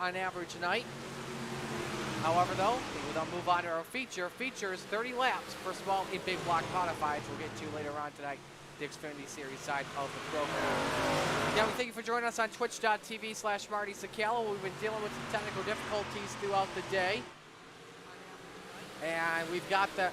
on average night. However, though, we'll move on to our feature. Feature is 30 laps for small and big block modifieds. We'll get to later on tonight, the Xfinity Series side of the program. Yeah, we thank you for joining us on twitch.tv/Marty Sakala. We've been dealing with some technical difficulties throughout the day. And we've got the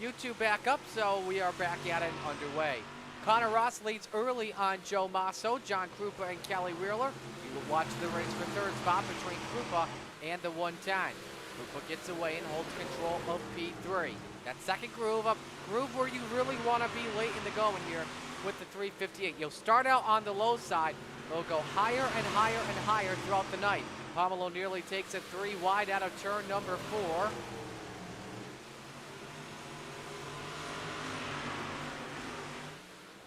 YouTube back up, so we are back at it underway. Connor Ross leads early on Joe Masso, John Krupa, and Kelly Wheeler. We will watch the race for third spot between Krupa and the 110. Krupa gets away and holds control of P3. That second groove, a groove where you really want to be late in the going here with the 358. You'll start out on the low side. It'll go higher and higher and higher throughout the night. Pomelo nearly takes it 3 wide out of turn number 4.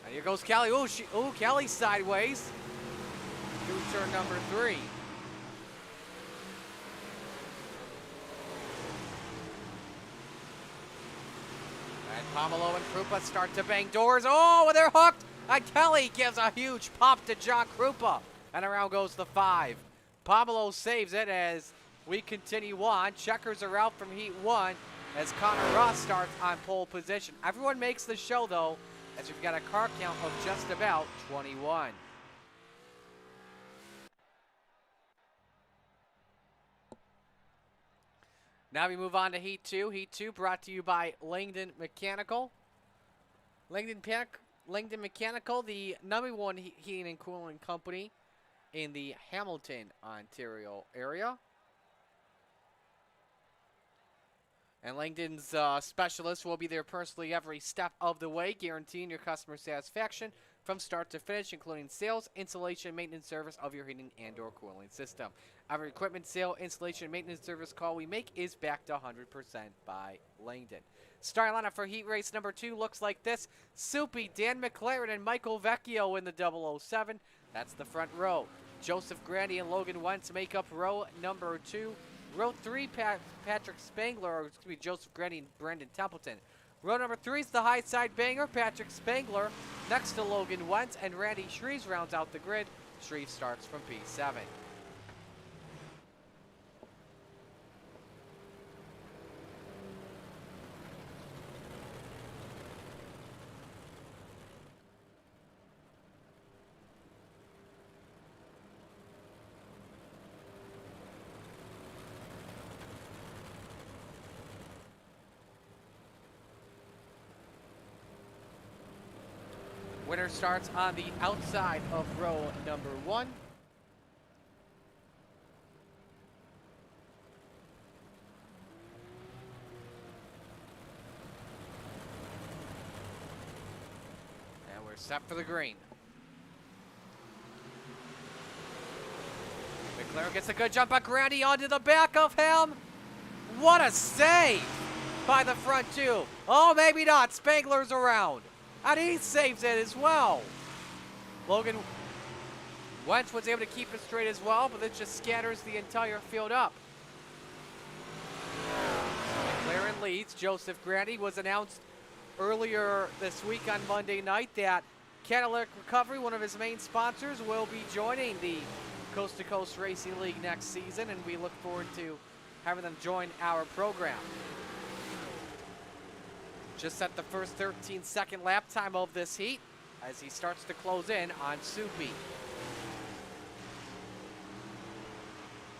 And here goes Kelly. Ooh, Kelly sideways through turn number 3. And Pomelo and Krupa start to bang doors. Oh, they're hooked. And Kelly gives a huge pop to John Krupa. And around goes the 5. Pomelo saves it as we continue on. Checkers are out from Heat 1 as Connor Ross starts on pole position. Everyone makes the show, though, as we've got a car count of just about 21. Now we move on to Heat 2. Heat 2 brought to you by Langdon Mechanical. Langdon Mechanical, the #1 heating and cooling company in the Hamilton, Ontario area. And Langdon's specialists will be there personally every step of the way, guaranteeing your customer satisfaction from start to finish, including sales, installation, maintenance service of your heating and/or cooling system. Every equipment sale, installation, maintenance service call we make is backed 100% by Langdon. Starting lineup for heat race number 2 looks like this. Soupy, Dan McLaren, and Michael Vecchio in the 007. That's the front row. Joseph Grandi and Logan Wentz make up row number 2. Row 3, Patrick Spangler, or excuse me, Joseph Grandi and Brandon Templeton. Row number 3 is the high side banger, Patrick Spangler, next to Logan Wentz, and Randy Shreves rounds out the grid. Shreves starts from P7. Winner starts on the outside of row number 1. And we're set for the green. McLaren gets a good jump by Grandi onto the back of him. What a save by the front 2. Oh, maybe not. Spangler's around. And he saves it as well. Logan Wentz was able to keep it straight as well, but it just scatters the entire field up. McLaren leads. Joseph Grandi was announced earlier this week on Monday night that Catalytic Recovery, one of his main sponsors, will be joining the Coast to Coast Racing League next season, and we look forward to having them join our program. Just set the first 13-second lap time of this heat as he starts to close in on Soupy.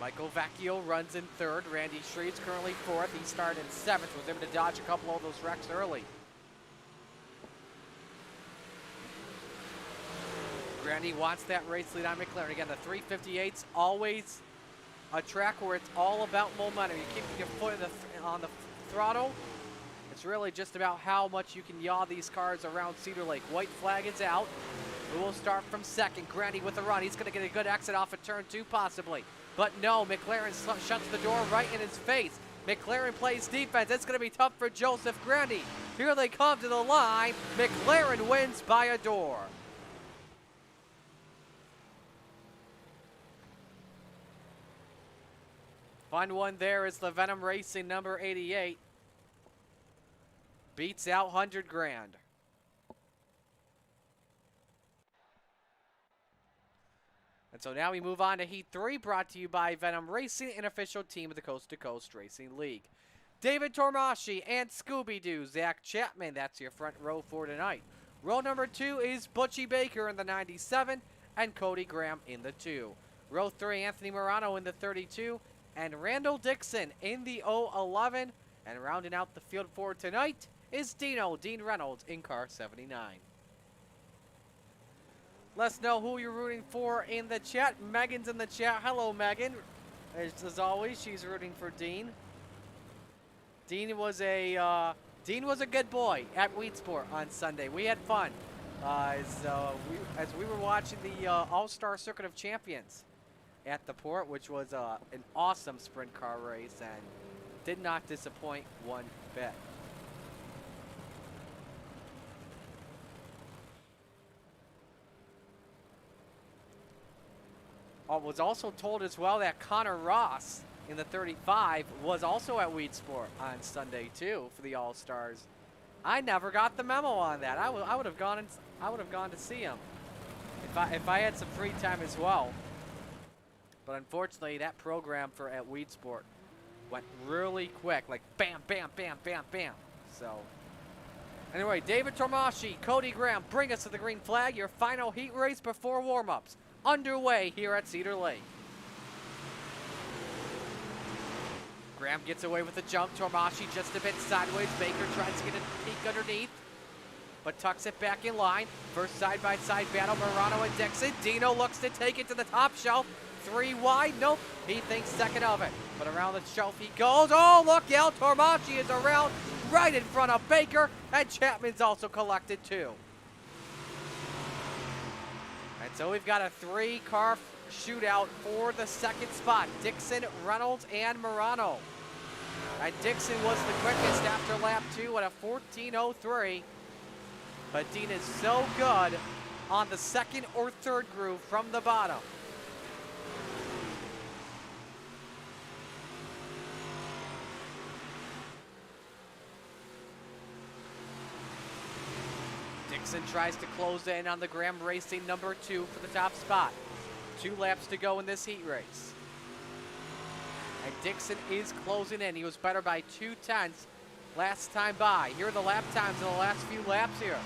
Michael Vecchio runs in 3rd. Randy Shreves currently 4th. He started in 7th, was able to dodge a couple of those wrecks early. Grandi wants that race lead on McLaren. Again, the 358's always a track where it's all about momentum. You keep your foot on the throttle. It's really just about how much you can yaw these cars around Cedar Lake. White flag is out. We will start from 2nd. Grandi with a run. He's going to get a good exit off of turn 2 possibly. But no, McLaren shuts the door right in his face. McLaren plays defense. It's going to be tough for Joseph Grandi. Here they come to the line. McLaren wins by a door. Fun one there is the Venom Racing number 88. Beats out 100 grand. So now we move on to Heat 3, brought to you by Venom Racing, an official team of the Coast to Coast Racing League. David Tormasci and Scooby-Doo, Zach Chapman, that's your front row for tonight. Row number 2 is Butchie Baker in the 97 and Cody Graham in the 2. Row 3, Anthony Morano in the 32 and Randall Dixon in the 011. And rounding out the field for tonight is Dean Reynolds in car 79. Let us know who you're rooting for in the chat. Megan's in the chat. Hello, Megan. As always, she's rooting for Dean. Dean was a good boy at Weedsport on Sunday. We had fun as we were watching the All-Star Circuit of Champions at the port, which was an awesome sprint car race and did not disappoint one bit. Was also told as well that Connor Ross in the 35 was also at Weedsport on Sunday too for the All-Stars. I never got the memo on that. I would have gone to see him if I had some free time as well. But unfortunately, that program for at Weedsport went really quick, like bam, bam, bam, bam, bam. So anyway, David Tormasci, Cody Graham, bring us to the green flag. Your final heat race before warm-ups underway here at Cedar Lake. Graham gets away with the jump. Tormasci just a bit sideways. Baker tries to get a peek underneath, but tucks it back in line. First side-by-side battle, Morano and Dixon. Dino looks to take it to the top shelf. 3 wide, nope. He thinks second of it, but around the shelf he goes. Oh, look out, Tormasci is around right in front of Baker, and Chapman's also collected too. And so we've got a 3-car shootout for the second spot. Dixon, Reynolds, and Morano. And Dixon was the quickest after lap 2 at a 14:03. But Dean is so good on the second or third groove from the bottom. Dixon tries to close in on the Graham Racing number 2 for the top spot. 2 laps to go in this heat race. And Dixon is closing in. He was better by 2/10 last time by. Here are the lap times in the last few laps here.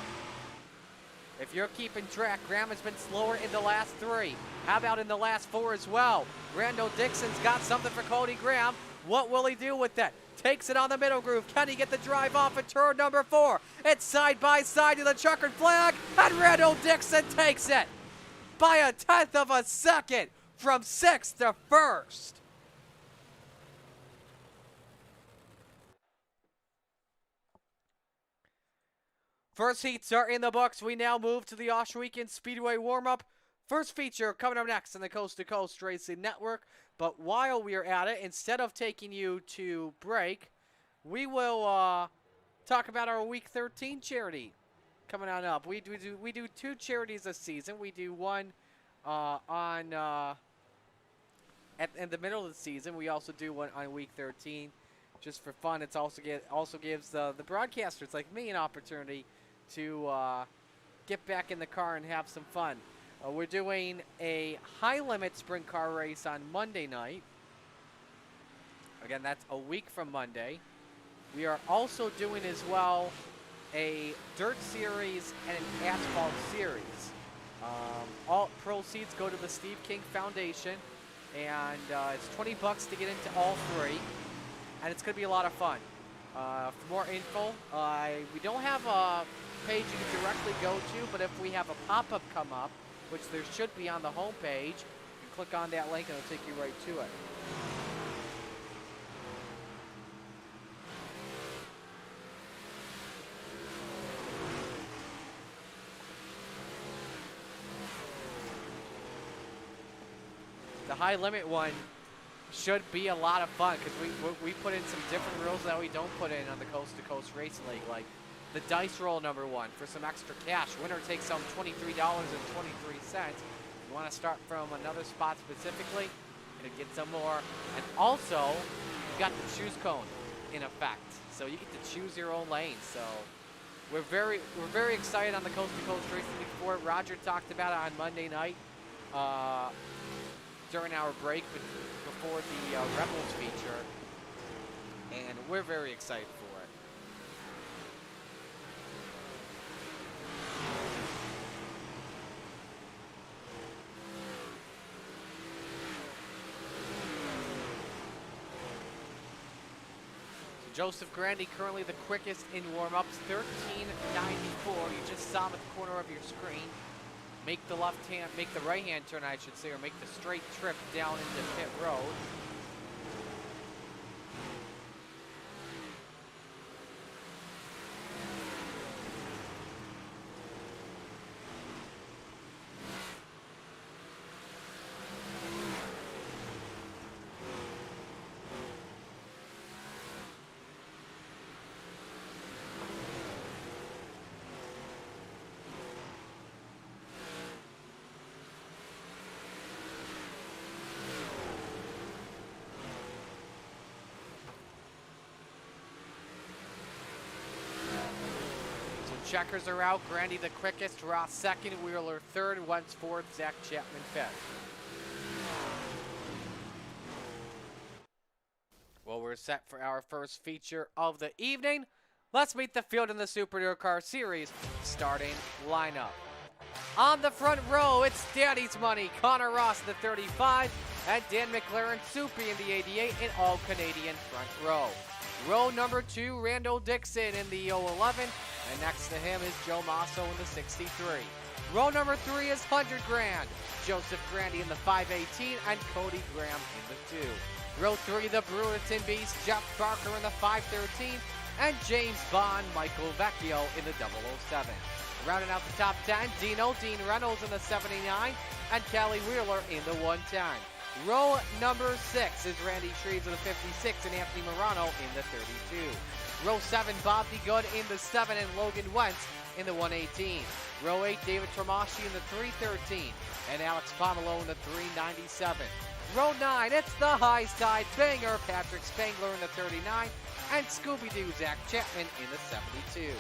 If you're keeping track, Graham has been slower in the last 3. How about in the last 4 as well? Randall Dixon's got something for Cody Graham. What will he do with that? Takes it on the middle groove. Can he get the drive off at turn number 4? It's side by side to the checkered flag, and Randall Dixon takes it by a 1/10 of a second from 6th to 1st. First heats are in the books. We now move to the Ohsweken Speedway warm-up. First feature coming up next on the Coast to Coast Racing Network. But while we are at it, instead of taking you to break, we will talk about our Week 13 charity coming on up. We do 2 charities this season. We do one in the middle of the season. We also do one on Week 13 just for fun. It also gives the broadcasters like me an opportunity to get back in the car and have some fun. We're doing a high-limit sprint car race on Monday night. Again, that's a week from Monday. We are also doing as well a dirt series and an asphalt series. All proceeds go to the Steve King Foundation, and it's $20 to get into all 3, and it's going to be a lot of fun. For more info, we don't have a page you can directly go to, but if we have a pop-up come up, which there should be on the home page, you click on that link and it'll take you right to it. The high limit one should be a lot of fun because we put in some different rules that we don't put in on the Coast to Coast Racing League, like the dice roll number 1 for some extra cash. Winner takes home $23.23. You want to start from another spot specifically to get some more. And also, you've got the choose cone in effect, so you get to choose your own lane. So we're very excited on the Coast to Coast Racing League for it. Roger talked about it on Monday night. during our break before the Rebels feature, and we're very excited for it. Joseph Grandy currently the quickest in warm-ups, 13.94. You just saw him at the corner of your screen. Make the right-hand turn, I should say, or make the straight trip down into pit road. Checkers are out. Grandy the quickest, Ross second, Wheeler third, Wentz fourth, Zach Chapman fifth. Well, we're set for our first feature of the evening. Let's meet the field in the Super Car Series starting lineup. On the front row, it's Daddy's Money, Connor Ross in the 35, and Dan McLaren Soupy in the 88 in all-Canadian front row. Row number 2, Randall Dixon in the 011, and next to him is Joe Masso in the 63. Row number 3 is 100 grand, Joseph Grandy in the 518, and Cody Graham in the 2. Row 3, the Brewerton Beast, Jeff Barker in the 513, and James Bond, Michael Vecchio in the 007. Rounding out the top 10, Dean Reynolds in the 79, and Callie Wheeler in the 110. Row number 6 is Randy Shreves in the 56 and Anthony Morano in the 32. Row 7, Bob Good in the 7 and Logan Wentz in the 118. Row 8, David Tomashi in the 313 and Alex Pomelo in the 397. Row 9, it's the high side banger, Patrick Spangler in the 39 and Scooby-Doo Zach Chapman in the 72.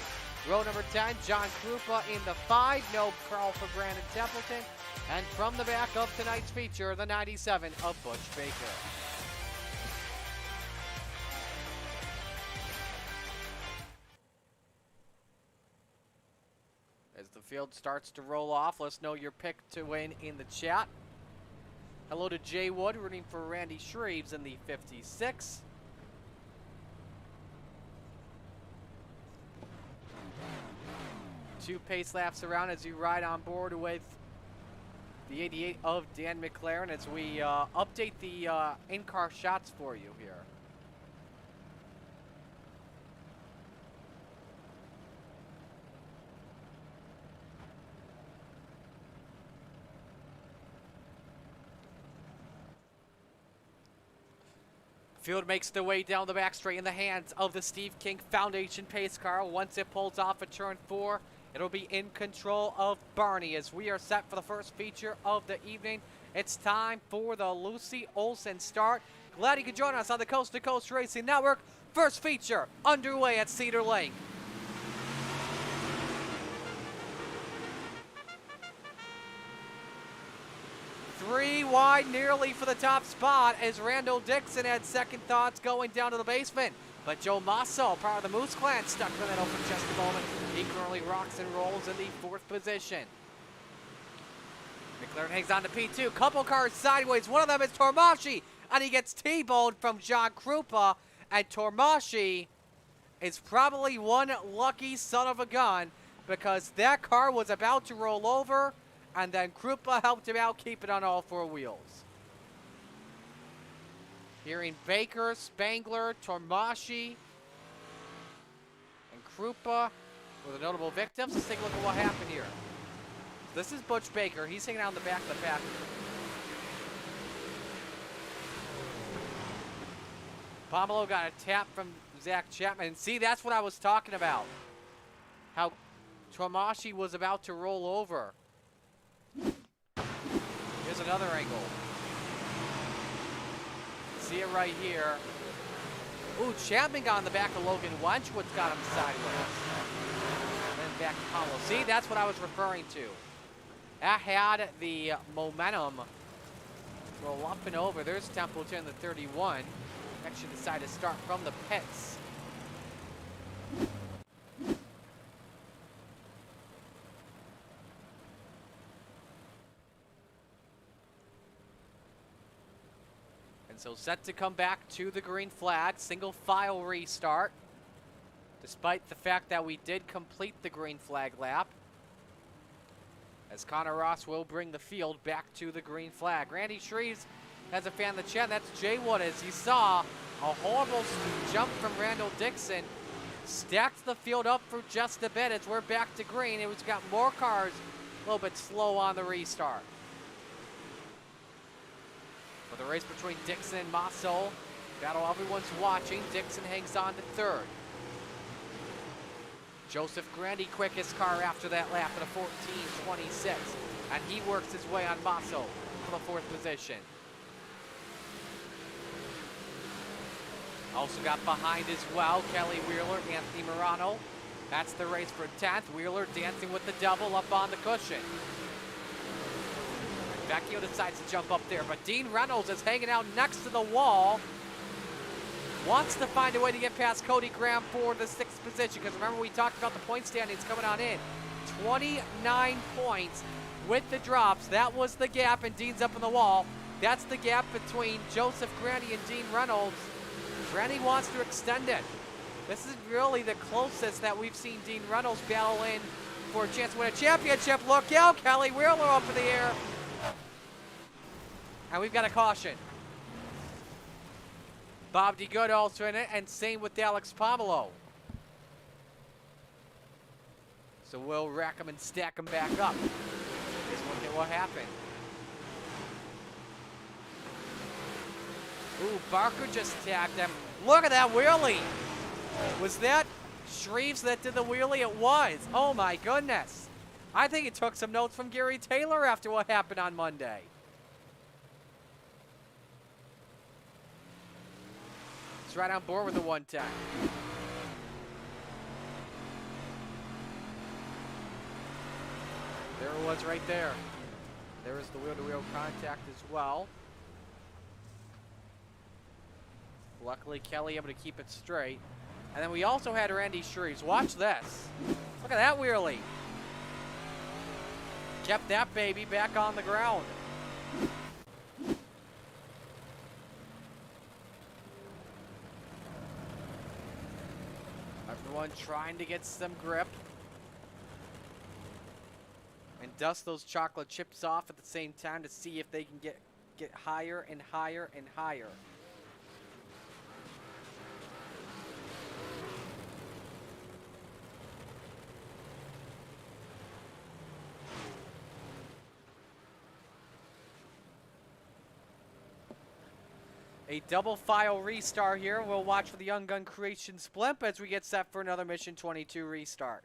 Row number 10, John Krupa in the 5, no Carl for Brandon Templeton, and from the back of tonight's feature, the 97 of Butch Baker. As the field starts to roll off, let's know your pick to win in the chat. Hello to Jay Wood, rooting for Randy Shreves in the 56. Two pace laps around as you ride on board with the 88 of Dan McLaren as we update the in-car shots for you here. Field makes the way down the back straight in the hands of the Steve King Foundation pace car. Once it pulls off at turn 4, it'll be in control of Barney as we are set for the first feature of the evening. It's time for the Lucy Olson start. Glad you could join us on the Coast to Coast Racing Network. First feature underway at Cedar Lake. Three wide nearly for the top spot as Randall Dixon had second thoughts going down to the basement. But Joe Masso, part of the Moose Clan, stuck in the middle for just a moment. He currently rocks and rolls in the 4th position. McLaren hangs on to P2. Couple cars sideways. One of them is Tormashi, and he gets T-boned from John Krupa. And Tormashi is probably one lucky son of a gun because that car was about to roll over, and then Krupa helped him out, keep it on all 4 wheels. Hearing Baker, Spangler, Tormashi, and Krupa were the notable victims. Let's take a look at what happened here. This is Butch Baker. He's hanging out in the back of the pack. Pomelo got a tap from Zach Chapman. See, that's what I was talking about. How Tormashi was about to roll over. Here's another angle. See it right here. Ooh, Chapman got on the back of Logan Wenchwood, got him sideways. And then back to Pomelo. See, that's what I was referring to. That had the momentum Roll up and over. There's Templeton, the 31. Actually decided to start from the pits. And so set to come back to the green flag. Single file restart. Despite the fact that we did complete the green flag lap. As Connor Ross will bring the field back to the green flag. Randy Shreves has a fan in the chat. That's Jay Wood. As you saw, a horrible jump from Randall Dixon. Stacked the field up for just a bit as we're back to green. It was got more cars a little bit slow on the restart. For the race between Dixon and Masso, battle everyone's watching. Dixon hangs on to third. Joseph Grandy, quickest car after that lap at a 14.26. And he works his way on Masso for the fourth position. Also got behind as well, Kelly Wheeler, Anthony Morano. That's the race for 10th. Wheeler dancing with the double up on the cushion. Vecchio decides to jump up there, but Dean Reynolds is hanging out next to the wall. Wants to find a way to get past Cody Graham for the 6th position, because remember we talked about the point standings coming on in. 29 points with the drops. That was the gap, and Dean's up on the wall. That's the gap between Joseph Grandy and Dean Reynolds. Grandy wants to extend it. This is really the closest that we've seen Dean Reynolds battle in for a chance to win a championship. Look out, Kelly Wheeler up in the air. And we've got a caution. Bob DeGood also in it, and same with Alex Pomelo. So we'll rack them and stack them back up. Let's look at what happened. Ooh, Barker just tagged him. Look at that wheelie. Was that Shreves that did the wheelie? It was. Oh my goodness. I think he took some notes from Gary Taylor after what happened on Monday. He's right on board with the 110. There it was right there. There was the wheel-to-wheel contact as well. Luckily, Kelly able to keep it straight. And then we also had Randy Shreves. Watch this. Look at that wheelie. Kept that baby back on the ground. Everyone trying to get some grip. And dust those chocolate chips off at the same time to see if they can get higher and higher and higher. A double file restart here. We'll watch for the Young Gun Creations blimp as we get set for another Mission 22 restart.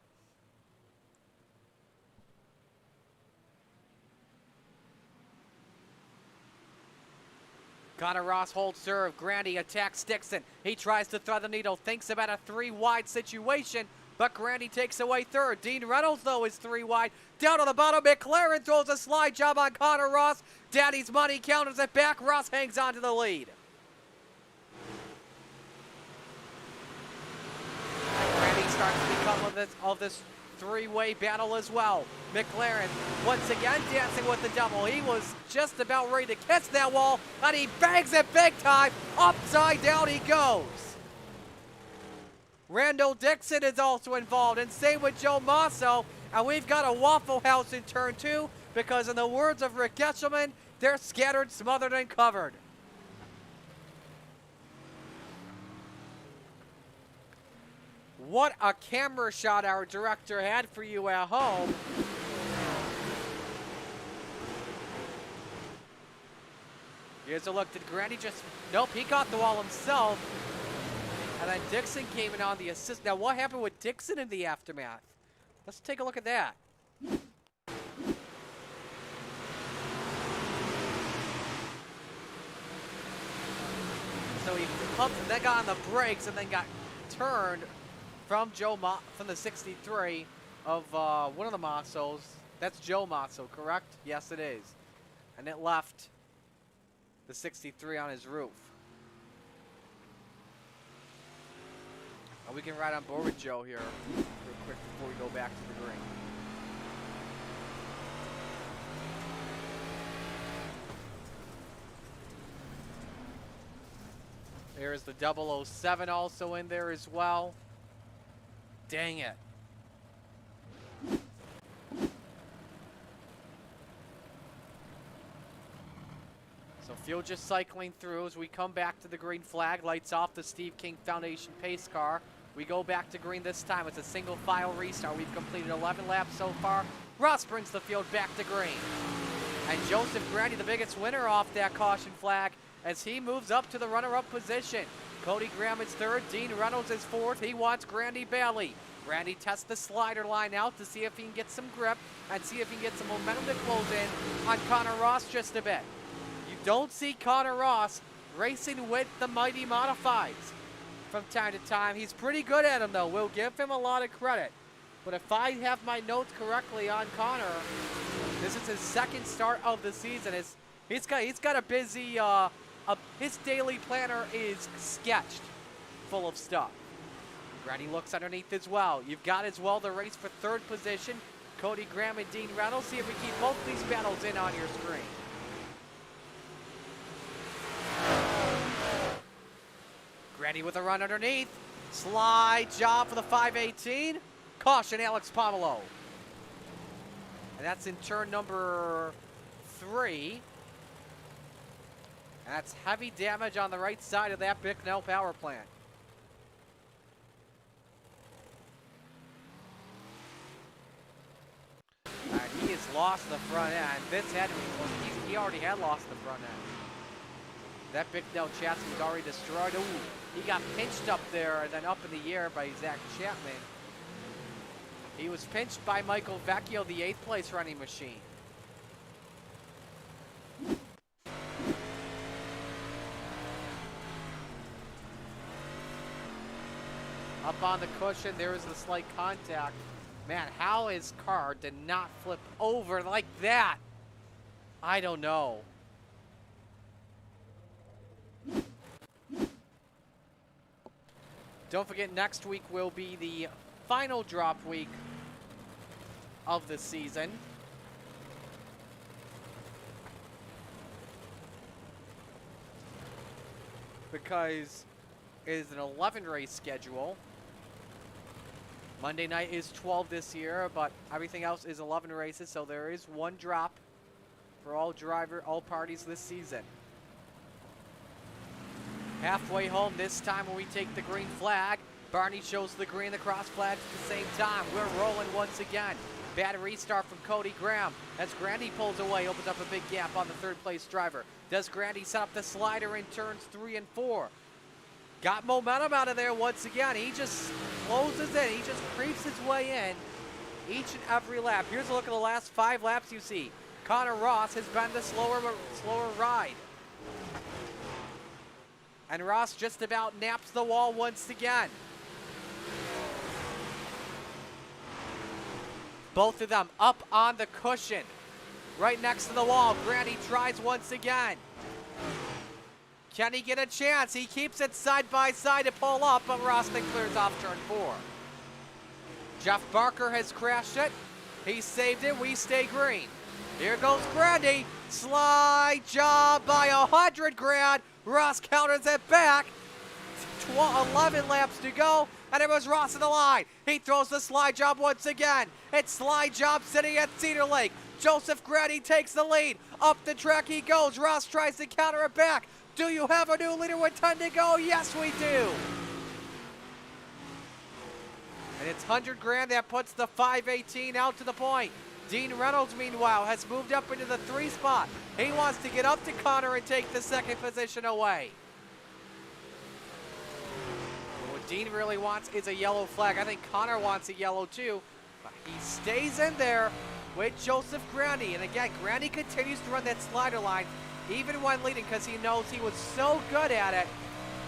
Connor Ross holds serve. Grandy attacks Dixon. He tries to thread the needle. Thinks about a 3-wide situation, but Grandy takes away third. Dean Reynolds, though, is 3 wide. Down on the bottom, McLaren throws a slide job on Connor Ross. Daddy's money counters it back. Ross hangs on to the lead. Starts to become of this 3-way battle as well. McLaren once again dancing with the double. He was just about ready to catch that wall, and he bangs it big time. Upside down he goes. Randall Dixon is also involved, and same with Joe Masso. And we've got a Waffle House in turn 2, because in the words of Rick Geshelman, they're scattered, smothered, and covered. What a camera shot our director had for you at home. Here's a look. Did Grandy just... Nope, he got the wall himself. And then Dixon came in on the assist. Now, what happened with Dixon in the aftermath? Let's take a look at that. So he pumped and then got on the brakes and then got turned from from the 63 of one of the Massos. That's Joe Masso, correct? Yes, it is. And it left the 63 on his roof. And we can ride on board with Joe here real quick before we go back to the green. There's the 007 also in there as well. Dang it. So field just cycling through as we come back to the green flag. Lights off the Steve King Foundation pace car. We go back to green this time. It's a single file restart. We've completed 11 laps so far. Ross brings the field back to green. And Joseph Grandy, the biggest winner off that caution flag, as he moves up to the runner-up position. Cody Graham is third. Dean Reynolds is fourth. He wants Grandy Bailey. Grandy tests the slider line out to see if he can get some grip and see if he can get some momentum to close in on Connor Ross just a bit. You don't see Connor Ross racing with the mighty modifieds from time to time. He's pretty good at them, though. We'll give him a lot of credit. But if I have my notes correctly on Connor, this is his second start of the season. He's got a busy, his daily planner is sketched full of stuff. Grandy looks underneath as well. You've got as well the race for third position. Cody Graham and Dean Reynolds. See if we keep both these battles in on your screen. Grandy with a run underneath. Slide job for the 518. Caution, Alex Pomelo. And that's in turn number 3. And that's heavy damage on the right side of that Bicknell power plant. He has lost the front end. This had to be, he already had lost the front end. That Bicknell chassis was already destroyed. Ooh, he got pinched up there and then up in the air by Zach Chapman. He was pinched by Michael Vecchio, the 8th place running machine. Up on the cushion, there is the slight contact. Man, how his car did not flip over like that? I don't know. Don't forget, next week will be the final drop week of the season. Because it is an 11 race schedule. Monday night is 12 this year, but everything else is 11 races, so there is one drop for all parties this season. Halfway home this time when we take the green flag. Barney shows the green, the cross flags at the same time. We're rolling once again. Bad restart from Cody Graham as Grandy pulls away, opens up a big gap on the 3rd place driver. Does Grandy set up the slider in turns 3 and 4? Got momentum out of there once again. He just closes in. He just creeps his way in each and every lap. Here's a look at the last 5 laps you see. Connor Ross has been the slower ride. And Ross just about naps the wall once again. Both of them up on the cushion, right next to the wall. Grandy tries once again. Can he get a chance? He keeps it side by side to pull up, but Ross then clears off turn 4. Jeff Barker has crashed it. He saved it. We stay green. Here goes Grandy. Slide job by 100 grand. Ross counters it back. 11 laps to go, and it was Ross in the line. He throws the slide job once again. It's slide job sitting at Cedar Lake. Joseph Grandy takes the lead. Up the track he goes. Ross tries to counter it back. Do you have a new leader with 10 to go? Yes, we do. And it's 100 grand that puts the 518 out to the point. Dean Reynolds, meanwhile, has moved up into the 3 spot. He wants to get up to Connor and take the 2nd position away. What Dean really wants is a yellow flag. I think Connor wants a yellow too. But he stays in there with Joseph Grandy. And again, Grandy continues to run that slider line even when leading because he knows he was so good at it.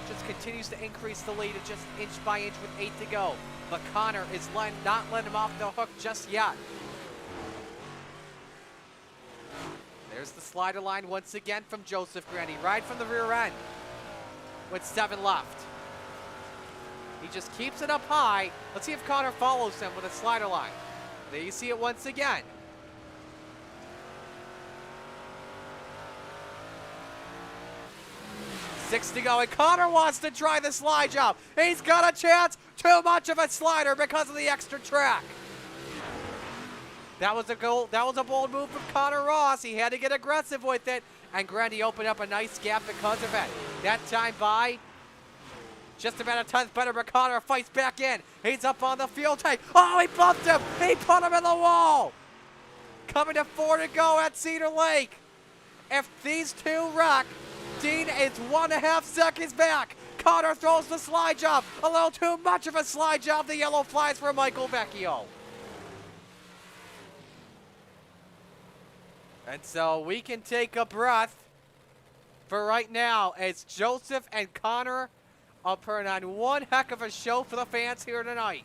Just continues to increase the lead just inch by inch with 8 to go. But Connor is not letting him off the hook just yet. There's the slider line once again from Joseph Grandy, right from the rear end with 7 left. He just keeps it up high. Let's see if Connor follows him with a slider line. There you see it once again. Six to go, and Connor wants to try the slide job. He's got a chance. Too much of a slider because of the extra track. That was a goal. That was a bold move from Connor Ross. He had to get aggressive with it, and Grandy opened up a nice gap because of it. That time by just about a tenth better, but Connor fights back in. He's up on the fuel tank. Oh, he bumped him. He put him in the wall. Coming to 4 to go at Cedar Lake. If these two wreck, Dean is 1.5 seconds back. Connor throws the slide job. A little too much of a slide job. The yellow flies for Michael Vecchio. And so we can take a breath for right now as Joseph and Connor are putting on one heck of a show for the fans here tonight.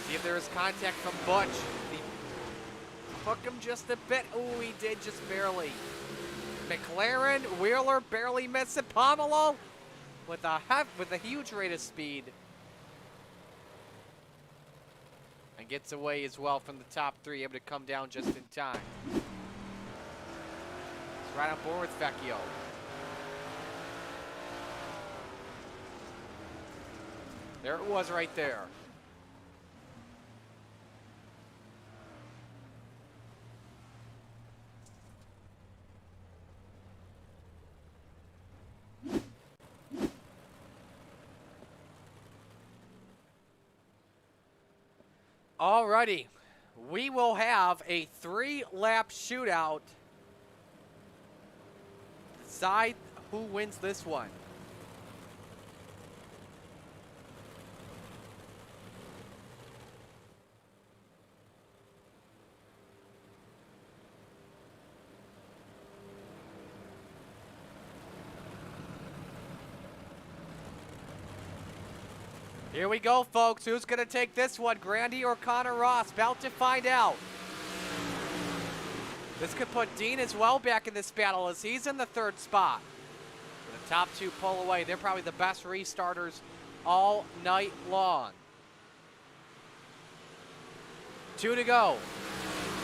See if there is contact from Butch. He took him just a bit. Oh, he did just barely. McLaren, Wheeler barely missed it. Pomelo with a huge rate of speed. And gets away as well from the top 3, able to come down just in time. He's right on board with Vecchio. There it was right there. Alrighty, we will have a 3-lap shootout. Decide who wins this one. Here we go, folks. Who's going to take this one, Grandy or Connor Ross? About to find out. This could put Dean as well back in this battle as he's in the 3rd spot. The top 2 pull away. They're probably the best restarters all night long. 2 to go.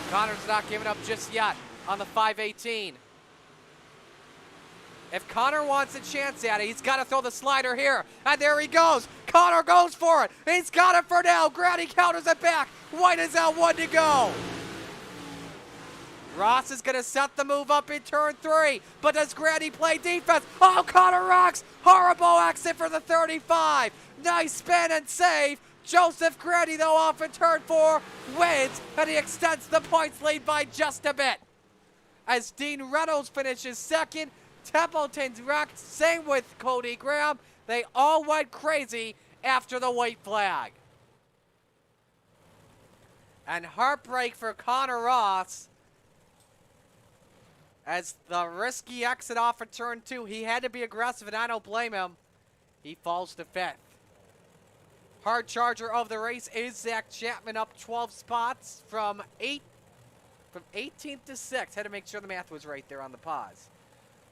Connor's not giving up just yet on the 518. If Connor wants a chance at it, he's got to throw the slider here. And there he goes. Connor goes for it. He's got it for now. Grandy counters it back. White is out, 1 to go. Ross is going to set the move up in turn 3. But does Grandy play defense? Oh, Connor rocks. Horrible exit for the 35. Nice spin and save. Joseph Grandy, though, off in turn 4, wins. And he extends the points lead by just a bit. As Dean Reynolds finishes 2nd. Templeton's wrecked, same with Cody Graham. They all went crazy after the white flag. And heartbreak for Connor Ross as the risky exit off of turn 2. He had to be aggressive, and I don't blame him. He falls to 5th. Hard charger of the race is Zach Chapman, up 12 spots from 18th to 6th. Had to make sure the math was right there on the pause.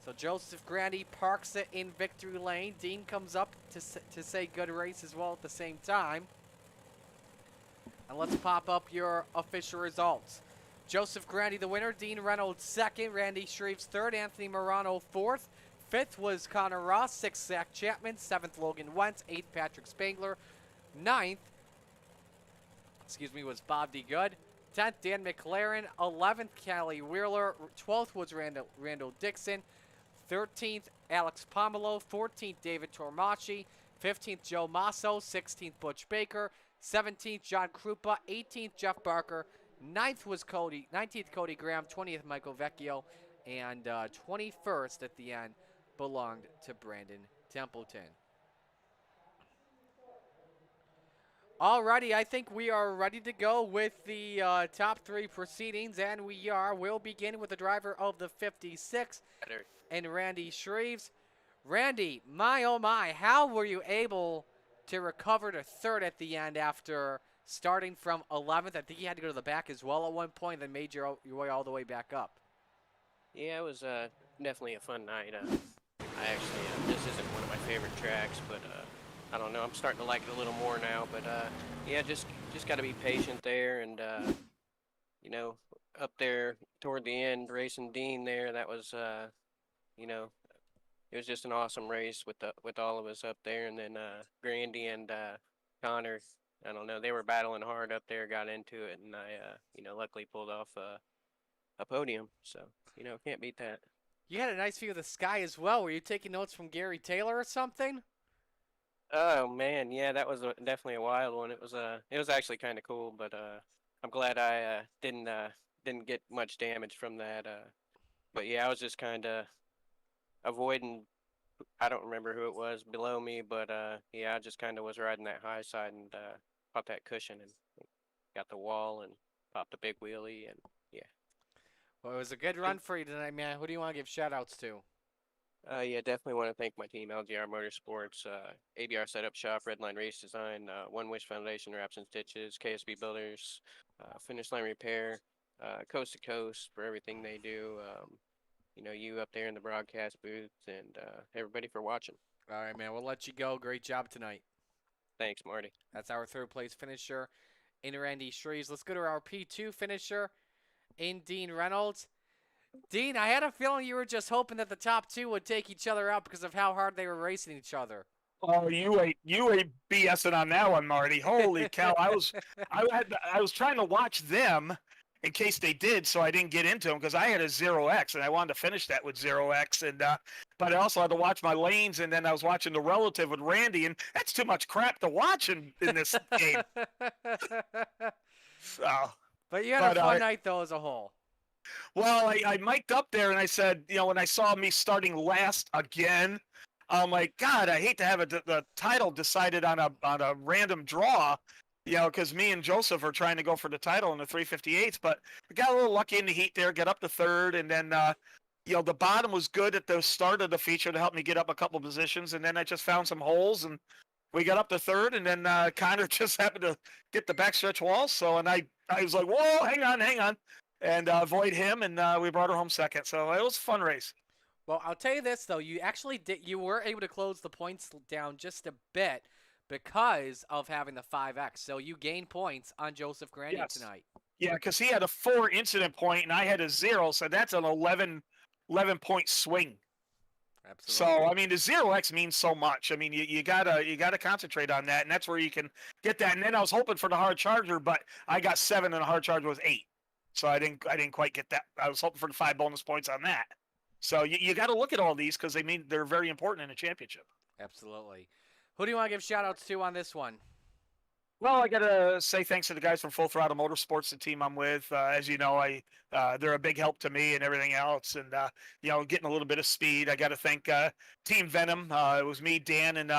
So Joseph Grandy parks it in victory lane. Dean comes up to say good race as well at the same time. And let's pop up your official results. Joseph Grandy the winner, Dean Reynolds 2nd, Randy Shreves 3rd, Anthony Morano 4th. 5th was Connor Ross, 6th Zach Chapman, 7th Logan Wentz, 8th Patrick Spangler, 9th was Bob D. Good, 10th Dan McLaren, 11th Callie Wheeler, 12th was Randall Dixon, 13th, Alex Pomelo. 14th, David Tormachi. 15th, Joe Masso. 16th, Butch Baker. 17th, John Krupa. 18th, Jeff Barker. 19th, Cody Graham. 20th, Michael Vecchio. And 21st at the end belonged to Brandon Templeton. Alrighty, I think we are ready to go with the top 3 proceedings, and we'll begin with the driver of the 56 and Randy Shreves. Randy, my oh my, how were you able to recover to third at the end after starting from 11th. I think he had to go to the back as well at one point, then made your way all the way back up. Yeah, it was definitely a fun night. I actually, this isn't one of my favorite tracks, but I don't know. I'm starting to like it a little more now. But yeah, just got to be patient there, and you know, up there toward the end, racing Dean there. That was you know, it was just an awesome race with all of us up there, and then Grandy and Connor. I don't know. They were battling hard up there, got into it, and I luckily pulled off a podium. So can't beat that. You had a nice view of the sky as well. Were you taking notes from Gary Taylor or something? Oh man, yeah, that was definitely a wild one. It was actually kind of cool, but I'm glad I didn't get much damage from that. But yeah, I was just kind of avoiding. I don't remember who it was below me, but yeah, I just kind of was riding that high side and popped that cushion and got the wall and popped a big wheelie and yeah. Well, it was a good run for you tonight, man. Who do you want to give shout-outs to? Yeah, definitely want to thank my team, LGR Motorsports, ABR Setup Shop, Redline Race Design, One Wish Foundation, Wraps and Stitches, KSB Builders, Finish Line Repair, Coast to Coast for everything they do. You up there in the broadcast booth, and everybody for watching. All right, man. We'll let you go. Great job tonight. Thanks, Marty. That's our third place finisher in Randy Shreves. Let's go to our P2 finisher in Dean Reynolds. Dean, I had a feeling you were just hoping that the top two would take each other out because of how hard they were racing each other. Oh, you ain't BSing on that one, Marty. Holy cow! I was trying to watch them in case they did, so I didn't get into them because I had a 0x and I wanted to finish that with 0x, and but I also had to watch my lanes, and then I was watching the relative with Randy, and that's too much crap to watch in this game. So, but you had a fun night though as a whole. Well, I mic'd up there and I said, when I saw me starting last again, I'm like, God, I hate to have the title decided on a random draw, because me and Joseph are trying to go for the title in the 358s, but we got a little lucky in the heat there, get up to third, and then, the bottom was good at the start of the feature to help me get up a couple positions, and then I just found some holes, and we got up to third, and then Connor just happened to get the backstretch wall, and I was like, whoa, hang on. And avoid him, and we brought her home second. So it was a fun race. Well, I'll tell you this though, you actually did. You were able to close the points down just a bit because of having the 5X. So you gained points on Joseph Grandy tonight. Yeah, because he had a 4 incident point, and I had a 0, so that's an 11 point swing. Absolutely. So I mean, the 0x means so much. I mean, you gotta concentrate on that, and that's where you can get that. And then I was hoping for the hard charger, but I got 7, and the hard charger was 8. So I didn't quite get that. I was hoping for the 5 bonus points on that. So you got to look at all these because they're very important in a championship. Absolutely. Who do you want to give shout-outs to on this one? Well, I got to say thanks to the guys from Full Throttle Motorsports, the team I'm with. As you know, they're a big help to me and everything else. And, getting a little bit of speed. I got to thank Team Venom. It was me, Dan, and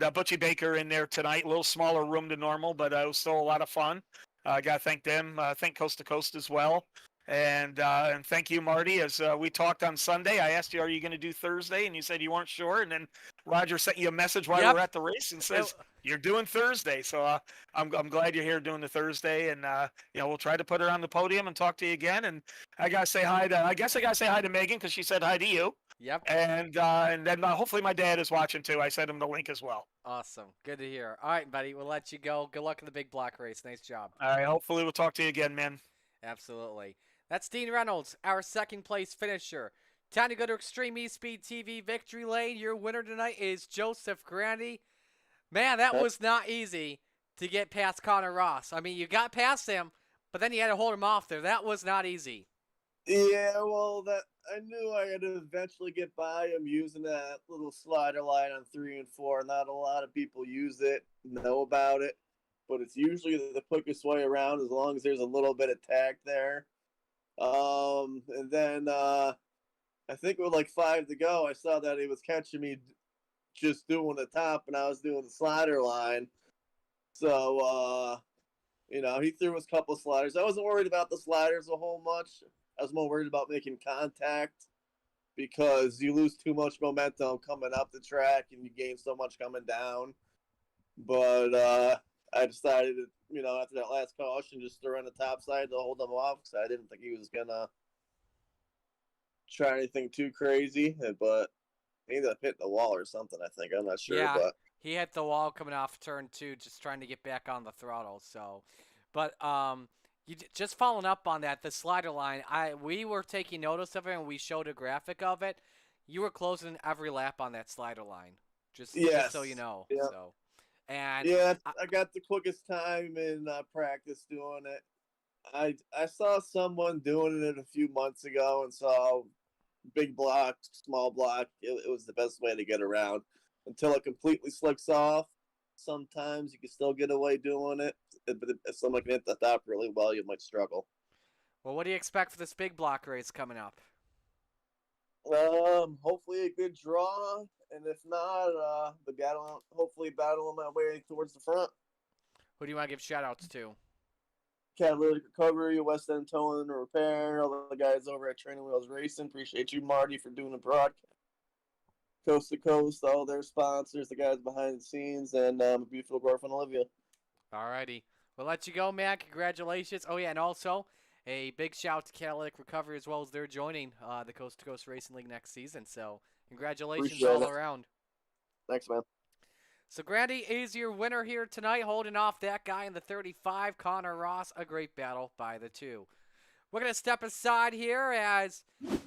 Butchie Baker in there tonight. A little smaller room than normal, but it was still a lot of fun. I got to thank them. Thank Coast to Coast as well. And thank you, Marty. As we talked on Sunday, I asked you, are you going to do Thursday? And you said you weren't sure. And then Roger sent you a message while we were at the race and says, you're doing Thursday. So I'm glad you're here doing the Thursday. And, we'll try to put her on the podium and talk to you again. And I got to say hi to Megan because she said hi to you. Yep. And then hopefully my dad is watching too. I sent him the link as well. Awesome. Good to hear. All right, buddy. We'll let you go. Good luck in the big block race. Nice job. All right. Hopefully we'll talk to you again, man. Absolutely. That's Dean Reynolds, our second place finisher. Time to go to Extreme eSpeed TV Victory Lane. Your winner tonight is Joseph Grandy. Man, that was not easy to get past Connor Ross. I mean, you got past him, but then you had to hold him off there. That was not easy. Yeah, well, I knew I had to eventually get by him using that little slider line on 3 and 4. Not a lot of people use it, know about it, but it's usually the quickest way around as long as there's a little bit of tack there. And then I think with like 5 to go, I saw that he was catching me just doing the top, and I was doing the slider line. So, he threw his couple sliders. I wasn't worried about the sliders a whole much. I was more worried about making contact because you lose too much momentum coming up the track and you gain so much coming down. but I decided, after that last caution, just to run the top side to hold him off because I didn't think he was gonna try anything too crazy. But he ended up hitting the wall or something. I think I'm not sure, Yeah, but he hit the wall coming off turn 2, just trying to get back on the throttle. So, but just following up on that, the slider line, we were taking notice of it and we showed a graphic of it. You were closing every lap on that slider line, just so you know. Yeah. So, and yeah, I got the quickest time in practice doing it. I saw someone doing it a few months ago and saw big block, small block. It was the best way to get around until it completely slicks off. Sometimes you can still get away doing it, but if someone can hit the top really well, you might struggle. well, what do you expect for this big block race coming up? Hopefully a good draw, and if not, hopefully battling my way towards the front. Who do you want to give shout-outs to? Catalytic Recovery, West End Towing and Repair, all the guys over at Training Wheels Racing. Appreciate you, Marty, for doing the broadcast. Coast to Coast, all their sponsors, the guys behind the scenes, and beautiful girlfriend Olivia. Alrighty. We'll let you go, man. Congratulations. Oh, yeah, and also a big shout to Catalytic Recovery as well as they're joining the Coast to Coast Racing League next season. So congratulations Appreciate all it. around. Thanks, man. So Grandy is your winner here tonight, holding off that guy in the 35, Connor Ross. A great battle by the two. We're gonna step aside here as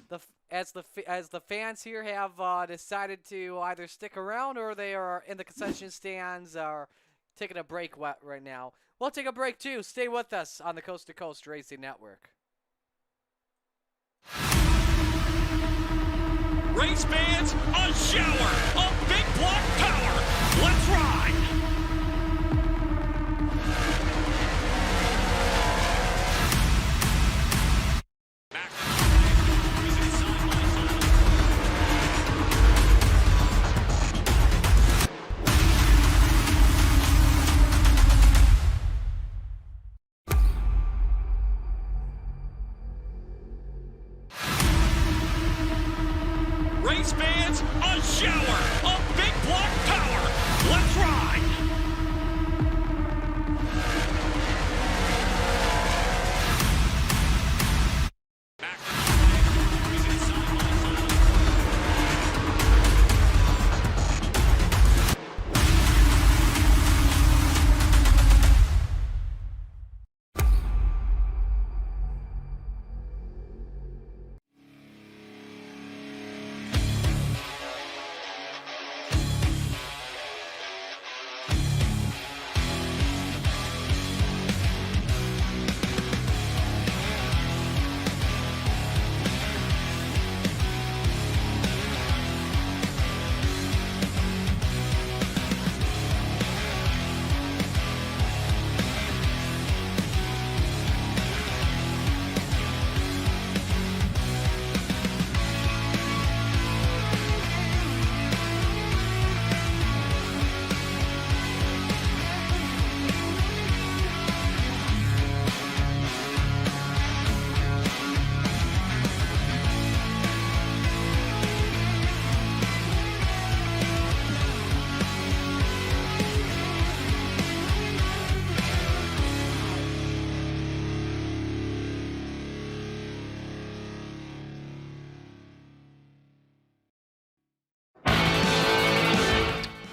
the fans here have decided to either stick around or they are in the concession stands or taking a break right now. We'll take a break too. Stay with us on the Coast to Coast Racing Network. Race fans, a shower of big block power. Let's ride! Race fans, a shower of big block power. Let's ride!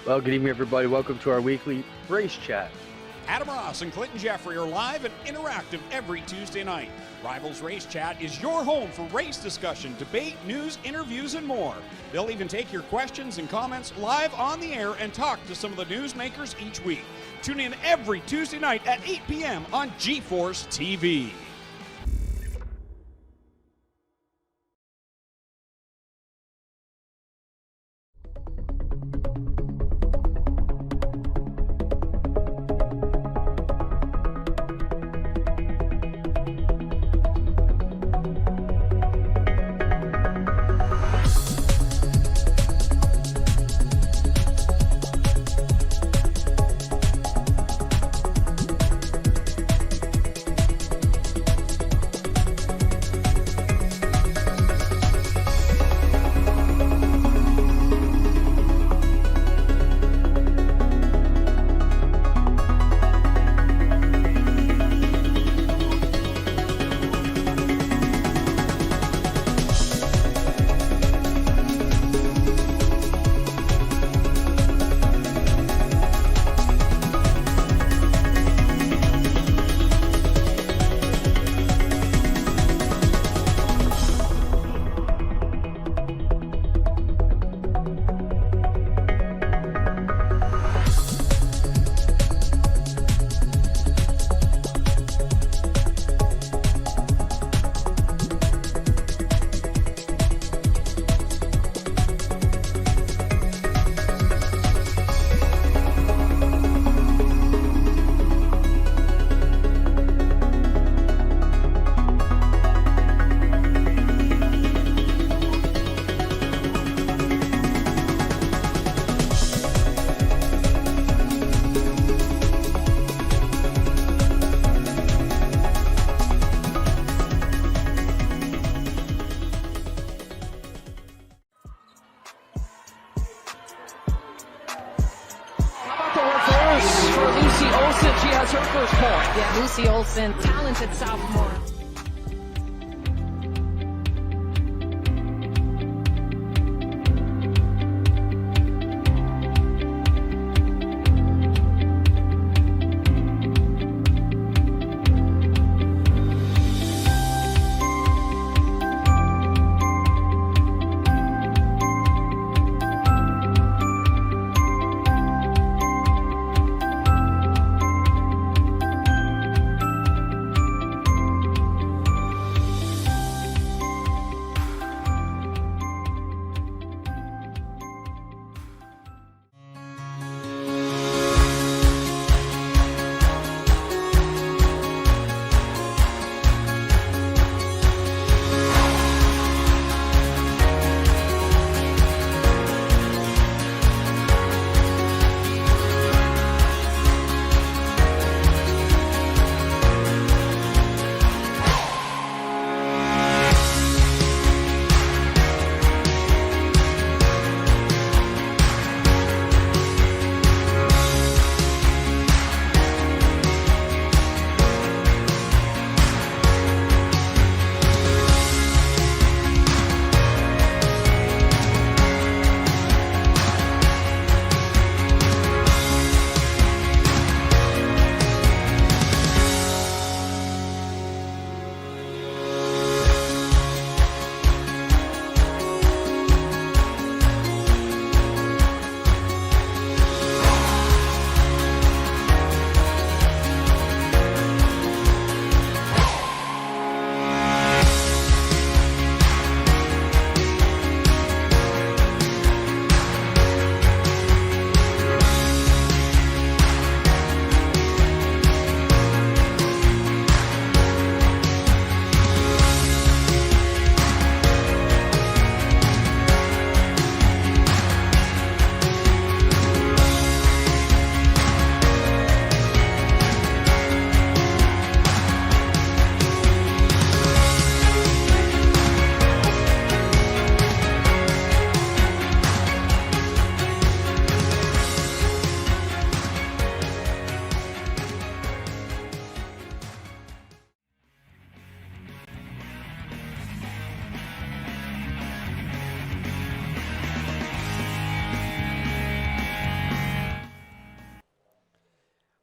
Well, good evening, everybody. Welcome to our weekly race chat. Adam Ross and Clinton Jeffrey are live and interactive every Tuesday night. Rivals Race Chat is your home for race discussion, debate, news, interviews, and more. They'll even take your questions and comments live on the air and talk to some of the newsmakers each week. Tune in every Tuesday night at 8 p.m. on GeForce TV. Olsen, she has her first point. Yeah, Lucy Olsen, talented sophomore.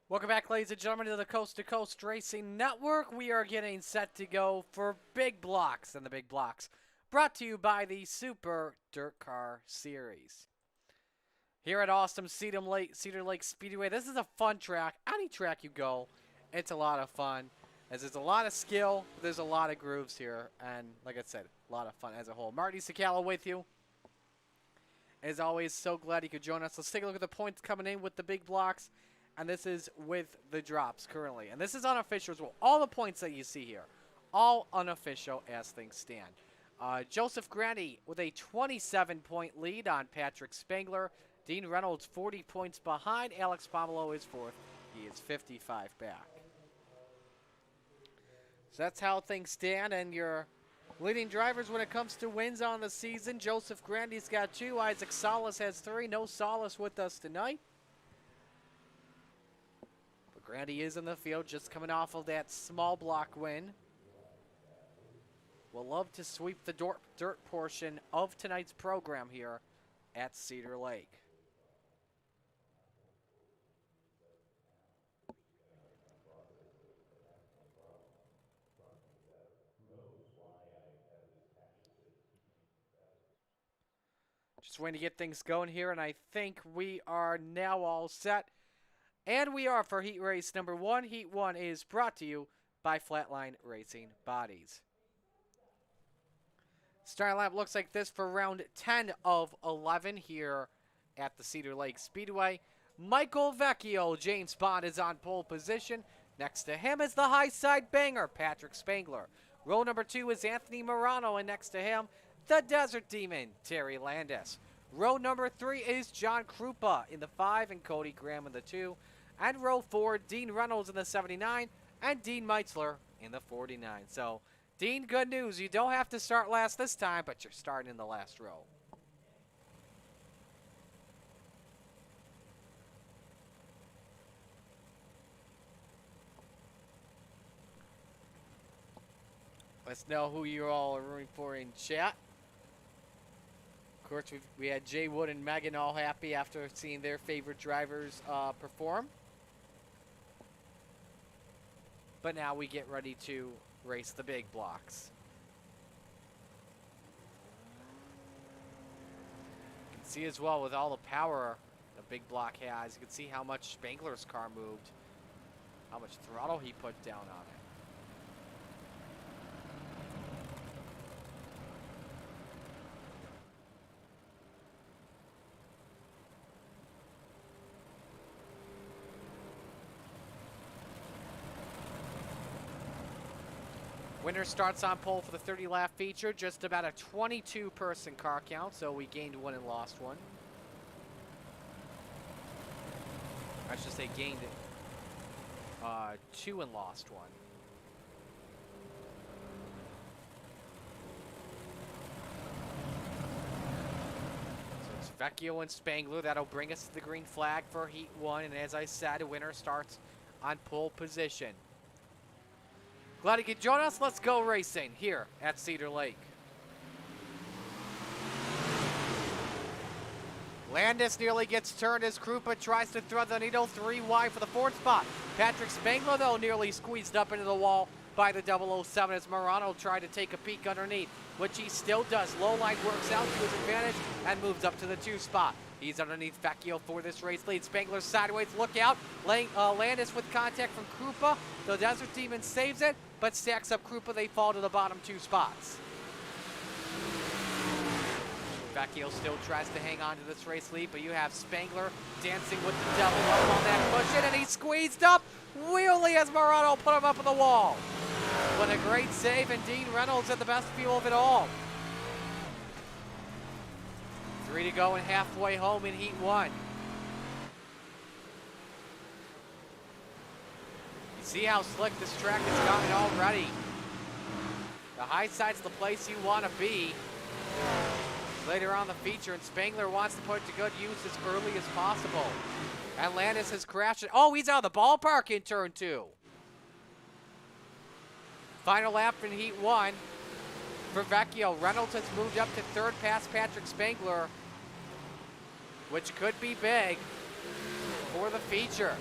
Welcome back, ladies and gentlemen, to the Coast to Coast Racing Network. We are getting set to go for Big Blocks and the Big Blocks, brought to you by the Super Dirt Car Series. Here at awesome Cedar Lake Speedway, this is a fun track. Any track you go, it's a lot of fun. As there's a lot of skill, there's a lot of grooves here, and like I said, a lot of fun as a whole. Marty Sakala with you. As always, so glad you could join us. Let's take a look at the points coming in with the Big Blocks. And this is with the drops currently. And this is unofficial as well. All the points that you see here, all unofficial as things stand. Joseph Grandy with a 27-point lead on Patrick Spangler. Dean Reynolds 40 points behind. Alex Pomelo is fourth. He is 55 back. So that's how things stand. And your leading drivers when it comes to wins on the season. Joseph Grandy's got 2. Isaac Salas has 3. No Salas with us tonight. Grandy is in the field, just coming off of that small block win. We'll love to sweep the dirt portion of tonight's program here at Cedar Lake. Just waiting to get things going here, and I think we are now all set. And we are for heat race number 1. Heat 1 is brought to you by Flatline Racing Bodies. Starting lineup looks like this for round 10 of 11 here at the Cedar Lake Speedway. Michael Vecchio, James Bond is on pole position. Next to him is the high side banger, Patrick Spangler. Row number 2 is Anthony Morano, and next to him, the Desert Demon, Terry Landis. Row number 3 is John Krupa in the 5 and Cody Graham in the 2. And row 4, Dean Reynolds in the 79 and Dean Meitzler in the 49. So, Dean, good news. You don't have to start last this time, but you're starting in the last row. Let us know who you all are rooting for in chat. Of course, we had Jay Wood and Megan all happy after seeing their favorite drivers perform. But now we get ready to race the big blocks. You can see as well with all the power the big block has, you can see how much Spangler's car moved, how much throttle he put down on it. Winner starts on pole for the 30-lap feature, just about a 22-person car count, so we gained one and lost one. I should say gained two and lost one. So it's Vecchio and Spangler. That'll bring us to the green flag for Heat 1, and as I said, a winner starts on pole position. Glad you could join us. Let's go racing here at Cedar Lake. Landis nearly gets turned as Krupa tries to thread the needle 3 wide for the 4th spot. Patrick Spangler, though, nearly squeezed up into the wall by the 007 as Morano tried to take a peek underneath, which he still does. Low line works out to his advantage and moves up to the 2 spot. He's underneath Vecchio for this race lead. Spangler sideways, look out. Landis with contact from Krupa. The Desert Demon saves it, but stacks up Krupa. They fall to the bottom 2 spots. Vecchio still tries to hang on to this race lead, but you have Spangler dancing with the devil up on that cushion, and he squeezed up. Wheelie as Morano put him up on the wall. What a great save, and Dean Reynolds had the best feel of it all. 3 to go and halfway home in Heat 1. You see how slick this track has gotten already. The high side's the place you want to be later on the feature, and Spangler wants to put it to good use as early as possible. And Landis has crashed it. Oh, he's out of the ballpark in turn 2. Final lap in Heat 1 for Vecchio. Reynolds has moved up to 3rd past Patrick Spangler, which could be big for the feature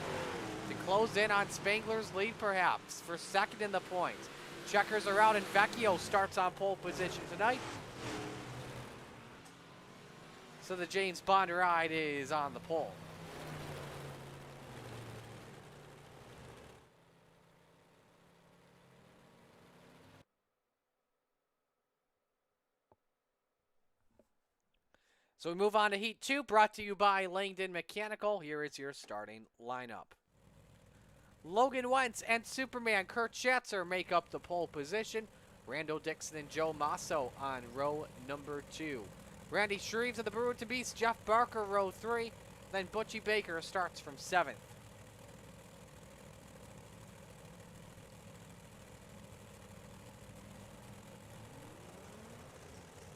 to close in on Spangler's lead perhaps for 2nd in the points. Checkers are out and Vecchio starts on pole position tonight. So the James Bond ride is on the pole. So we move on to Heat 2, brought to you by Langdon Mechanical. Here is your starting lineup. Logan Wentz and Superman Kurt Schatzer make up the pole position. Randall Dixon and Joe Masso on row number 2. Randy Shreves of the Brewington Beast, Jeff Barker, row 3. Then Butchie Baker starts from 7th.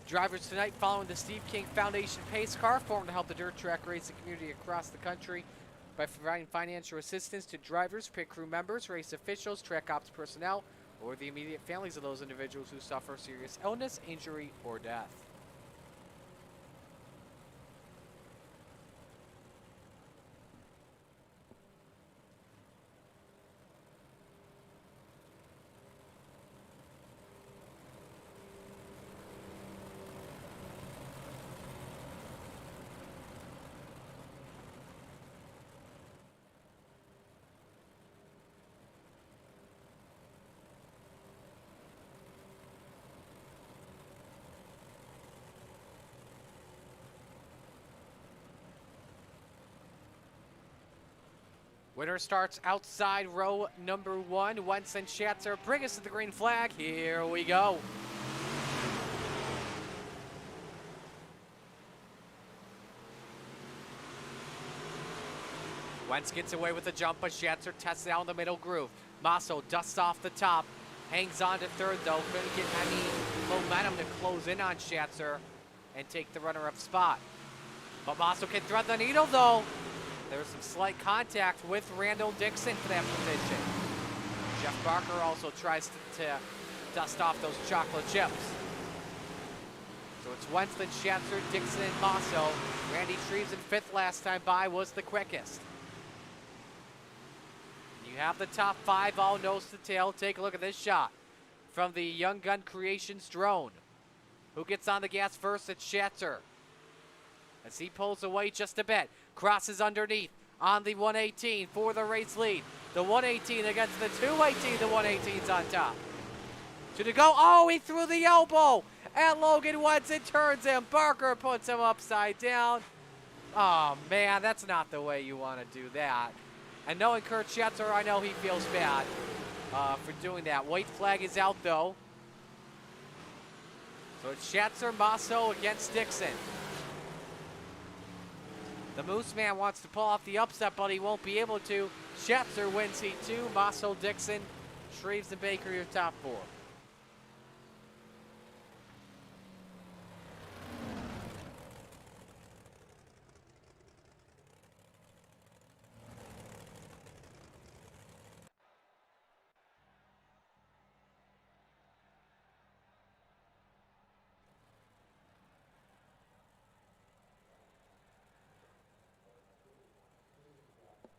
Drivers tonight following the Steve King Foundation Pace Car, formed to help the dirt track racing community across the country by providing financial assistance to drivers, pit crew members, race officials, track ops personnel, or the immediate families of those individuals who suffer serious illness, injury, or death. Winner starts outside row number 1. Wentz and Schatzer bring us to the green flag. Here we go. Wentz gets away with the jump, but Schatzer tests it out in the middle groove. Masso dusts off the top, hangs on to 3rd though. Couldn't get any momentum to close in on Schatzer and take the runner-up spot. But Masso can thread the needle though. There's some slight contact with Randall Dixon for that position. Jeff Barker also tries to dust off those chocolate chips. So it's Winston, Schatzer, Dixon, and Masso. Randy Treves in 5th last time by was the quickest. You have the top 5 all nose to tail. Take a look at this shot from the Young Gun Creations drone. Who gets on the gas first? It's Schatzer. As he pulls away just a bit. Crosses underneath on the 118 for the race lead. The 118 against the 218. The 118's on top. To go. Oh, he threw the elbow. And Logan Winston turns him. Barker puts him upside down. Oh, man, that's not the way you want to do that. And knowing Kurt Schatzer, I know he feels bad for doing that. White flag is out, though. So it's Schatzer, Masso against Dixon. The Moose Man wants to pull off the upset, but he won't be able to. Schatzer wins Heat 2. Masso, Dixon, Treves, and Baker, your top 4.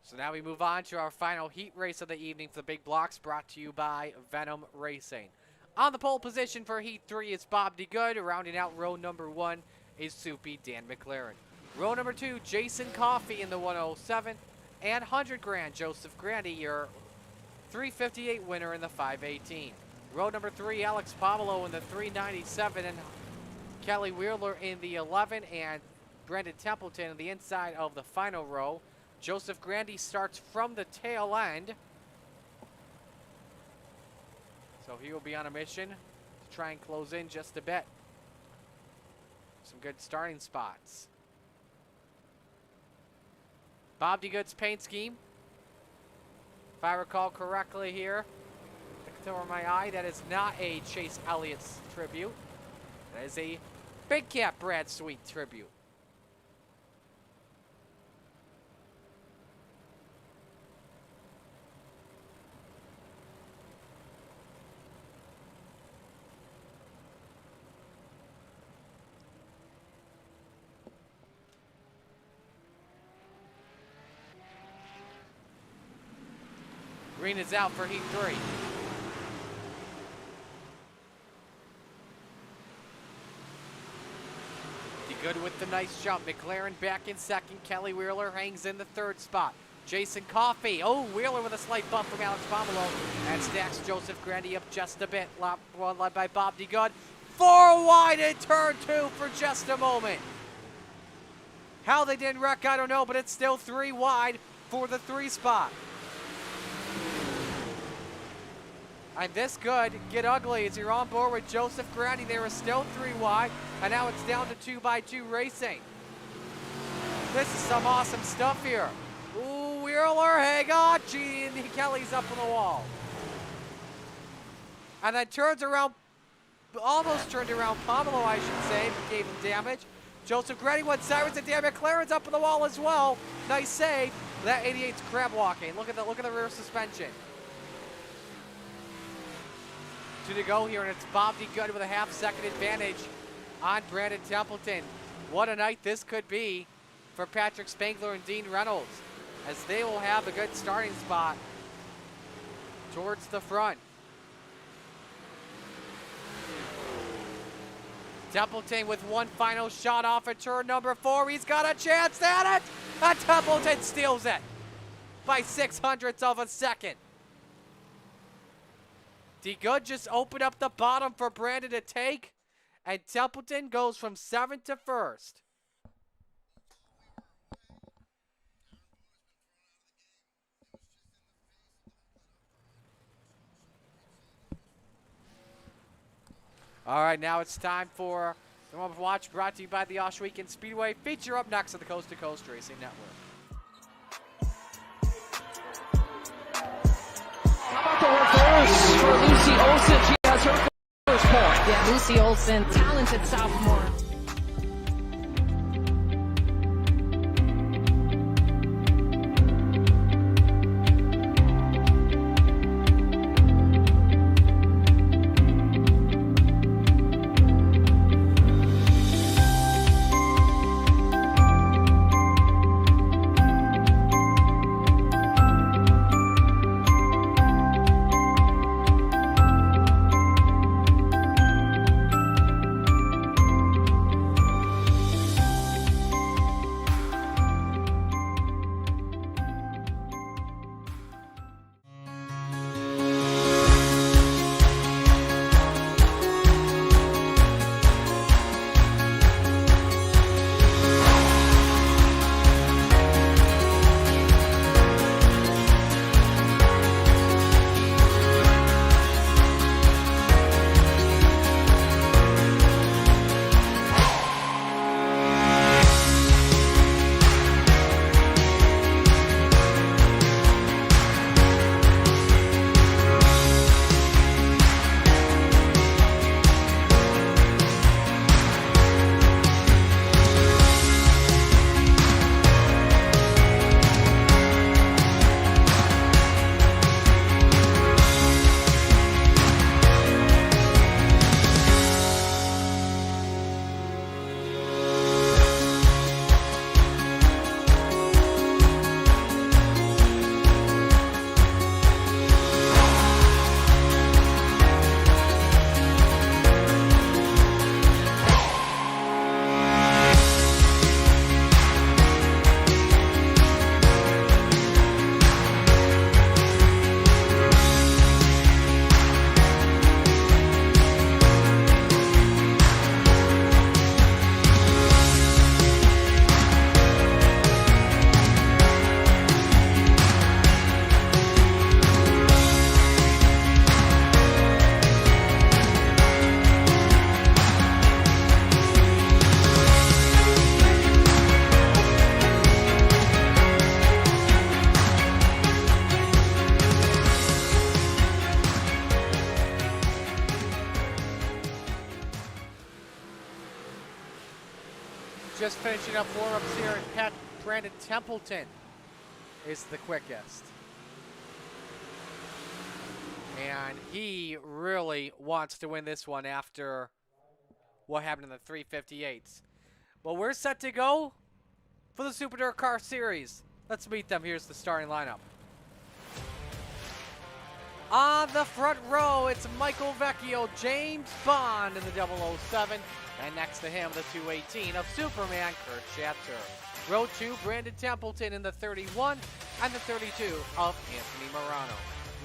So now we move on to our final heat race of the evening for the big blocks, brought to you by Venom Racing. On the pole position for Heat 3 is Bob DeGood. Rounding out row number 1 is Soupy Dan McLaren. Row number 2, Jason Coffey in the 107. And 100 grand, Joseph Grandy, your 358 winner in the 518. Row number 3, Alex Pavlo in the 397. And Kelly Wheeler in the 11. And Brendan Templeton in the inside of the final row. Joseph Grandy starts from the tail end. So he will be on a mission to try and close in just a bit. Some good starting spots. Bob DeGood's paint scheme, if I recall correctly here, over my eye, that is not a Chase Elliott's tribute. That is a Big Cat Brad Sweet tribute. Green is out for Heat 3. DeGood with the nice jump. McLaren back in second. Kelly Wheeler hangs in the 3rd spot. Jason Coffey. Oh, Wheeler with a slight bump from Alex Pavlo. And stacks Joseph Grandy up just a bit. One led by Bob DeGood. 4 wide in turn 2 for just a moment. How they didn't wreck, I don't know, but it's still 3 wide for the 3 spot. And this could get ugly as you're on board with Joseph Grandy. They were still 3 wide, and now it's down to 2x2 racing. This is some awesome stuff here. Ooh, Wheeler, hang on. Gee, and Kelly's up on the wall. And then turns around, almost turned around Pavlo, I should say, but gave him damage. Joseph Grandy went sideways, and Dan McLaren's up on the wall as well. Nice save. That 88's crab walking. Look at the rear suspension. 2 to go here, and it's Bob DeGood with a half-second advantage on Brandon Templeton. What a night this could be for Patrick Spangler and Dean Reynolds, as they will have a good starting spot towards the front. Templeton with one final shot off at turn number 4. He's got a chance at it, and Templeton steals it by 0.06 of a second. DeGood just opened up the bottom for Brandon to take, and Templeton goes from 7th to 1st. All right, now it's time for the Moment of Watch, brought to you by the Osh Weekend Speedway. Feature up next on the Coast to Coast Racing Network. How about the reverse for Lucy Olsen? She has her first point. Yeah, Lucy Olsen, talented sophomore. Just finishing up warm-ups here, and Brandon Templeton is the quickest. And he really wants to win this one after what happened in the 358s. Well, we're set to go for the Super Dirt Car Series. Let's meet them. Here's the starting lineup. On the front row, it's Michael Vecchio, James Bond in the 007, and next to him, the 218 of Superman, Kurt Schatzer. Row 2, Brandon Templeton in the 31, and the 32 of Anthony Morano.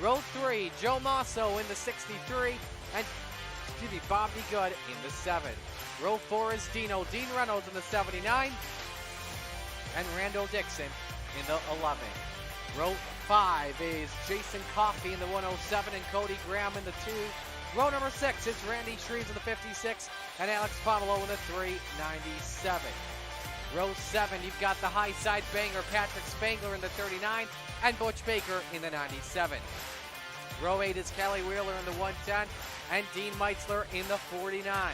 Row 3, Joe Masso in the 63, and Bobby Good in the 7. Row 4 is Dean Reynolds in the 79, and Randall Dixon in the 11. Row 5 is Jason Coffey in the 107 and Cody Graham in the 2. Row number 6 is Randy Shreves in the 56 and Alex Pomelo in the 397. Row 7, you've got the high side banger Patrick Spangler in the 39 and Butch Baker in the 97. Row 8 is Kelly Wheeler in the 110 and Dean Meitzler in the 49.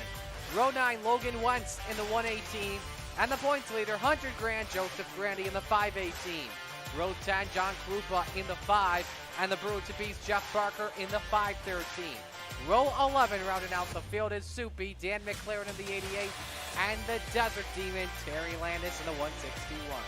Row 9, Logan Wentz in the 118 and the points leader, 100 grand, Joseph Grandy in the 518. Row 10, John Krupa in the 5, and the Brew to Beast, Jeff Barker in the 513. Row 11, rounding out the field is Soupy, Dan McLaren in the 88, and the Desert Demon, Terry Landis in the 161.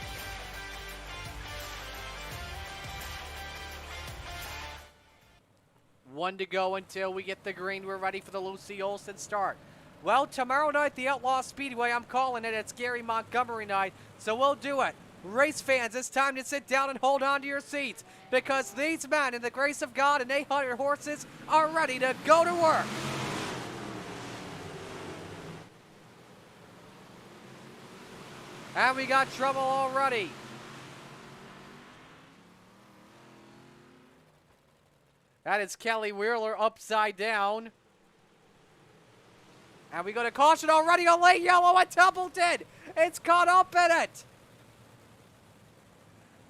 One to go until we get the green. We're ready for the Lucy Olson start. Well, tomorrow night, the Outlaw Speedway, I'm calling it. It's Gary Montgomery night, so we'll do it. Race fans, it's time to sit down and hold on to your seats because these men, in the grace of God and 800 horses, are ready to go to work. And we got trouble already. That is Kelly Wheeler upside down. And we go to caution already on late yellow at Templeton. It's caught up in it.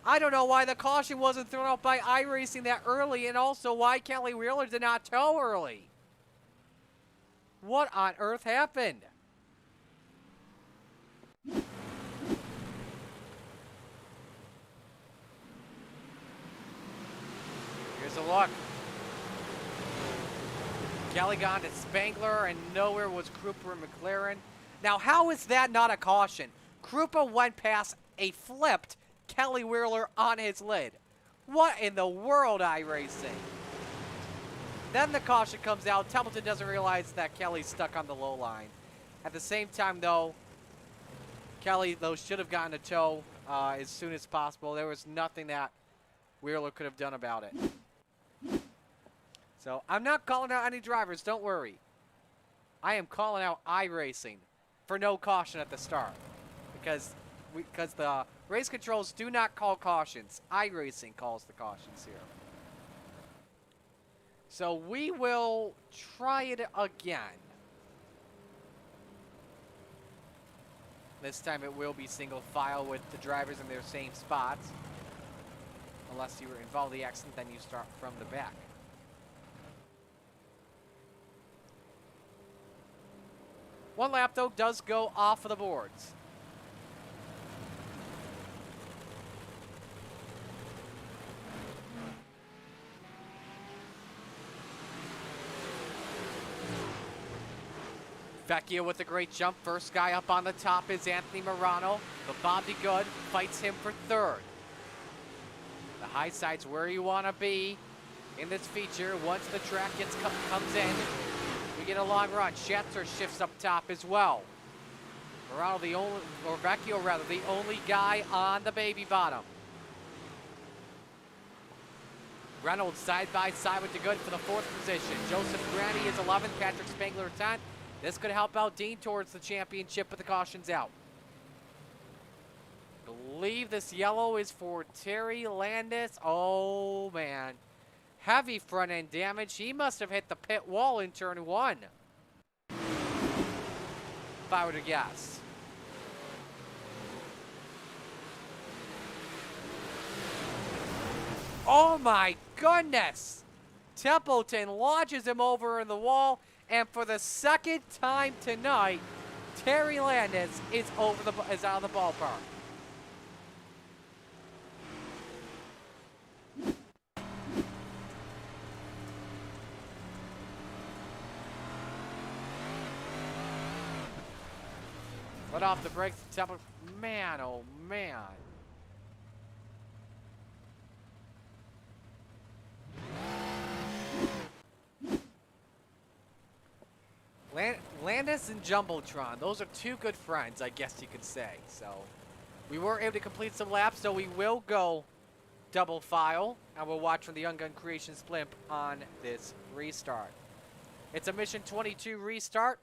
I don't know why the caution wasn't thrown out by iRacing that early, and also why Kelly Wheeler did not tow early. What on earth happened? Here's a look. Kelly gone to Spangler, and nowhere was Krupa and McLaren. Now, how is that not a caution? Krupa went past a flipped Kelly Wheeler on his lid. What in the world, iRacing? Then the caution comes out. Templeton doesn't realize that Kelly's stuck on the low line. At the same time, though, Kelly, should have gotten a tow as soon as possible. There was nothing that Wheeler could have done about it. So I'm not calling out any drivers. Don't worry. I am calling out iRacing for no caution at the start because the race controls do not call cautions. iRacing calls the cautions here. So we will try it again. This time it will be single file with the drivers in their same spots. Unless you were involved in the accident, then you start from the back. One lap, though, does go off of the boards. Vecchio with a great jump. First guy up on the top is Anthony Morano. But Bobby Good fights him for third. The high side's where you want to be in this feature. Once the track comes in, we get a long run. Schatzer shifts up top as well. Morano, Vecchio rather, the only guy on the baby bottom. Reynolds side by side with the Good for the 4th position. Joseph Grandy is 11th, Patrick Spangler 10th. This could help out Dean towards the championship, but the caution's out. Believe this yellow is for Terry Landis. Oh, man. Heavy front end damage. He must have hit the pit wall in turn 1. If I were to guess. Oh, my goodness. Templeton launches him over in the wall. And for the second time tonight, Terry Landis is is out of the ballpark. Let off the brakes. Man, oh man. Landis and Jumbotron, those are two good friends, I guess you could say. So, we were able to complete some laps, so we will go double file, and we'll watch from the Young Gun Creations blimp on this restart. It's a Mission 22 restart.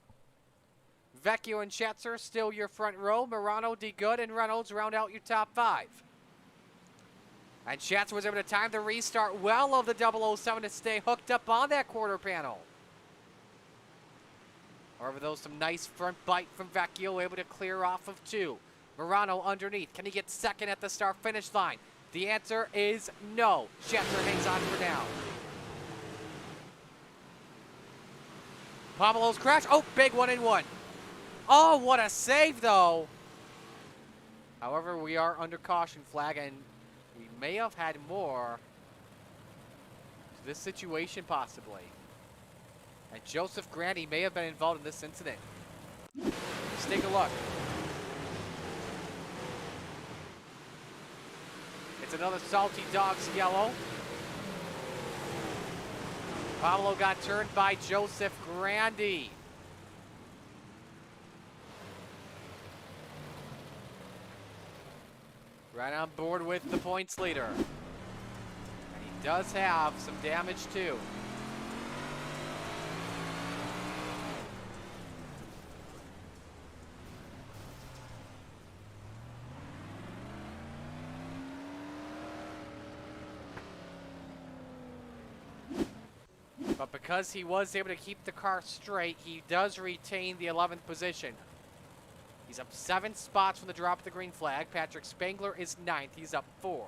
Vecchio and Schatzer still your front row. Morano, DeGood, and Reynolds round out your top 5. And Schatzer was able to time the restart well of the 007 to stay hooked up on that quarter panel. However, though, some nice front bite from Vecchio, able to clear off of 2. Morano underneath. Can he get second at the start-finish line? The answer is no. Schatzer hangs on for now. Pablo's crash. Oh, big 1-in-1. Oh, what a save, though. However, we are under caution flag, and we may have had more to this situation, possibly. And Joseph Grandy may have been involved in this incident. Let's take a look. It's another Salty Dogs yellow. Pablo got turned by Joseph Grandy. Right on board with the points leader. And he does have some damage too. But because he was able to keep the car straight, he does retain the 11th position. He's up 7 spots from the drop of the green flag. Patrick Spangler is 9th. He's up 4.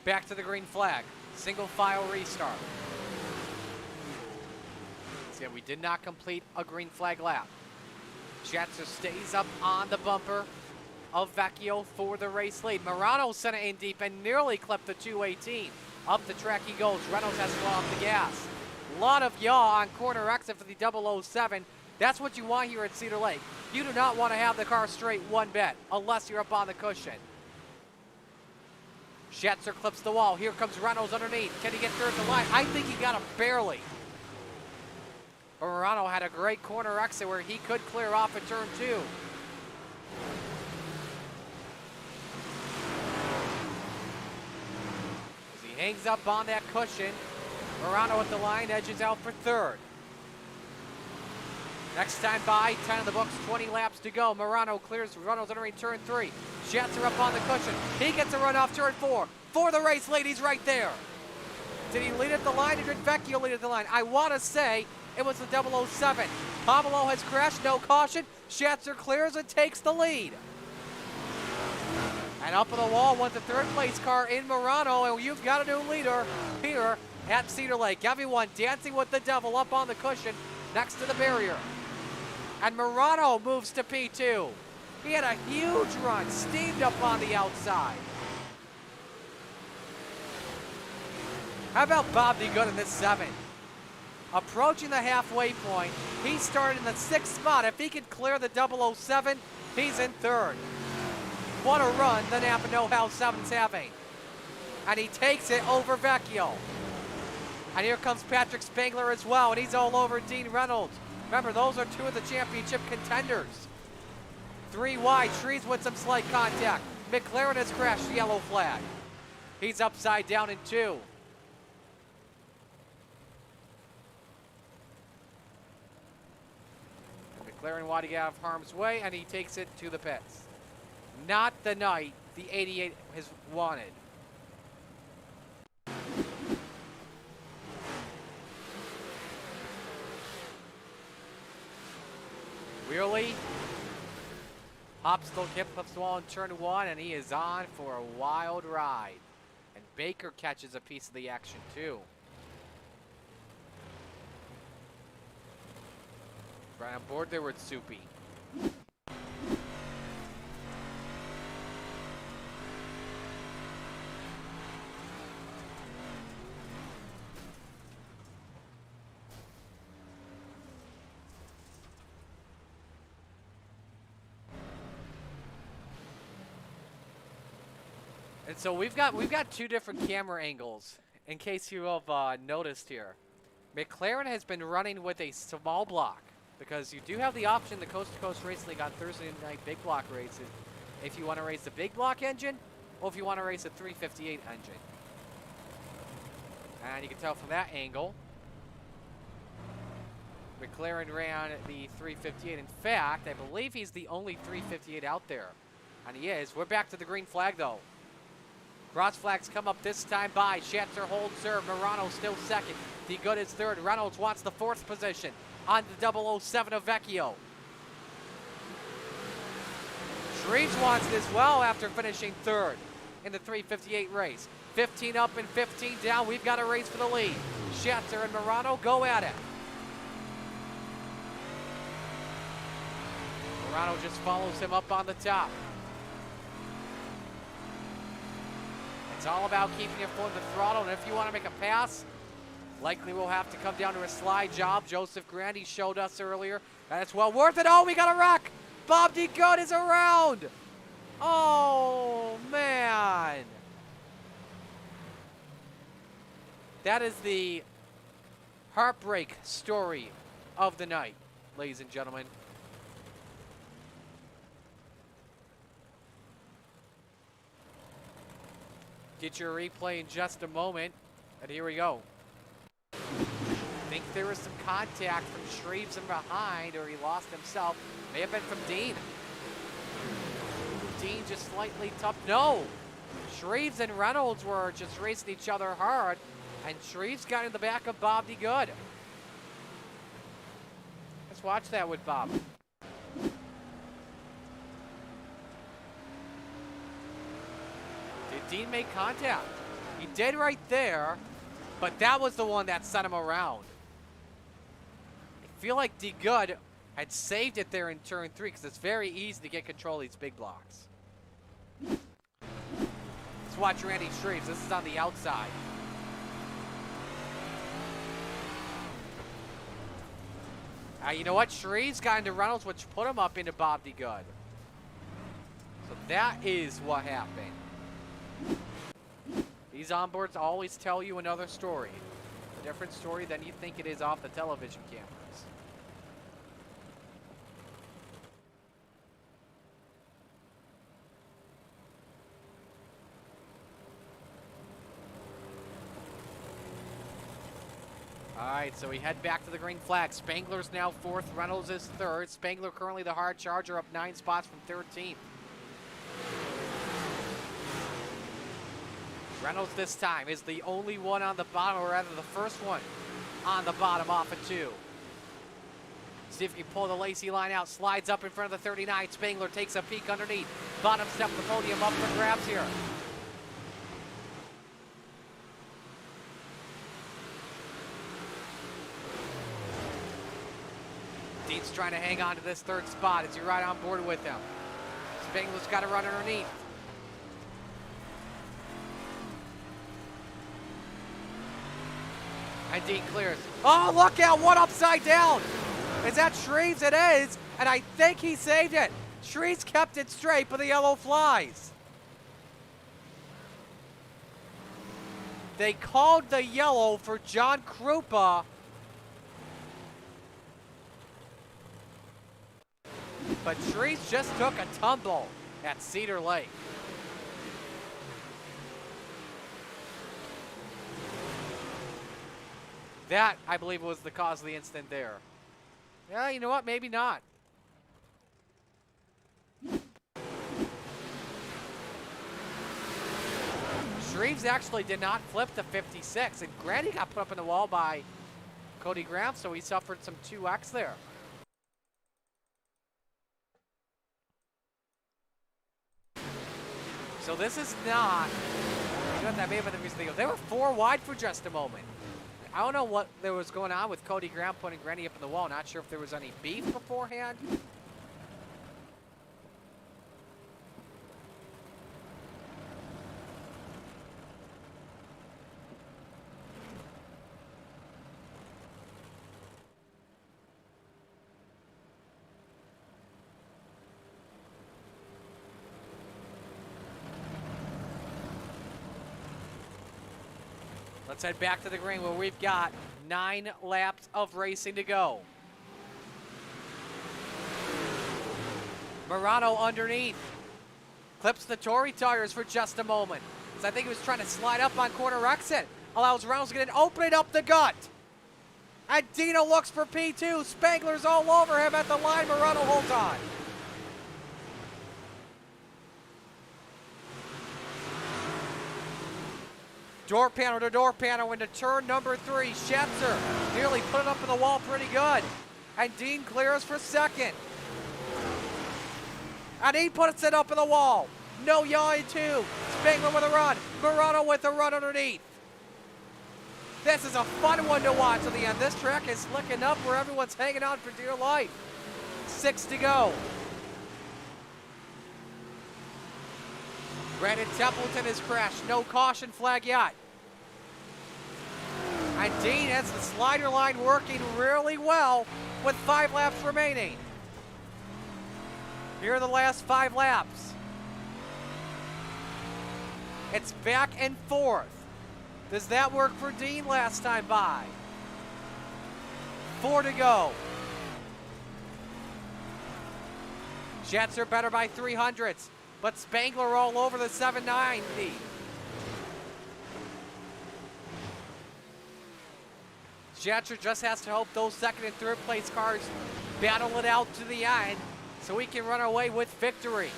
Back to the green flag. Single file restart. So yeah, we did not complete a green flag lap. Schatzer stays up on the bumper of Vecchio for the race lead. Morano sent it in deep and nearly clipped the 218. Up the track he goes. Reynolds has to go off the gas. A lot of yaw on corner exit for the 007. That's what you want here at Cedar Lake. You do not want to have the car straight one bit unless you're up on the cushion. Schatzer clips the wall. Here comes Reynolds underneath. Can he get through the line? I think he got him barely. Morano had a great corner exit where he could clear off at turn 2. As he hangs up on that cushion, Morano at the line edges out for 3rd. Next time by, 10 in the books, 20 laps to go. Morano clears Reynolds entering turn 3. Schatzer up on the cushion. He gets a run off turn 4. For the race lead, he's right there. Did he lead at the line or did Vecchio lead at the line? I want to say it was the 007. Pablo has crashed, no caution. Schatzer clears and takes the lead. And up on the wall went the 3rd place car in Morano, and you've got a new leader here at Cedar Lake. Everyone dancing with the devil up on the cushion next to the barrier. And Morano moves to P2. He had a huge run, steamed up on the outside. How about Bob DeGood in this 7? Approaching the halfway point, he started in the 6th spot. If he could clear the 007, he's in 3rd. What a run the Napa Know-How 7's having. And he takes it over Vecchio. And here comes Patrick Spangler as well, and he's all over Dean Reynolds. Remember, those are 2 of the championship contenders. 3 wide, Trees with some slight contact. McLaren has crashed the yellow flag. He's upside down in 2. McLaren wanting to get out of harm's way, and he takes it to the pits. not the night the 88 has wanted. Wheelie. Hopstill kip flips the wall in turn 1, and he is on for a wild ride. And Baker catches a piece of the action too. Right on board there with Soupy. And so we've got two different camera angles, in case you have noticed here. McLaren has been running with a small block, because you do have the option, the Coast to Coast Racing League on Thursday night big block races, if you want to race the big block engine, or if you want to race a 358 engine. And you can tell from that angle, McLaren ran the 358. In fact, I believe he's the only 358 out there. And he is. We're back to the green flag, though. Cross flags come up this time by. Schatzer holds serve. Morano still second. DeGood is third. Reynolds wants the 4th position on the 007 of Vecchio. Shreves wants it as well after finishing 3rd in the 358 race. 15 up and 15 down. We've got a race for the lead. Schatzer and Morano go at it. Morano just follows him up on the top. It's all about keeping your foot on the throttle, and if you want to make a pass, likely we'll have to come down to a slide job. Joseph Grandy showed us earlier. That's well worth it. Oh, we got a wreck. Bob DeGood is around. Oh, man. That is the heartbreak story of the night, ladies and gentlemen. Get your replay in just a moment, and here we go. I think there was some contact from Shreves in behind, or he lost himself. May have been from Dean. Dean just slightly tough. No! Shreves and Reynolds were just racing each other hard, and Shreves got in the back of Bob DeGood. Let's watch that with Bob. Did Dean make contact? He did right there, but that was the one that sent him around. I feel like DeGood had saved it there in turn 3, because it's very easy to get control of these big blocks. Let's watch Randy Shreves. This is on the outside. You know what? Shreves got into Reynolds, which put him up into Bob DeGood. So that is what happened. These onboards always tell you another story. A different story than you think it is off the television cameras. All right, so we head back to the green flag. Spangler's now 4th, Reynolds is 3rd. Spangler currently the hard charger, up 9 spots from 13th. Reynolds this time is the only one on the bottom, or rather the first one on the bottom off of 2. See if he can pull the Lacey line out. Slides up in front of the 39. Spangler takes a peek underneath. Bottom step of the podium up for grabs here. Dean's trying to hang on to this 3rd spot. Is he right on board with him? Spangler's got to run underneath. And Dean clears. Oh, look out, one upside down. Is that Shreves? It is, and I think he saved it. Shreves kept it straight, but the yellow flies. They called the yellow for John Krupa. But Shreves just took a tumble at Cedar Lake. That, I believe, was the cause of the incident there. Yeah, you know what? Maybe not. Reeves actually did not flip to 56, and Grandy got put up in the wall by Cody Graham, so he suffered some 2x there. So this is not, that may have been the reason they go. They were 4 wide for just a moment. I don't know what there was going on with Cody Graham putting Grandy up in the wall. Not sure if there was any beef beforehand. Let's head back to the green where we've got 9 laps of racing to go. Morano underneath. Clips the Tory tires for just a moment. So I think he was trying to slide up on corner exit. Allows Reynolds to get in, opening up the gut. And Dino looks for P2. Spangler's all over him at the line. Morano holds on. Door panel to door panel into turn number 3. Schatzer nearly put it up in the wall pretty good. And Dean clears for second. And he puts it up in the wall. No yaw in 2. Spangler with a run. Morano with a run underneath. This is a fun one to watch at the end. This track is slicking up where everyone's hanging on for dear life. 6 to go. Brandon Templeton has crashed. No caution flag yet. And Dean has the slider line working really well with 5 laps remaining. Here are the last 5 laps. It's back and forth. Does that work for Dean last time by? 4 to go. Jets are better by 300ths, but Spangler all over the 790. Schatzer just has to hope those second and third place cars battle it out to the end so he can run away with victory.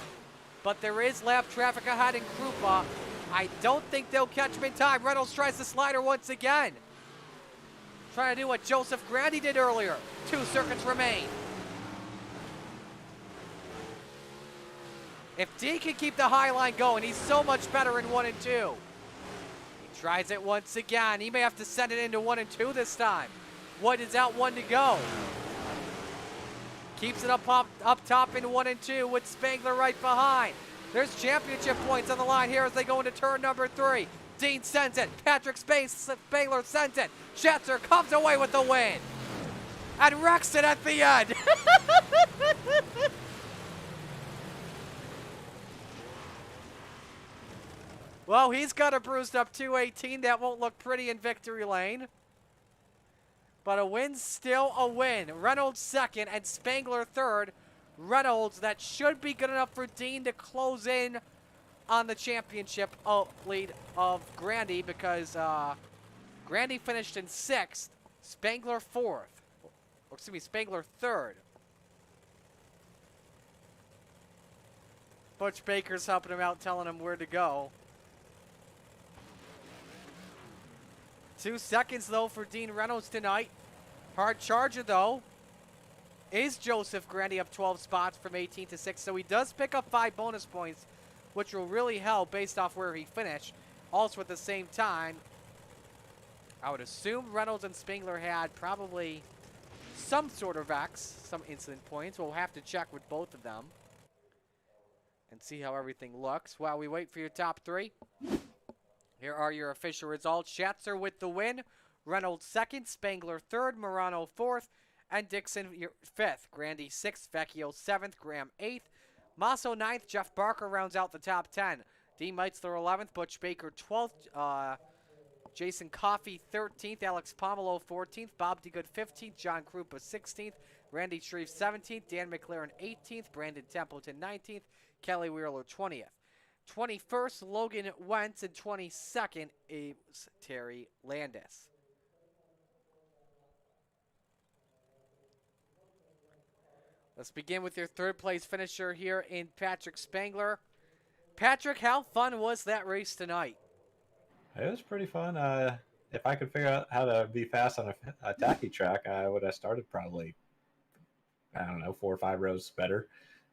But there is lap traffic ahead in Krupa. I don't think they'll catch him in time. Reynolds tries the slider once again. Trying to do what Joseph Grandy did earlier. 2 circuits remain. If D can keep the high line going, he's so much better in 1 and 2. Tries it once again. He may have to send it into 1 and 2 this time. Wood is out 1 to go. Keeps it up top in 1 and 2 with Spangler right behind. There's championship points on the line here as they go into turn number 3. Dean sends it. Patrick Spangler sends it. Schatzer comes away with the win. And wrecks it at the end. Well, he's got a bruised up 218. That won't look pretty in victory lane. But a win's still a win. Reynolds second and Spangler third. Reynolds, that should be good enough for Dean to close in on the championship lead of Grandy because Grandy finished in 6th. Spangler 4th. Or excuse me, Spangler 3rd. Butch Baker's helping him out, telling him where to go. 2 seconds, though, for Dean Reynolds tonight. Hard charger, though, is Joseph Grandy up 12 spots from 18 to 6. So he does pick up 5 bonus points, which will really help based off where he finished. Also, at the same time, I would assume Reynolds and Spangler had probably some sort of X, some incident points. We'll have to check with both of them and see how everything looks while we wait for your top 3. Here are your official results. Schatzer with the win. Reynolds 2nd. Spangler 3rd. Morano 4th. And Dixon 5th. Grandy 6th. Vecchio 7th. Graham 8th. Masso 9th. Jeff Barker rounds out the top 10. Dean Meitzler 11th. Butch Baker 12th. Jason Coffey 13th. Alex Pomelo 14th. Bob DeGood 15th. John Krupa 16th. Randy Shreve 17th. Dan McLaren 18th. Brandon Templeton 19th. Kelly Wheeler 20th. 21st, Logan Wentz, and 22nd is Terry Landis. Let's begin with your 3rd place finisher here in Patrick Spangler. Patrick, how fun was that race tonight? It was pretty fun. If I could figure out how to be fast on a tacky track, I would have started probably, I don't know, 4 or 5 rows better.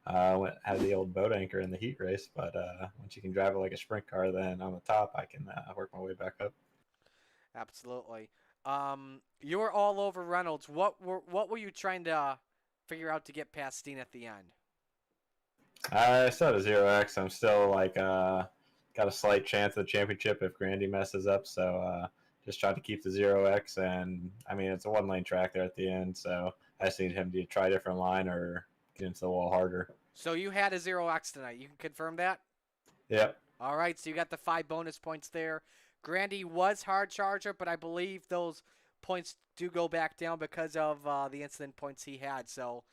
Had the old boat anchor in the heat race, but once you can drive it like a sprint car, then on the top, I can work my way back up. Absolutely. You were all over Reynolds. What were you trying to figure out to get past Steen at the end? I still have a 0x. I'm still like got a slight chance at the championship if Grandy messes up. So just tried to keep the 0x, and I mean it's a 1-lane track there at the end, so I just need him to try a different line or get into the wall harder. So you had a 0x tonight. You can confirm that? Yep. All right, so you got the 5 bonus points there. Grandy was hard charger, but I believe those points do go back down because of the incident points he had. So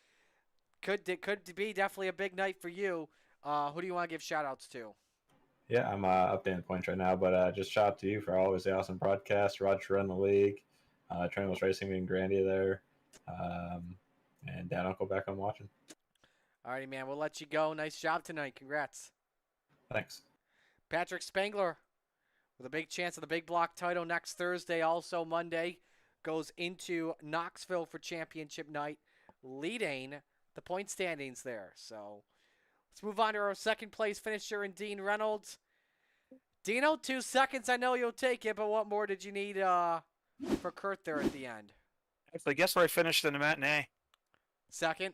could be definitely a big night for you. Who do you want to give shout-outs to? Yeah, I'm updating the points right now, but just shout out to you for always the awesome broadcast. Roger run the league, Trainless Racing being Grandy there, and Dad Uncle back on watching. All righty, man. We'll let you go. Nice job tonight. Congrats. Thanks. Patrick Spangler with a big chance of the big block title next Thursday. Also Monday goes into Knoxville for championship night, leading the point standings there. So let's move on to our second place finisher in Dean Reynolds. Dino, 2 seconds. I know you'll take it, but what more did you need for Kurt there at the end? Actually, guess where I finished in the matinee? Second.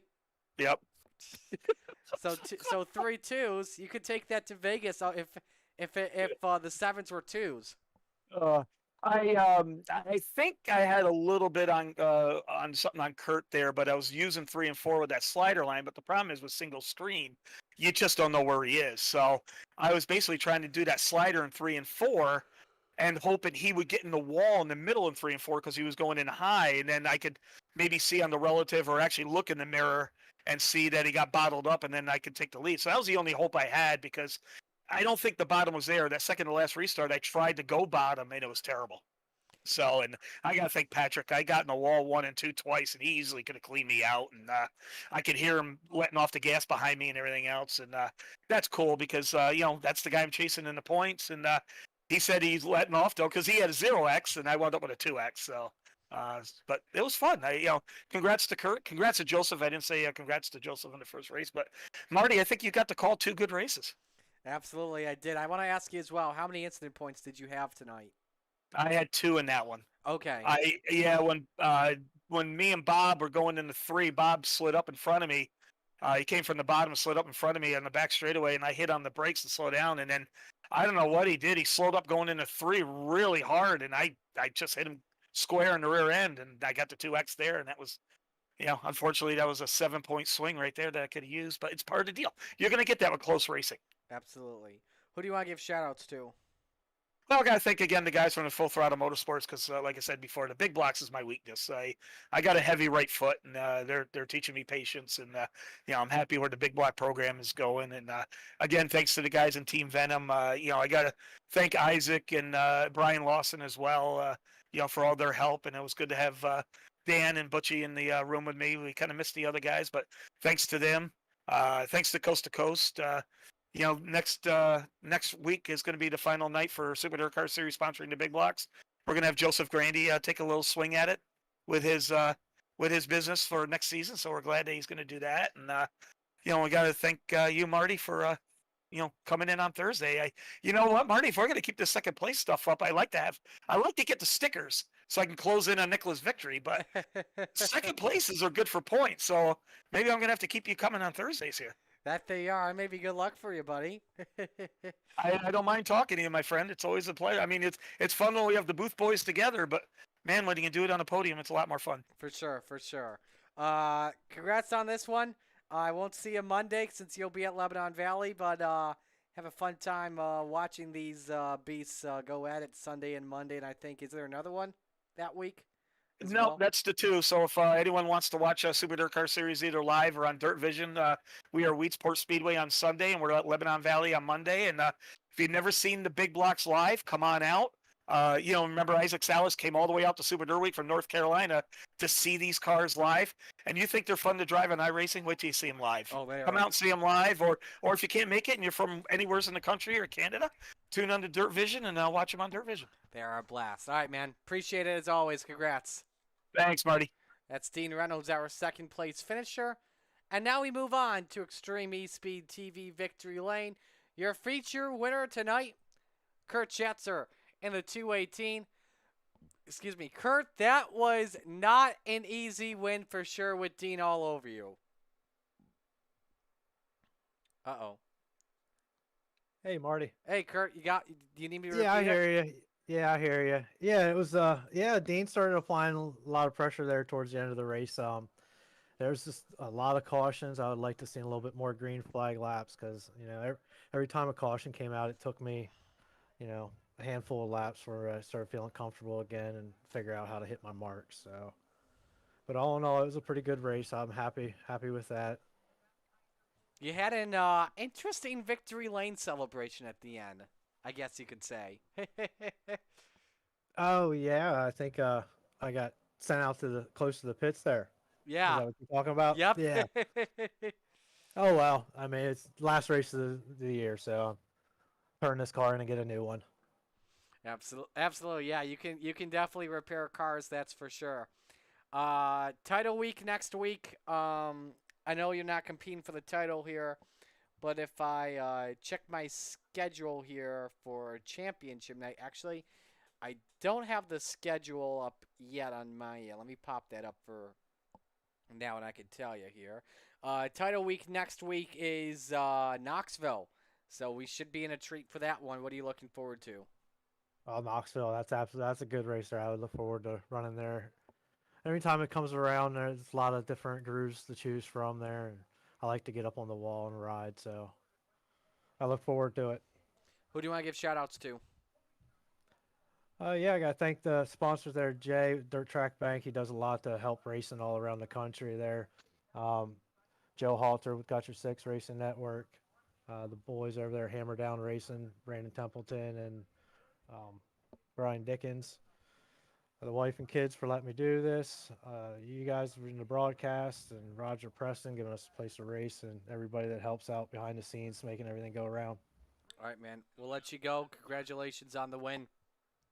Yep. So 3 2s. You could take that to Vegas if the 7s were 2s. I think I had a little bit on something on Kurt there, but I was using 3 and 4 with that slider line. But the problem is with single screen, you just don't know where he is. So I was basically trying to do that slider in 3 and 4, and hoping he would get in the wall in the middle in 3 and 4 because he was going in high, and then I could maybe see on the relative or actually look in the mirror and see that he got bottled up, and then I could take the lead. So that was the only hope I had because I don't think the bottom was there. That second to last restart, I tried to go bottom, and it was terrible. So, and I got to thank Patrick. I got in the wall 1 and 2 twice, and he easily could have cleaned me out. And I could hear him letting off the gas behind me and everything else. And that's cool because, that's the guy I'm chasing in the points. And he said he's letting off, though, because he had a 0x, and I wound up with a 2x. So, but it was fun. Congrats to Kurt. Congrats to Joseph. I didn't say congrats to Joseph in the first race. But, Marty, I think you got to call 2 good races. Absolutely, I did. I want to ask you as well, how many incident points did you have tonight? I had 2 in that one. Okay. When me and Bob were going into 3, Bob slid up in front of me. He came from the bottom and slid up in front of me on the back straightaway, and I hit on the brakes to slow down. And then I don't know what he did. He slowed up going into 3 really hard, and I just hit him square in the rear end, and I got the 2x there, and that was, unfortunately that was a 7-point swing right there that I could have used, but it's part of the deal. You're going to get that with close racing. Absolutely. Who do you want to give shout-outs to? Well, I got to thank again the guys from the Full Throttle Motorsports because, like I said before, the big blocks is my weakness. I got a heavy right foot, and they're teaching me patience, and I'm happy where the big block program is going. And again, thanks to the guys in Team Venom. I got to thank Isaac and Brian Lawson as well. For all their help, and it was good to have Dan and Butchie in the room with me. We kind of missed the other guys, but thanks to them. Thanks to Coast to Coast. Next week is going to be the final night for Super Dirt Car Series sponsoring the big blocks. We're going to have Joseph Grandy take a little swing at it with his business for next season. So we're glad that he's going to do that. And we got to thank you, Marty, for coming in on Thursday. You know what, Marty? If we're going to keep the second place stuff up, I like to get the stickers so I can close in on Nicola's victory. But second places are good for points, so maybe I'm going to have to keep you coming on Thursdays here. That they are. Maybe good luck for you, buddy. I don't mind talking to you, my friend. It's always a pleasure. I mean, it's fun when we have the booth boys together, but man, when you can do it on a podium, it's a lot more fun. For sure. Congrats on this one. I won't see you Monday since you'll be at Lebanon Valley, but have a fun time watching these beasts go at it Sunday and Monday. And I think, is there another one that week? No, that's the 2. So if anyone wants to watch Super Dirt Car Series either live or on Dirt Vision, we are Wheatsport Speedway on Sunday, and we're at Lebanon Valley on Monday. And if you've never seen the big blocks live, come on out. Remember Isaac Salas came all the way out to Super Dirt Week from North Carolina to see these cars live. And you think they're fun to drive on iRacing? Wait till you see them live. Oh, they Come are. out and see them live. Or if you can't make it and you're from anywhere in the country or Canada, tune on to Dirt Vision, and I'll watch them on Dirt Vision. They are a blast. All right, man. Appreciate it as always. Congrats. Thanks, Marty. That's Dean Reynolds, our second place finisher. And now we move on to Extreme E-Speed TV Victory Lane. Your feature winner tonight, Kurt Schatzer in the 218. Excuse me, Kurt, that was not an easy win for sure with Dean all over you. Uh-oh. Hey, Marty. Hey, Kurt, do you need me to Yeah, I repeat it? hear you. Yeah, I hear you. Yeah, it was. Dean started applying a lot of pressure there towards the end of the race. There's just a lot of cautions. I would like to see a little bit more green flag laps because every time a caution came out, it took me, a handful of laps where I started feeling comfortable again and figure out how to hit my marks. So, but all in all, it was a pretty good race. I'm happy with that. You had an interesting victory lane celebration at the end, I guess you could say. Oh yeah, I think I got sent out close to the pits there. Is Yeah. that what you're talking about? Yep. Yeah. Oh well, I mean it's last race of the year, so turn this car in and get a new one. Absolutely. Yeah, you can definitely repair cars, that's for sure. Title week next week. I know you're not competing for the title here, but if I check my schedule here for championship night, actually, I don't have the schedule up yet on my end. Let me pop that up for now, and I can tell you here. Title week next week is Knoxville, so we should be in a treat for that one. What are you looking forward to? Oh, Knoxville, that's a good race there. I would look forward to running there. Every time it comes around, there's a lot of different grooves to choose from there, and I like to get up on the wall and ride, so I look forward to it. Who do you want to give shout-outs to? Yeah, I got to thank the sponsors there, Jay, Dirt Track Bank. He does a lot to help racing all around the country there. Joe Halter with Got Your Six Racing Network. The boys over there, Hammer Down Racing, Brandon Templeton, and Brian Dickens. The wife and kids for letting me do this. You guys in the broadcast, and Roger Preston giving us a place to race, and everybody that helps out behind the scenes making everything go around. All right, man. We'll let you go. Congratulations on the win.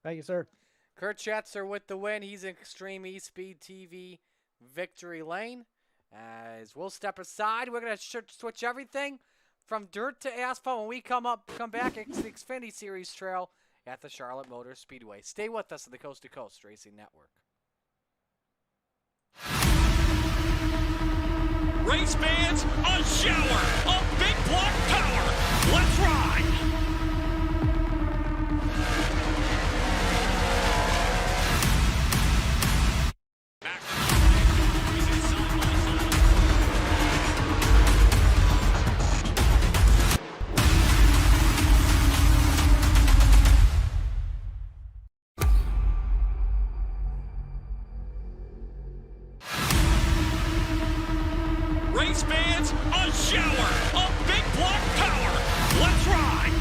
Thank you, sir. Kurt Schatzer with the win. He's in Extreme E-Speed TV Victory Lane. As we'll step aside, we're going to switch everything from dirt to asphalt when we come back at the Xfinity Series Trail at the Charlotte Motor Speedway. Stay with us on the Coast to Coast Racing Network. Race fans, a shower of big block power. Let's ride. Race fans, a shower of big block power. Let's ride.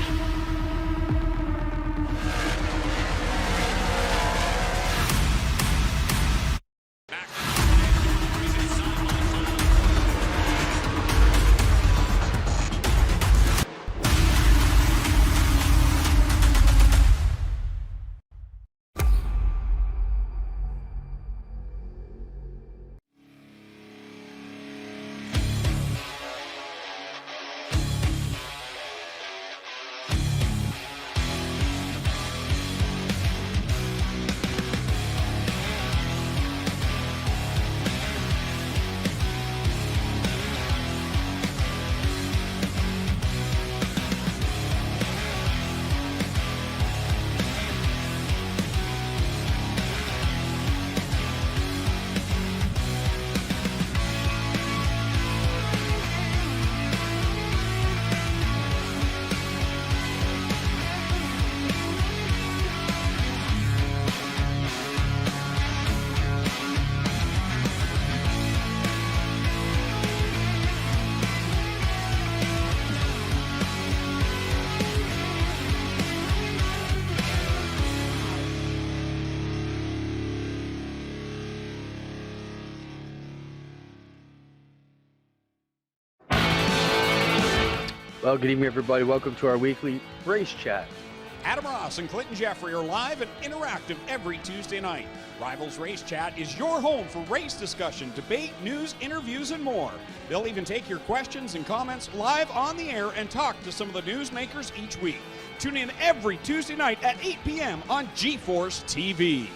Well, good evening, everybody. Welcome to our weekly race chat. Adam Ross and Clinton Jeffrey are live and interactive every Tuesday night. Rivals Race Chat is your home for race discussion, debate, news, interviews, and more. They'll even take your questions and comments live on the air and talk to some of the newsmakers each week. Tune in every Tuesday night at 8 p.m. on GeForce TV.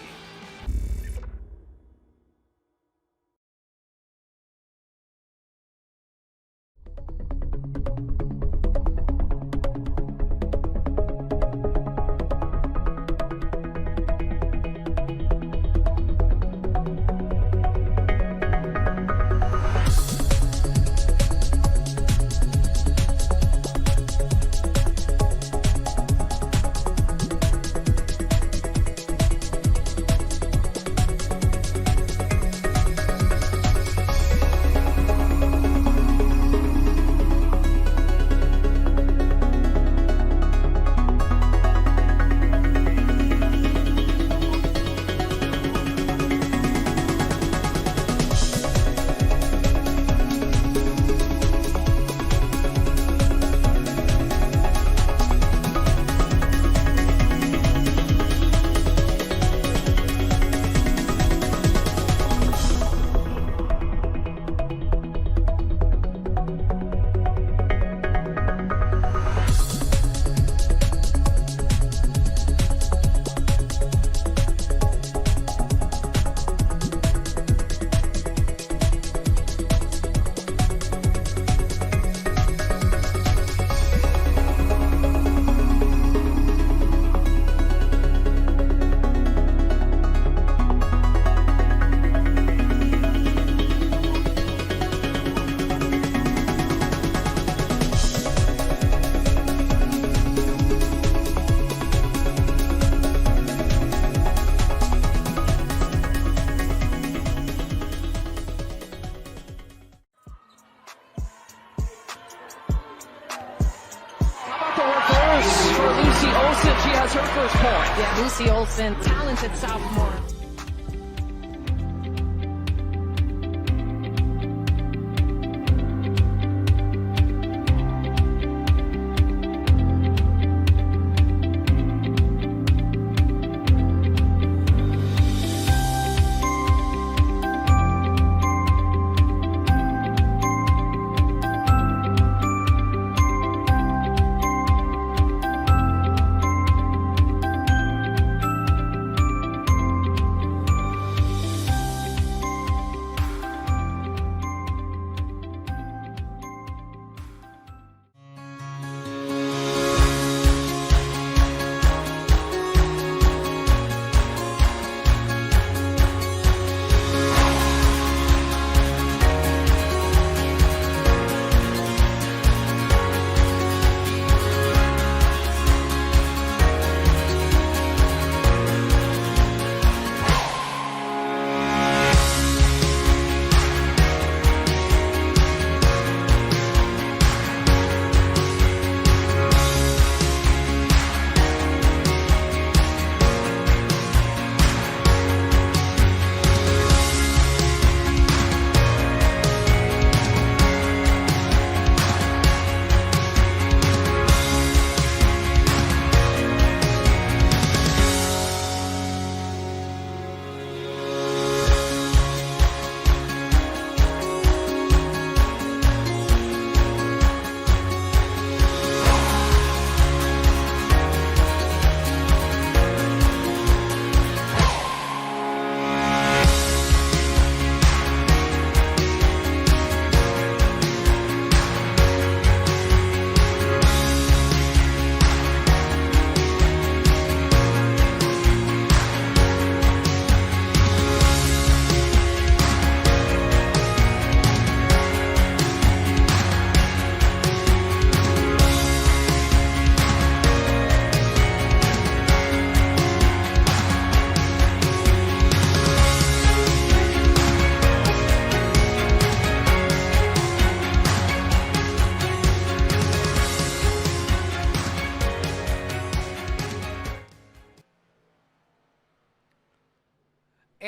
She has her first point. Yeah, Lucy Olson, talented sophomore.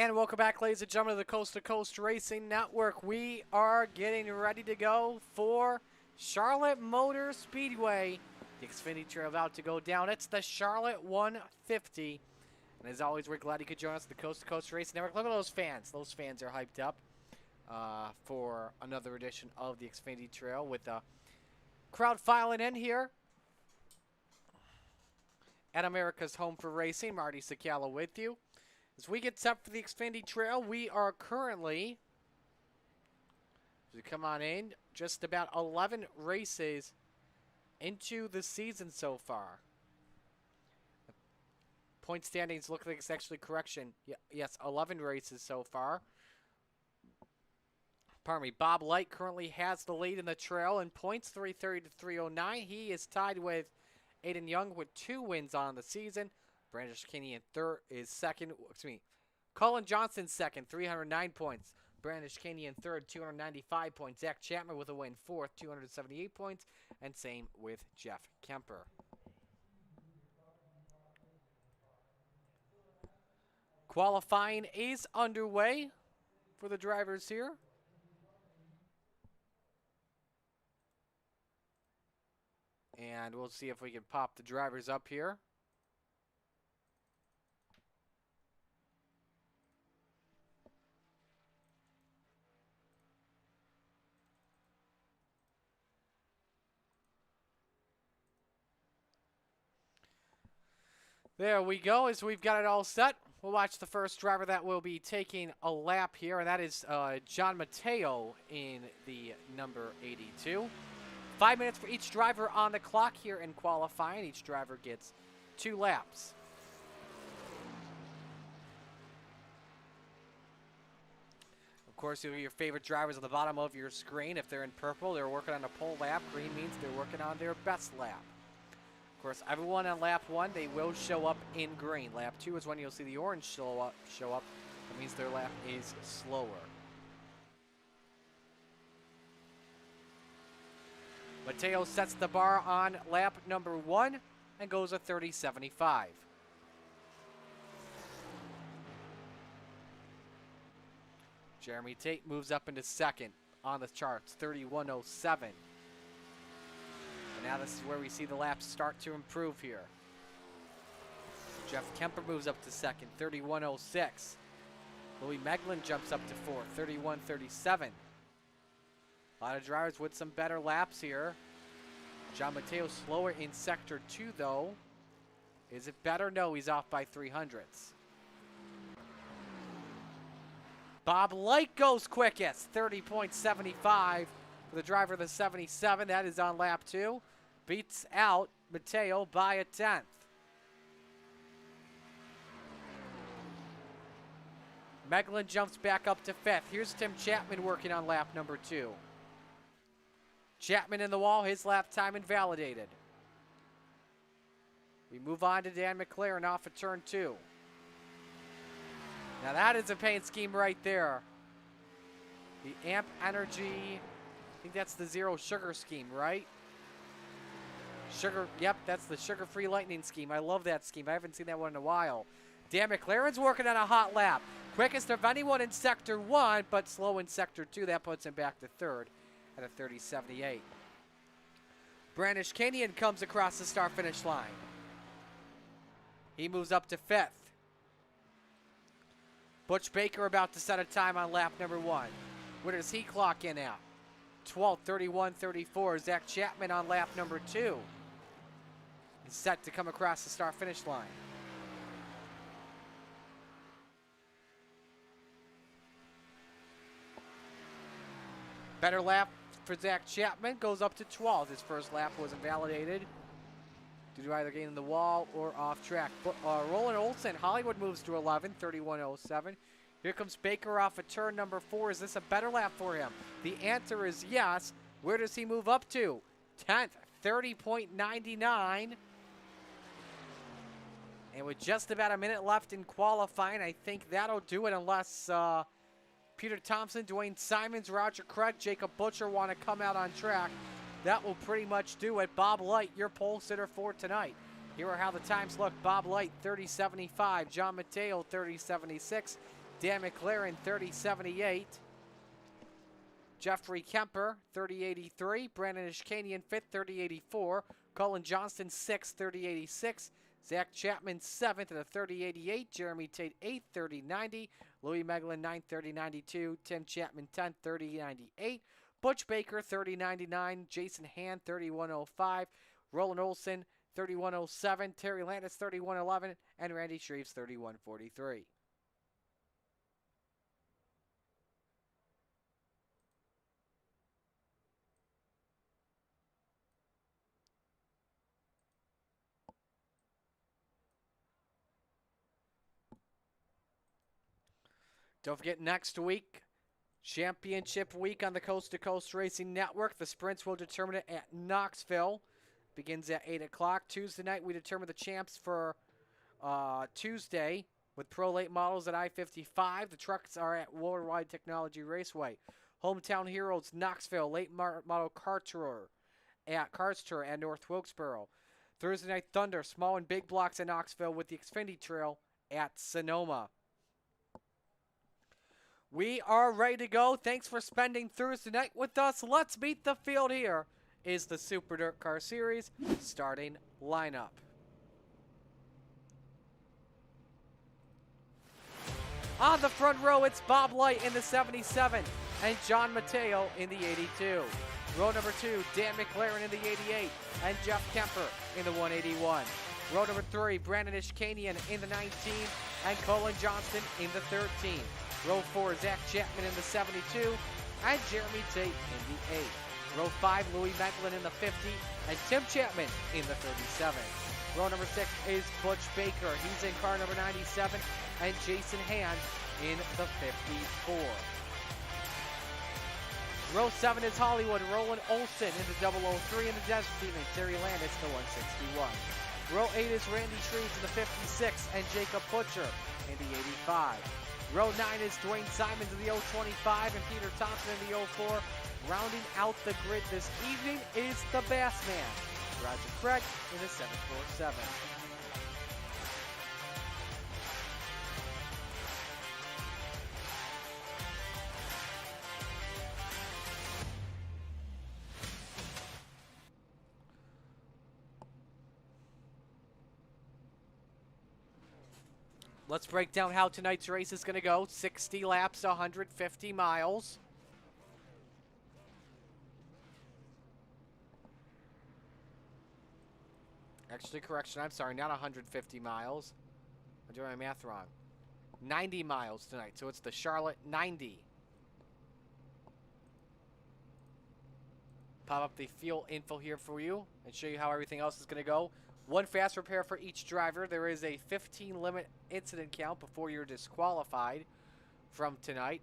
And welcome back, ladies and gentlemen, to the Coast to Coast Racing Network. We are getting ready to go for Charlotte Motor Speedway The Xfinity Trail about to go down. It's the Charlotte 150. And as always, we're glad you could join us at the Coast to Coast Race Network. Look at those fans. Those fans are hyped up for another edition of the Xfinity Trail with the crowd filing in here at America's Home for Racing. Marty Sakala with you. As we get set for the Xfinity Trail, we are currently, as we come on in, just about 11 races into the season so far. Point standings look like it's actually correction. Yes, 11 races so far. Pardon me. Bob Light currently has the lead in the trail in points, 330 to 309. He is tied with Aiden Young with 2 wins on the season. Brandish Kenny is second. Excuse me. Colin Johnson second, 309 points. Brandish Kenny in third, 295 points. Zach Chapman with a win, fourth, 278 points. And same with Jeff Kemper. Qualifying is underway for the drivers here. And we'll see if we can pop the drivers up here. There we go. As we've got it all set, we'll watch the first driver that will be taking a lap here, and that is John Mateo in the number 82. 5 minutes for each driver on the clock here in qualifying. Each driver gets 2 laps. Of course, your favorite drivers at the bottom of your screen. If they're in purple, they're working on a pole lap. Green means they're working on their best lap. Of course, everyone on lap 1, they will show up in green. Lap 2 is when you'll see the orange show up. That means their lap is slower. Mateo sets the bar on lap number 1 and goes a 30.75. Jeremy Tate moves up into second on the charts, 31.07. And now this is where we see the laps start to improve here. Jeff Kemper moves up to second, 31.06. Louis Meglin jumps up to fourth, 31.37. A lot of drivers with some better laps here. John Mateo slower in sector 2 though. Is it better? No, he's off by 300ths. Bob Light goes quickest, 30.75 for the driver of the 77. That is on lap 2. Beats out Mateo by a 10th. Meglin jumps back up to 5th. Here's Tim Chapman working on lap number 2. Chapman in the wall, his lap time invalidated. We move on to Dan McLaren off of turn 2. Now that is a paint scheme right there. The Amp Energy, I think that's the Zero Sugar scheme, right? Sugar, yep, that's the sugar-free lightning scheme. I love that scheme. I haven't seen that one in a while. Dan McLaren's working on a hot lap. Quickest of anyone in sector 1, but slow in sector 2. That puts him back to 3rd at a 30.78. Brandish Kenyon comes across the start-finish line. He moves up to 5th. Butch Baker about to set a time on lap number 1. Where does he clock in at? 12th, 31.34. Zach Chapman on lap number 2 is set to come across the start-finish line. Better lap for Zach Chapman, goes up to 12th. His first lap was invalidated due to either getting in the wall or off track. But Roland Olson, Hollywood moves to 11, 31.07. Here comes Baker off of turn number 4. Is this a better lap for him? The answer is yes. Where does he move up to? 10th, 30.99. And with just about a minute left in qualifying, I think that'll do it unless Peter Thompson, Dwayne Simons, Roger Craig, Jacob Butcher want to come out on track. That will pretty much do it. Bob Light, your pole sitter for tonight. Here are how the times look. Bob Light, 30.75. John Mateo, 30.76. Dan McLaren, 30.78. Jeffrey Kemper, 3083. Brandon Ishkanian, 5th, 3084. Colin Johnston, 6th, 3086. Zach Chapman, 7th at a 3088. Jeremy Tate, 8th, 3090. Louis Meglin, 9th, 3092. Tim Chapman, 10th, 3098. Butch Baker, 3099. Jason Hand, 3105. Roland Olson, 3107. Terry Landis, 3111. And Randy Shreves, 3143. Don't forget, next week, championship week on the Coast to Coast Racing Network. The sprints will determine it at Knoxville. Begins at 8 o'clock. Tuesday night, we determine the champs for Tuesday with Pro Late Models at I-55. The trucks are at Worldwide Technology Raceway. Hometown Heroes, Knoxville. Late Model Car Tour at North Wilkesboro. Thursday Night Thunder, small and big blocks at Knoxville with the Xfinity Trail at Sonoma. We are ready to go. Thanks for spending Thursday night with us. Let's meet the field. Here is the Super Dirt Car Series starting lineup. On the front row, it's Bob Light in the 77 and John Mateo in the 82. Row number 2, Dan McLaren in the 88 and Jeff Kemper in the 181. Row number 3, Brandon Ishkanian in the 19 and Colin Johnston in the 13. Row 4, Zach Chapman in the 72 and Jeremy Tate in the 8. Row 5, Louis Meglin in the 50 and Tim Chapman in the 37. Row number 6 is Butch Baker. He's in car number 97 and Jason Hand in the 54. Row 7 is Hollywood. Roland Olson in the 003 and the Desert Team and Terry Landis in the 161. Row 8 is Randy Shreves in the 56 and Jacob Butcher in the 85. Row 9 is Dwayne Simons in the 025 and Peter Thompson in the 04. Rounding out the grid this evening is the Bass Man, Roger Craig in the 747. Let's break down how tonight's race is going to go. 60 laps, 150 miles. Actually, correction, I'm sorry, not 150 miles. I'm doing my math wrong. 90 miles tonight, so it's the Charlotte 90. Pop up the fuel info here for you and show you how everything else is going to go. One fast repair for each driver. There is a 15 limit incident count before you're disqualified from tonight.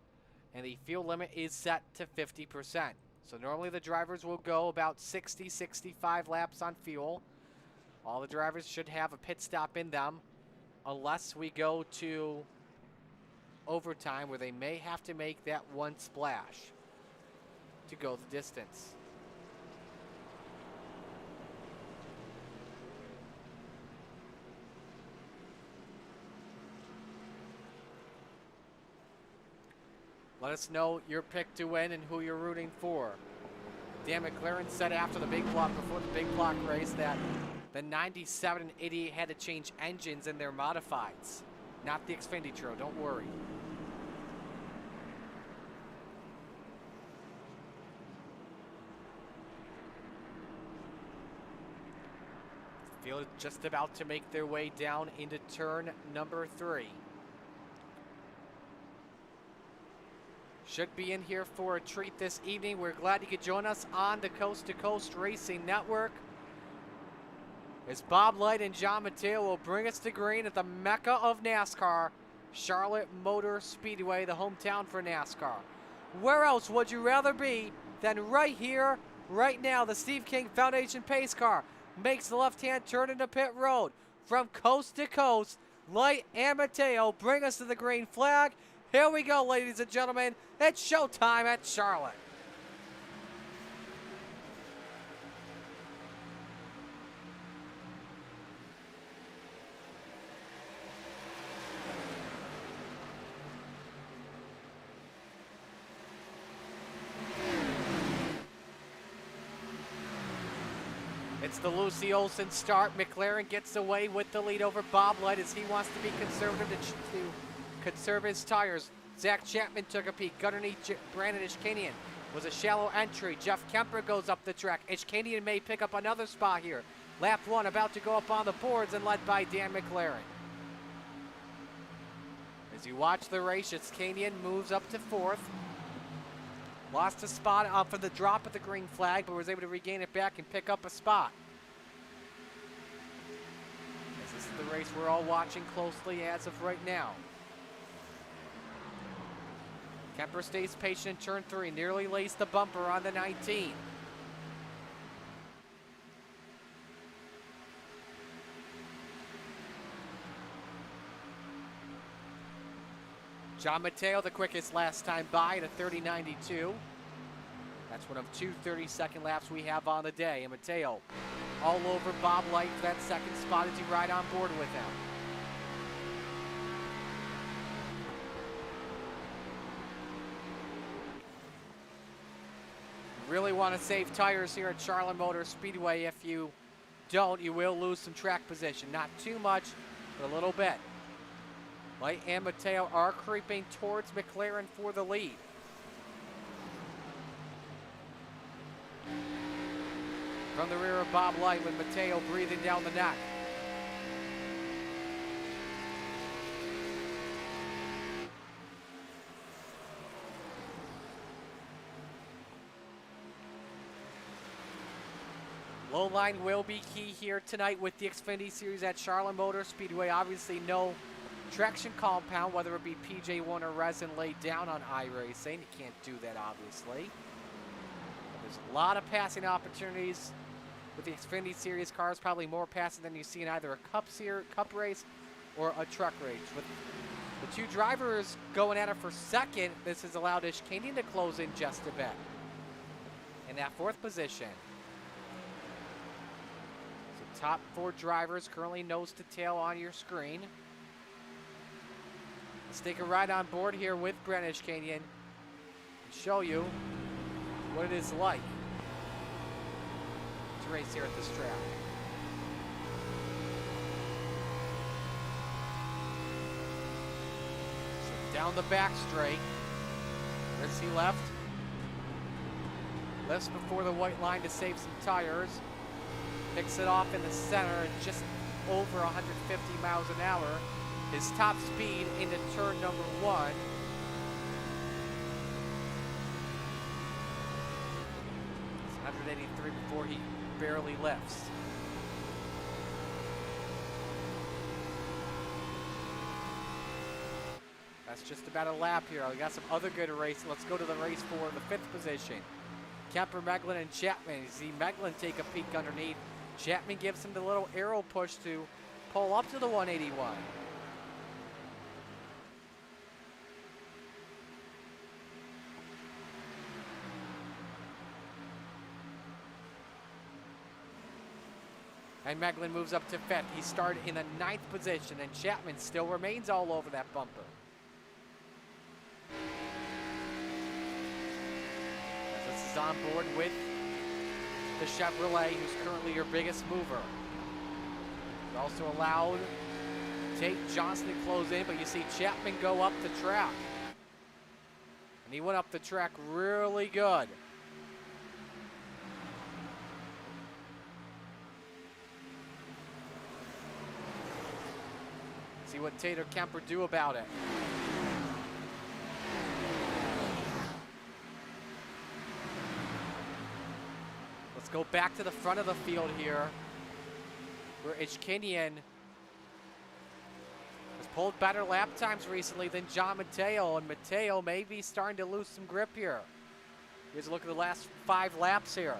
And the fuel limit is set to 50%. So normally the drivers will go about 60, 65 laps on fuel. All the drivers should have a pit stop in them unless we go to overtime where they may have to make that one splash to go the distance. Let us know your pick to win and who you're rooting for. Dan McLaren said after the big block, before the big block race, that the 97 and 88 had to change engines in their modifieds. Not the Xfinity Trail, don't worry. The field is just about to make their way down into turn number 3. Should be in here for a treat this evening. We're glad you could join us on the Coast to Coast Racing Network as Bob Light and John Mateo will bring us to green at the Mecca of NASCAR, Charlotte Motor Speedway, the hometown for NASCAR. Where else would you rather be than right here, right now? The Steve King Foundation pace car makes the left-hand turn into pit road. From coast to coast, Light and Mateo bring us to the green flag. Here we go, ladies and gentlemen. It's showtime at Charlotte. It's the Lucy Olson start. McLaren gets away with the lead over Bob Light as he wants to be conservative to conserve his tires. Zach Chapman took a peek underneath Brandon Ishkanian. Was a shallow entry. Jeff Kemper goes up the track. Ishkanian may pick up another spot here. Lap 1 about to go up on the boards and led by Dan McLaren. As you watch the race, Ishkanian moves up to 4th. Lost a spot off of the drop of the green flag, but was able to regain it back and pick up a spot. This is the race we're all watching closely as of right now. Kemper stays patient in turn 3, nearly laced the bumper on the 19. John Mateo, the quickest last time by at a 30.92. That's one of 2 30-second laps we have on the day. And Mateo all over Bob Light for that second spot as you ride on board with him. Really want to save tires here at Charlotte Motor Speedway. If you don't, you will lose some track position. Not too much, but a little bit. Light and Mateo are creeping towards McLaren for the lead. From the rear of Bob Light with Mateo breathing down the neck. Low line will be key here tonight with the Xfinity Series at Charlotte Motor Speedway. Obviously no traction compound, whether it be PJ1 or resin laid down on iRacing. You can't do that, obviously. But there's a lot of passing opportunities with the Xfinity Series cars, probably more passing than you see in either a Cup race or a truck race. With the 2 drivers going at it for second, this has allowed Ishkanian to close in just a bit. In that 4th position. So top 4 drivers currently nose to tail on your screen. Let's take a ride on board here with Brent Ishkanian and show you what it is like to race here at this track. So down the back straight. Where's he left? Lifts before the white line to save some tires. Picks it off in the center at just over 150 miles an hour. His top speed into turn number 1. It's 183 before he barely lifts. That's just about a lap here. We got some other good racing. Let's go to the race for the 5th position. Kemper, Meglin, and Chapman. You see Meglin take a peek underneath. Chapman gives him the little arrow push to pull up to the 181. And Meglin moves up to 5th. He started in the 9th position, and Chapman still remains all over that bumper. This is on board with the Chevrolet, who's currently your biggest mover. He's also allowed Tate Johnson to close in, but you see Chapman go up the track. And he went up the track really good. See what Tate or Kemper do about it. Let's go back to the front of the field here, where Ishkanian has pulled better lap times recently than John Mateo, and Mateo may be starting to lose some grip here. Here's a look at the last 5 laps here.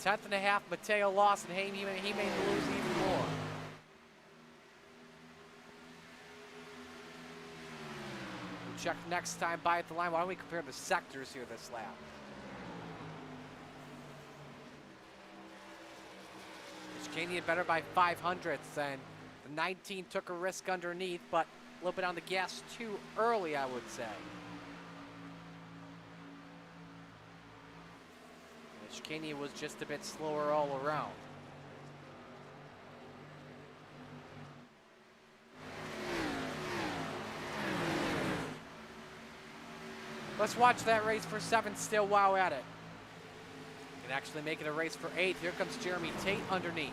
10th and a half, Mateo lost, and he may lose even more. We'll check next time by at the line. Why don't we compare the sectors here this lap? Ishkanian better by 0.05, and the 19 took a risk underneath, but a little bit on the gas too early, I would say. Ishkania was just a bit slower all around. Let's watch that race for 7th still while at it. And actually make it a race for 8th. Here comes Jeremy Tate underneath.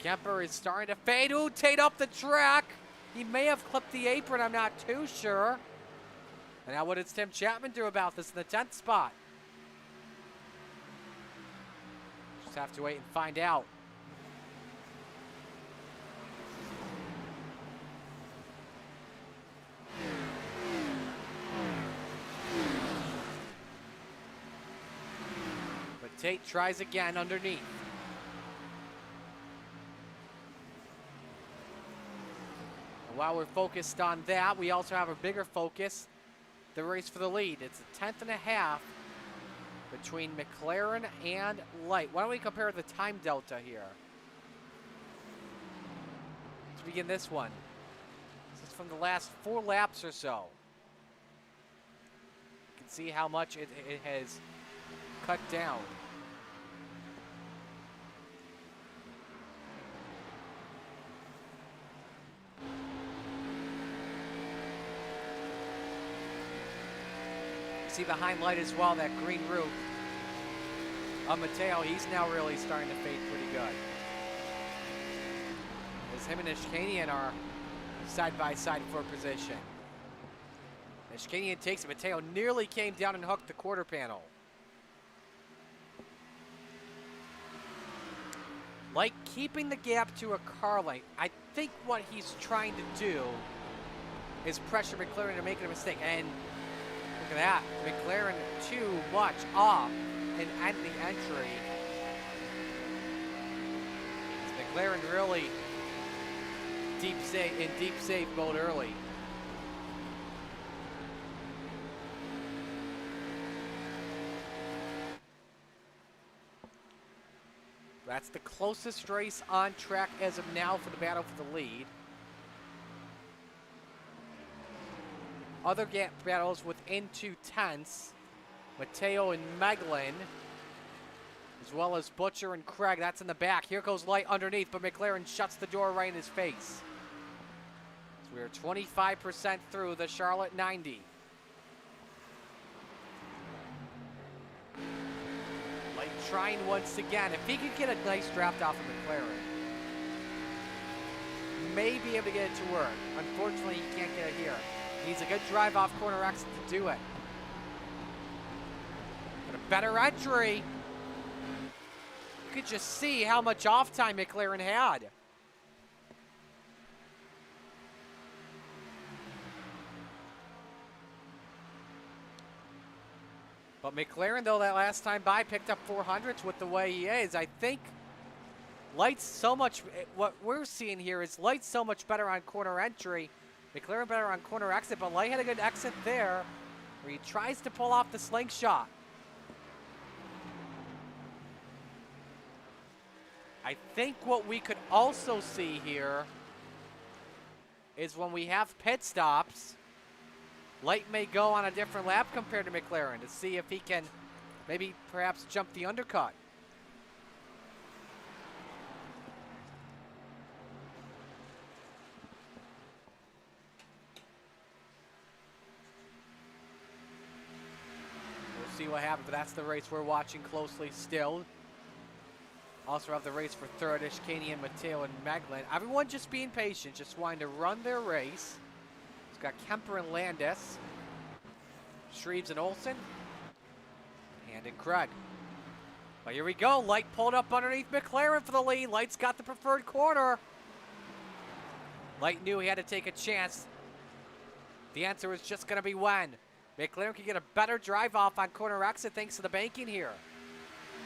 Kemper is starting to fade. Ooh, Tate up the track. He may have clipped the apron, I'm not too sure. And now what does Tim Chapman do about this in the 10th spot? Just have to wait and find out. But Tate tries again underneath. And while we're focused on that, we also have a bigger focus, the race for the lead. It's a 10th and a half between McLaren and Light. Why don't we compare the time delta here? Let's begin this one. This is from the last 4 laps or so. You can see how much it has cut down. See behind Light as well, that green roof of Mateo. He's now really starting to fade pretty good. As him and Ishkanian are side by side for position. Ishkanian takes it. Mateo nearly came down and hooked the quarter panel. Light keeping the gap to a car length. I think what he's trying to do is pressure McLaren to make a mistake. And look at that, McLaren too much off and at the entry. McLaren really deep save mode early. That's the closest race on track as of now for the battle for the lead. Other gap battles within 2 tenths. Mateo and Meglin, as well as Butcher and Craig. That's in the back. Here goes Light underneath, but McLaren shuts the door right in his face. So we're 25% through the Charlotte 90. Light trying once again. If he could get a nice draft off of McLaren, may be able to get it to work. Unfortunately, he can't get it here. Needs a good drive off corner exit to do it. But a better entry. You could just see how much off time McLaren had. But McLaren, though, that last time by picked up 400s with the way he is. I think Light's so much, what we're seeing here is Light's so much better on corner entry. McLaren better on corner exit, but Light had a good exit there where he tries to pull off the slingshot. I think what we could also see here is when we have pit stops, Light may go on a different lap compared to McLaren to see if he can maybe perhaps jump the undercut. See what happens, but that's the race we're watching closely still. Also have the race for third, Ishkanian, Mateo, and Meglin. Everyone just being patient, just wanting to run their race. It's got Kemper and Landis, Shreves and Olsen, and Craig. But here we go, Light pulled up underneath McLaren for the lead. Light's got the preferred corner. Light knew he had to take a chance. The answer was just going to be when. McLaren can get a better drive off on corner exit thanks to the banking here.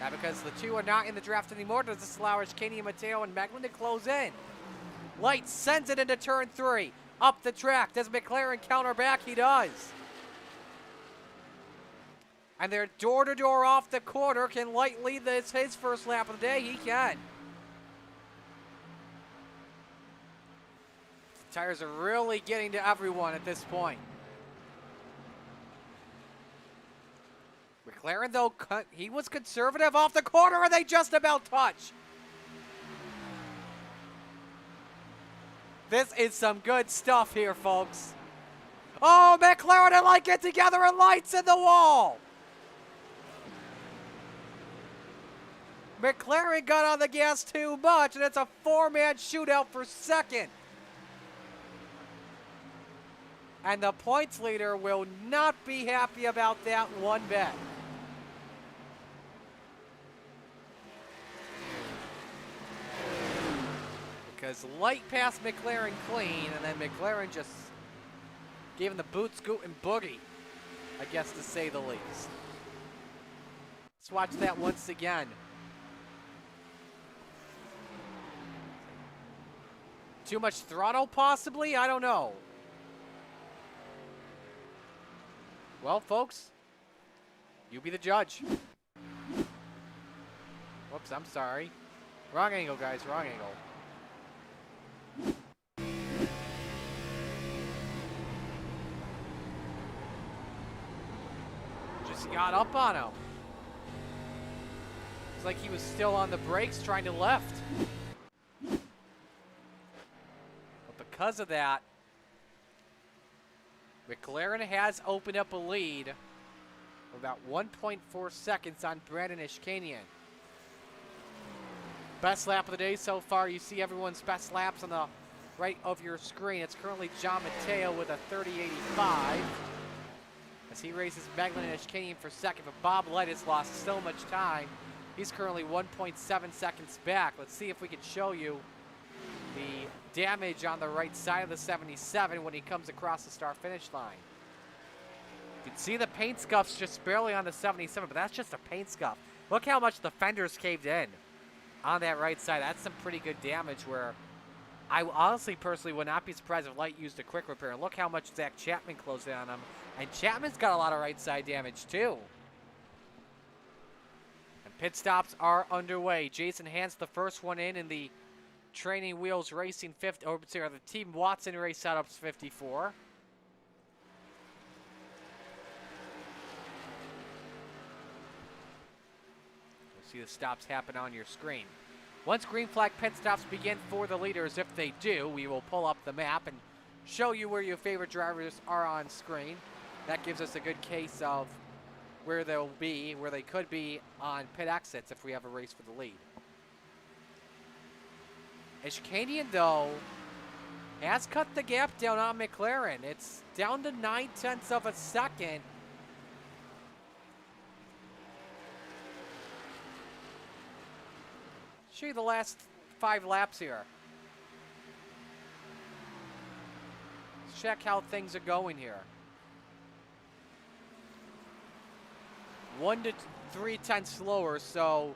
Now because the two are not in the draft anymore, does this allow Ishkanian, Mateo, and Meglin to close in? Light sends it into turn 3. Up the track. Does McLaren counter back? He does. And they're door-to-door off the corner. Can Light lead this his first lap of the day? He can. The tires are really getting to everyone at this point. McLaren, though, he was conservative off the corner, and they just about touch. This is some good stuff here, folks. Oh, McLaren and Light get together, and Light's in the wall. McLaren got on the gas too much, and it's a 4-man shootout for second. And the points leader will not be happy about that one bit. Because Light passed McLaren clean, and then McLaren just gave him the boot, scoot, and boogie, I guess to say the least. Let's watch that once again. Too much throttle, possibly? I don't know. Well, folks, you be the judge. Whoops, I'm sorry. Wrong angle, guys, wrong angle. Just got up on him. It's like he was still on the brakes trying to left. But because of that, McLaren has opened up a lead of about 1.4 seconds on Brandon Ishkanian. Best lap of the day so far. You see everyone's best laps on the right of your screen. It's currently John Mateo with a 30.85 as he races Meglin and Ishkanian for second. But Bob Light has lost so much time. He's currently 1.7 seconds back. Let's see if we can show you the damage on the right side of the 77 when he comes across the start finish line. You can see the paint scuffs just barely on the 77, but that's just a paint scuff. Look how much the fenders caved in on that right side. That's some pretty good damage where I honestly personally would not be surprised if Light used a quick repair. And look how much Zach Chapman closed in on him. And Chapman's got a lot of right side damage too. And pit stops are underway. Jason Hans the first one in the Training Wheels Racing 50, or sorry, the Team Watson Race Setups 54. You'll see the stops happen on your screen. Once green flag pit stops begin for the leaders, if they do, we will pull up the map and show you where your favorite drivers are on screen. That gives us a good case of where they'll be, where they could be on pit exits if we have a race for the lead. Ishkanian, though, has cut the gap down on McLaren. It's down to 0.9 of a second. Show you the last 5 laps here. Let's check how things are going here. 1 to 3 tenths slower, so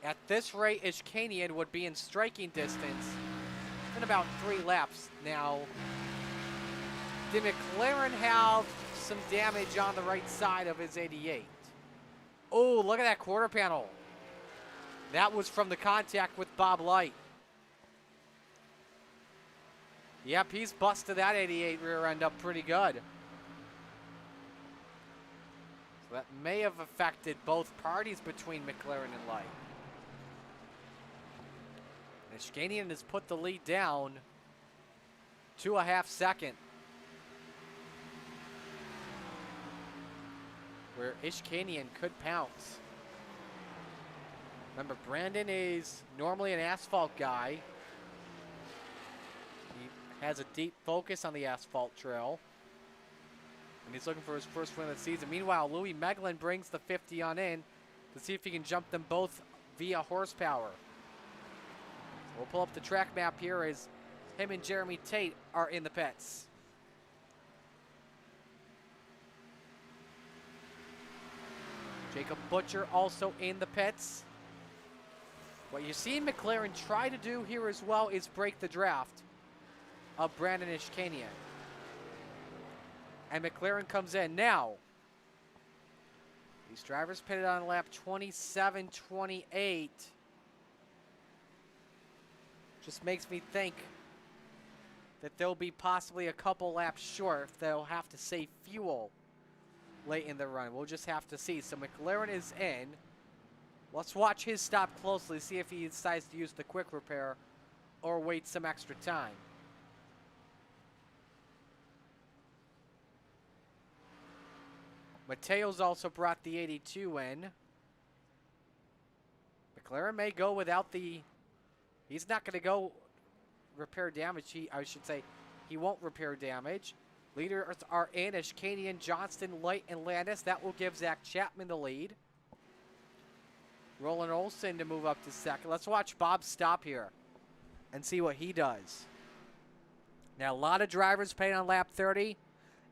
at this rate, Ishkanian would be in striking distance in about 3 laps. Now, did McLaren have some damage on the right side of his 88? Oh, look at that quarter panel. That was from the contact with Bob Light. Yep, he's busted that 88 rear end up pretty good. So that may have affected both parties between McLaren and Light. Ishkanian has put the lead down to a half second, where Ishkanian could pounce. Remember, Brandon is normally an asphalt guy. He has a deep focus on the asphalt trail, and he's looking for his first win of the season. Meanwhile, Louis Meglin brings the 50 on in to see if he can jump them both via horsepower. We'll pull up the track map here as him and Jeremy Tate are in the pits. Jacob Butcher also in the pits. What you see McLaren try to do here as well is break the draft of Brandon Ishkanian. And McLaren comes in. Now, these drivers pitted on lap 27-28. Just makes me think that they'll be possibly a couple laps short if they'll have to save fuel late in the run. We'll just have to see. So McLaren is in. Let's watch his stop closely, see if he decides to use the quick repair or wait some extra time. Mateo's also brought the 82 in. McLaren may go without the... He's not going to go repair damage. I should say he won't repair damage. Leaders are in Ishkanian, Johnston, Light, and Landis. That will give Zach Chapman the lead. Roland Olsen to move up to second. Let's watch Bob stop here and see what he does. Now, a lot of drivers paid on lap 30.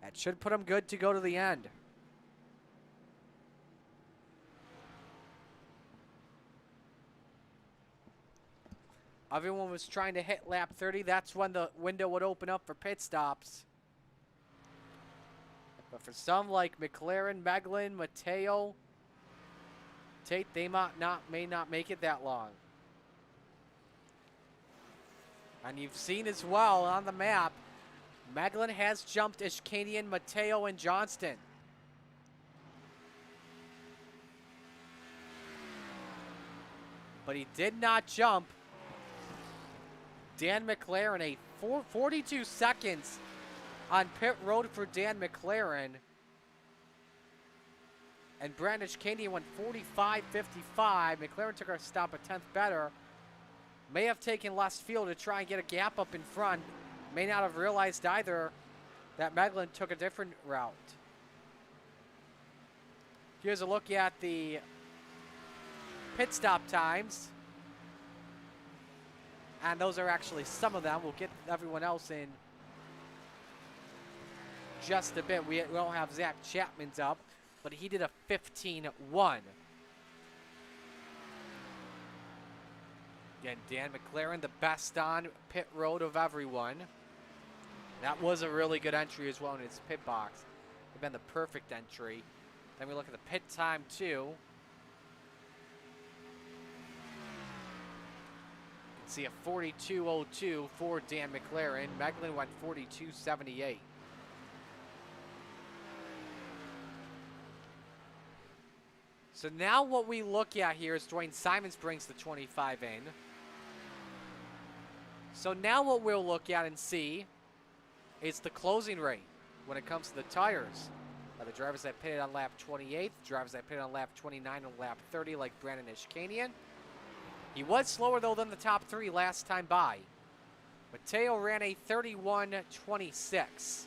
That should put him good to go to the end. Everyone was trying to hit lap 30. That's when the window would open up for pit stops. But for some like McLaren, Meglin, Mateo, Tate, they may not make it that long. And you've seen as well on the map, Meglin has jumped Ishkanian, Mateo, and Johnston. But he did not jump Dan McLaren. A 42 seconds on pit road for Dan McLaren. And Brandon Ishkanian went 45.55. McLaren took our stop a 10th better. May have taken less fuel to try and get a gap up in front. May not have realized either that Meglin took a different route. Here's a look at the pit stop times. And those are actually some of them. We'll get everyone else in just a bit. We don't have Zach Chapman's up, but he did a 15.1. Again, Dan McLaren, the best on pit road of everyone. That was a really good entry as well in his pit box. It would have been the perfect entry. Then we look at the pit time too. See a 42.02 for Dan McLaren. Meglin went 42.78. So now what we look at here is Dwayne Simons brings the 25 in. So now what we'll look at and see is the closing rate when it comes to the tires. The drivers that pitted on lap 28, the drivers that pitted on lap 29 and lap 30 like Brandon Ishkanian. He was slower, though, than the top three last time by. Mateo ran a 31.26. So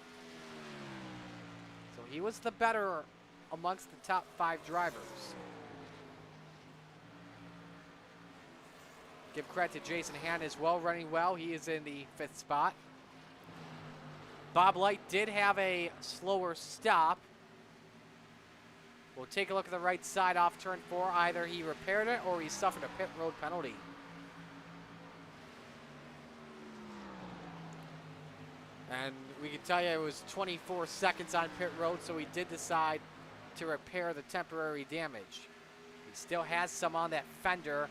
he was the better amongst the top 5 drivers. Give credit to Jason Hanna as well, running well. He is in the 5th spot. Bob Light did have a slower stop. We'll take a look at the right side off turn 4. Either he repaired it or he suffered a pit road penalty. And we can tell you it was 24 seconds on pit road, so he did decide to repair the temporary damage. He still has some on that fender.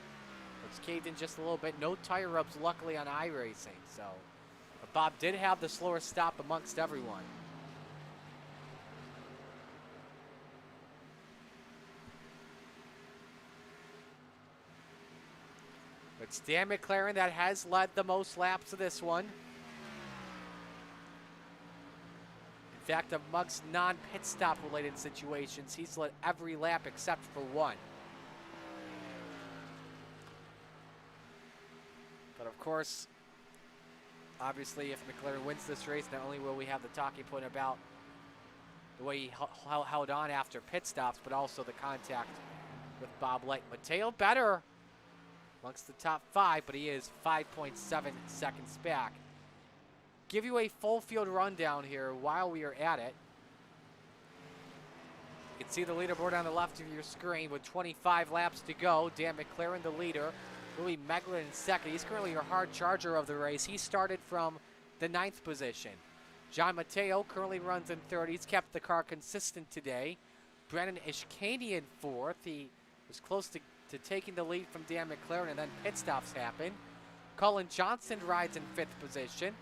It's caved in just a little bit. No tire rubs, luckily, on iRacing. So, but Bob did have the slower stop amongst everyone. It's Dan McLaren that has led the most laps of this one. In fact, amongst non-pit stop related situations, he's led every lap except for one. But of course, obviously, if McLaren wins this race, not only will we have the talking point about the way he held on after pit stops, but also the contact with Bob Light. Mateo better amongst the top 5, but he is 5.7 seconds back. Give you a full field rundown here while we are at it. You can see the leaderboard on the left of your screen with 25 laps to go. Dan McLaren, the leader. Louis Meglin in second. He's currently your hard charger of the race. He started from the 9th position. John Mateo currently runs in 3rd. He's kept the car consistent today. Brandon Ishkanian 4th. He was close to taking the lead from Dan McLaren, and then pit stops happen. Colin Johnson rides in 5th position.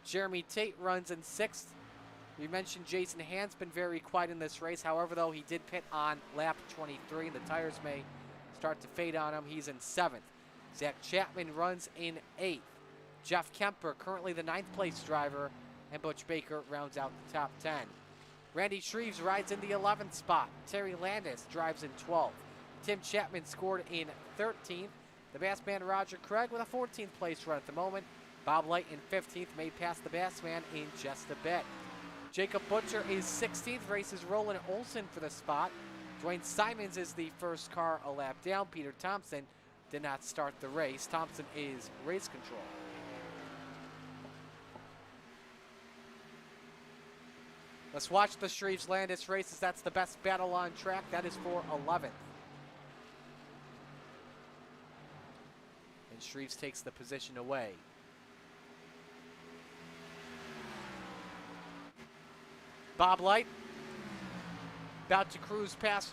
Jeremy Tate runs in 6th. We mentioned Jason Hand's been very quiet in this race. However, though, he did pit on lap 23, and the tires may start to fade on him. He's in 7th. Zach Chapman runs in 8th. Jeff Kemper, currently the 9th place driver, and Butch Baker rounds out the top 10. Randy Shreves rides in the 11th spot. Terry Landis drives in 12th. Tim Chapman scored in 13th. The Bassman Roger Craig with a 14th place run at the moment. Bob Light in 15th, may pass the Bassman in just a bit. Jacob Butcher is 16th, races Roland Olson for the spot. Dwayne Simons is the first car a lap down. Peter Thompson did not start the race. Thompson is race control. Let's watch the Shreves Landis races. That's the best battle on track. That is for 11th. And Shreves takes the position away. Bob Light about to cruise past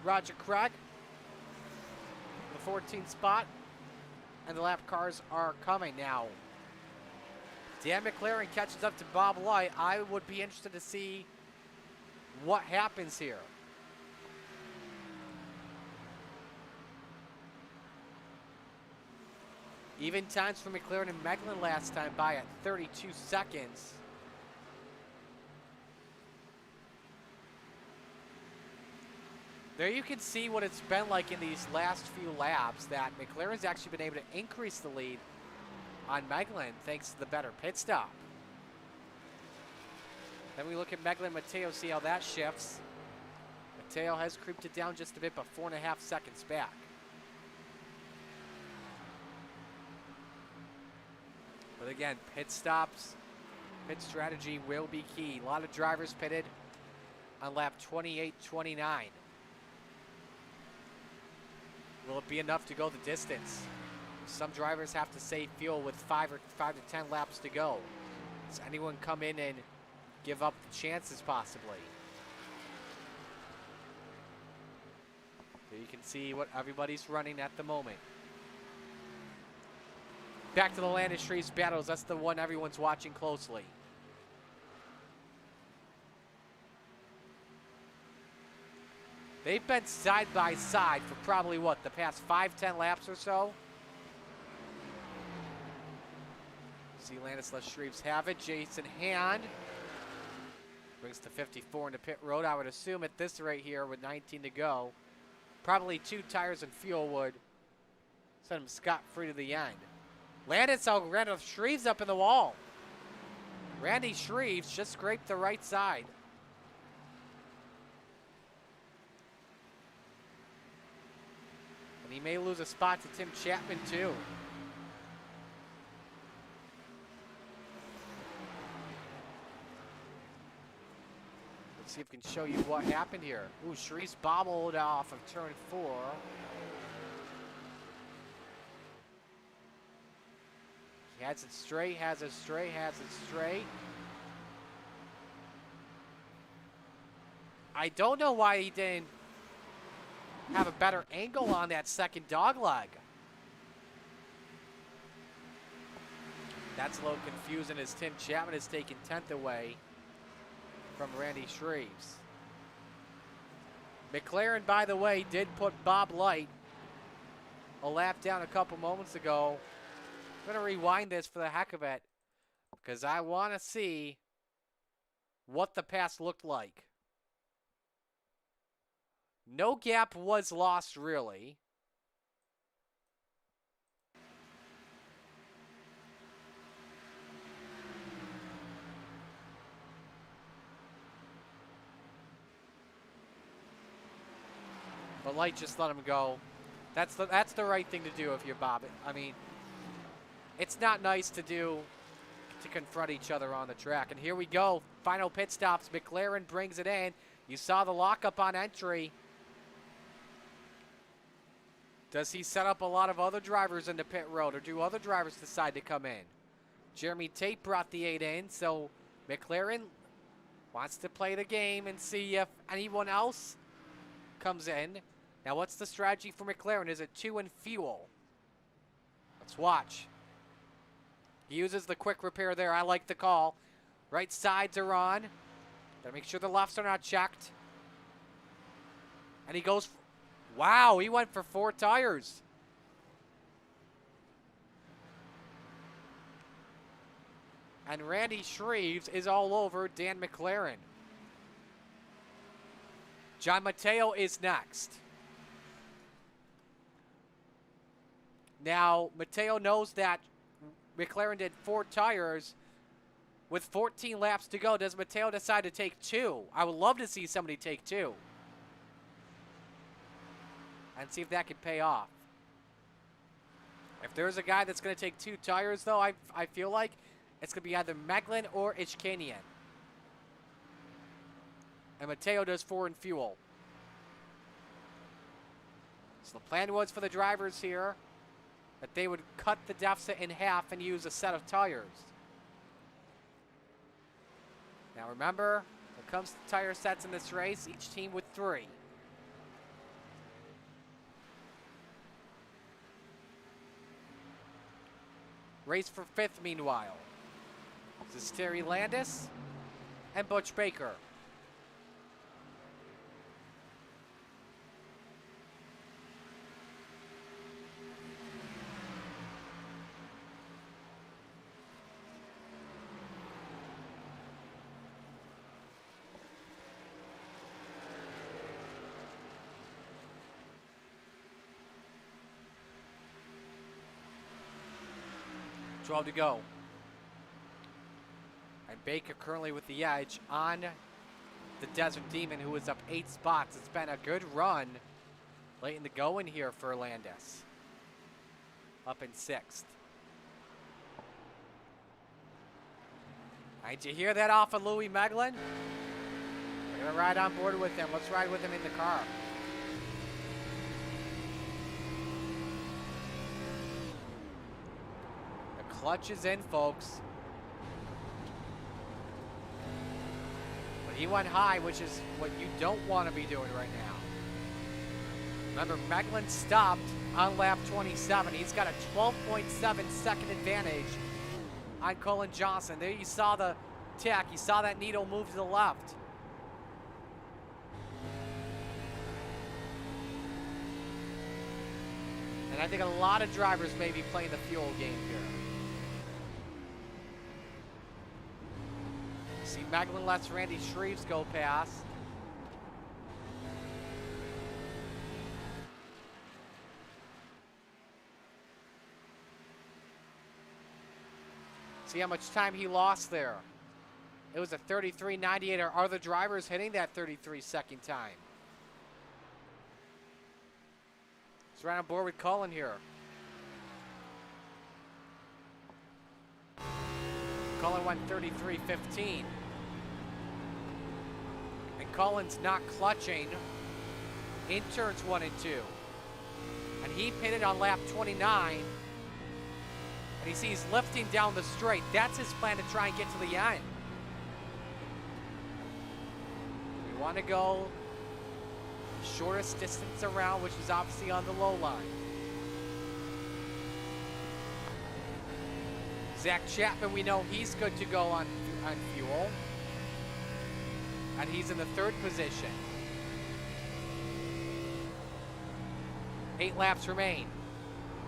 Roger Craig, the 14th spot, and the lap cars are coming now. Dan McLaren catches up to Bob Light. I would be interested to see what happens here. Even times for McLaren and Meglin last time by at 32 seconds. There you can see what it's been like in these last few laps, that McLaren's actually been able to increase the lead on Meglin thanks to the better pit stop. Then we look at Meglin Mateo, see how that shifts. Mateo has creeped it down just a bit, but 4.5 seconds back. But again, pit stops, pit strategy will be key. A lot of drivers pitted on lap 28, 29. Will it be enough to go the distance? Some drivers have to save fuel with 5 to 10 laps to go. Does anyone come in and give up the chances possibly? So you can see what everybody's running at the moment. Back to the Landis Shreves battles. That's the one everyone's watching closely. They've been side by side for probably, what, the past 5-10 laps or so? See Landis lets Shreves have it. Jason Hand brings the 54 into pit road. I would assume at this rate here with 19 to go, probably 2 tires and fuel would send him scot-free to the end. Landis ran with Shreves up in the wall. Randy Shreves just scraped the right side. And he may lose a spot to Tim Chapman too. Let's see if we can show you what happened here. Ooh, Shreves bobbled off of turn 4. He has it straight, has it straight, has it straight. I don't know why he didn't have a better angle on that second dog leg. That's a little confusing as Tim Chapman has taken 10th away from Randy Shreves. McLaren, by the way, did put Bob Light a lap down a couple moments ago. I'm going to rewind this for the heck of it because I want to see what the pass looked like. No gap was lost, really. But Light just let him go. That's the right thing to do if you're Bob. I mean, it's not nice to do to confront each other on the track. And here we go. Final pit stops. McLaren brings it in. You saw the lockup on entry. Does he set up a lot of other drivers into pit road, or do other drivers decide to come in? Jeremy Tate brought the 8 in, so McLaren wants to play the game and see if anyone else comes in. Now, what's the strategy for McLaren? Is it 2 and fuel? Let's watch. He uses the quick repair there. I like the call. Right sides are on. Gotta make sure the lefts are not checked. And he goes, wow, he went for 4 tires. And Randy Shreves is all over Dan McLaren. John Mateo is next. Now, Mateo knows that McLaren did 4 tires with 14 laps to go. Does Mateo decide to take 2? I would love to see somebody take 2. And see if that can pay off. If there's a guy that's going to take 2 tires, though, I feel like it's going to be either Meglin or Ichkanian. And Mateo does 4 in fuel. So the plan was for the drivers here that they would cut the deficit in half and use a set of tires. Now remember, when it comes to tire sets in this race, each team with 3. Race for 5th, meanwhile. This is Terry Landis and Butch Baker. To go. And Baker currently with the edge on the Desert Demon, who is up 8 spots. It's been a good run late in the going here for Landis. Up in 6th. Did you hear that off of Louis Meglin? We're gonna ride on board with him. Let's ride with him in the car. Clutch is in, folks. But he went high, which is what you don't want to be doing right now. Remember, Meglin stopped on lap 27. He's got a 12.7 second advantage on Colin Johnson. There you saw the tick. You saw that needle move to the left. And I think a lot of drivers may be playing the fuel game here. See, Meglin lets Randy Shreves go past. See how much time he lost there. It was a 33.98. Are other drivers hitting that 33-second time? Let's ride on board with Cullen here. Cullen went 33.15. And Cullen's not clutching in turns 1 and 2. And he pitted on lap 29. And he sees lifting down the straight. That's his plan to try and get to the end. We want to go shortest distance around, which is obviously on the low line. Zach Chapman, we know he's good to go on fuel. And he's in the 3rd position. 8 laps remain.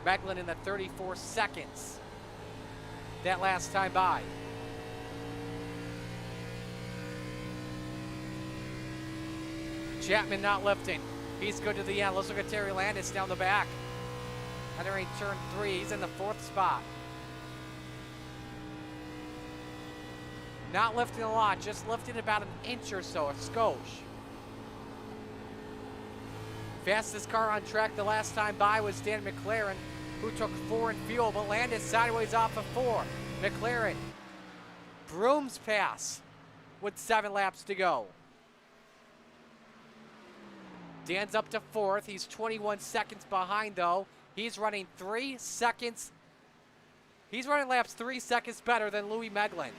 Meglin in the 34 seconds. That last time by. Chapman not lifting. He's good to the end. Let's look at Terry Landis down the back. Entering turn 3. He's in the 4th spot. Not lifting a lot, just lifting about an inch or so, a skosh. Fastest car on track the last time by was Dan McLaren, who took 4 in fuel, but landed sideways off of 4. McLaren brooms pass with 7 laps to go. Dan's up to 4th. He's 21 seconds behind, though. He's running 3 seconds. He's running laps 3 seconds better than Louis Meglin.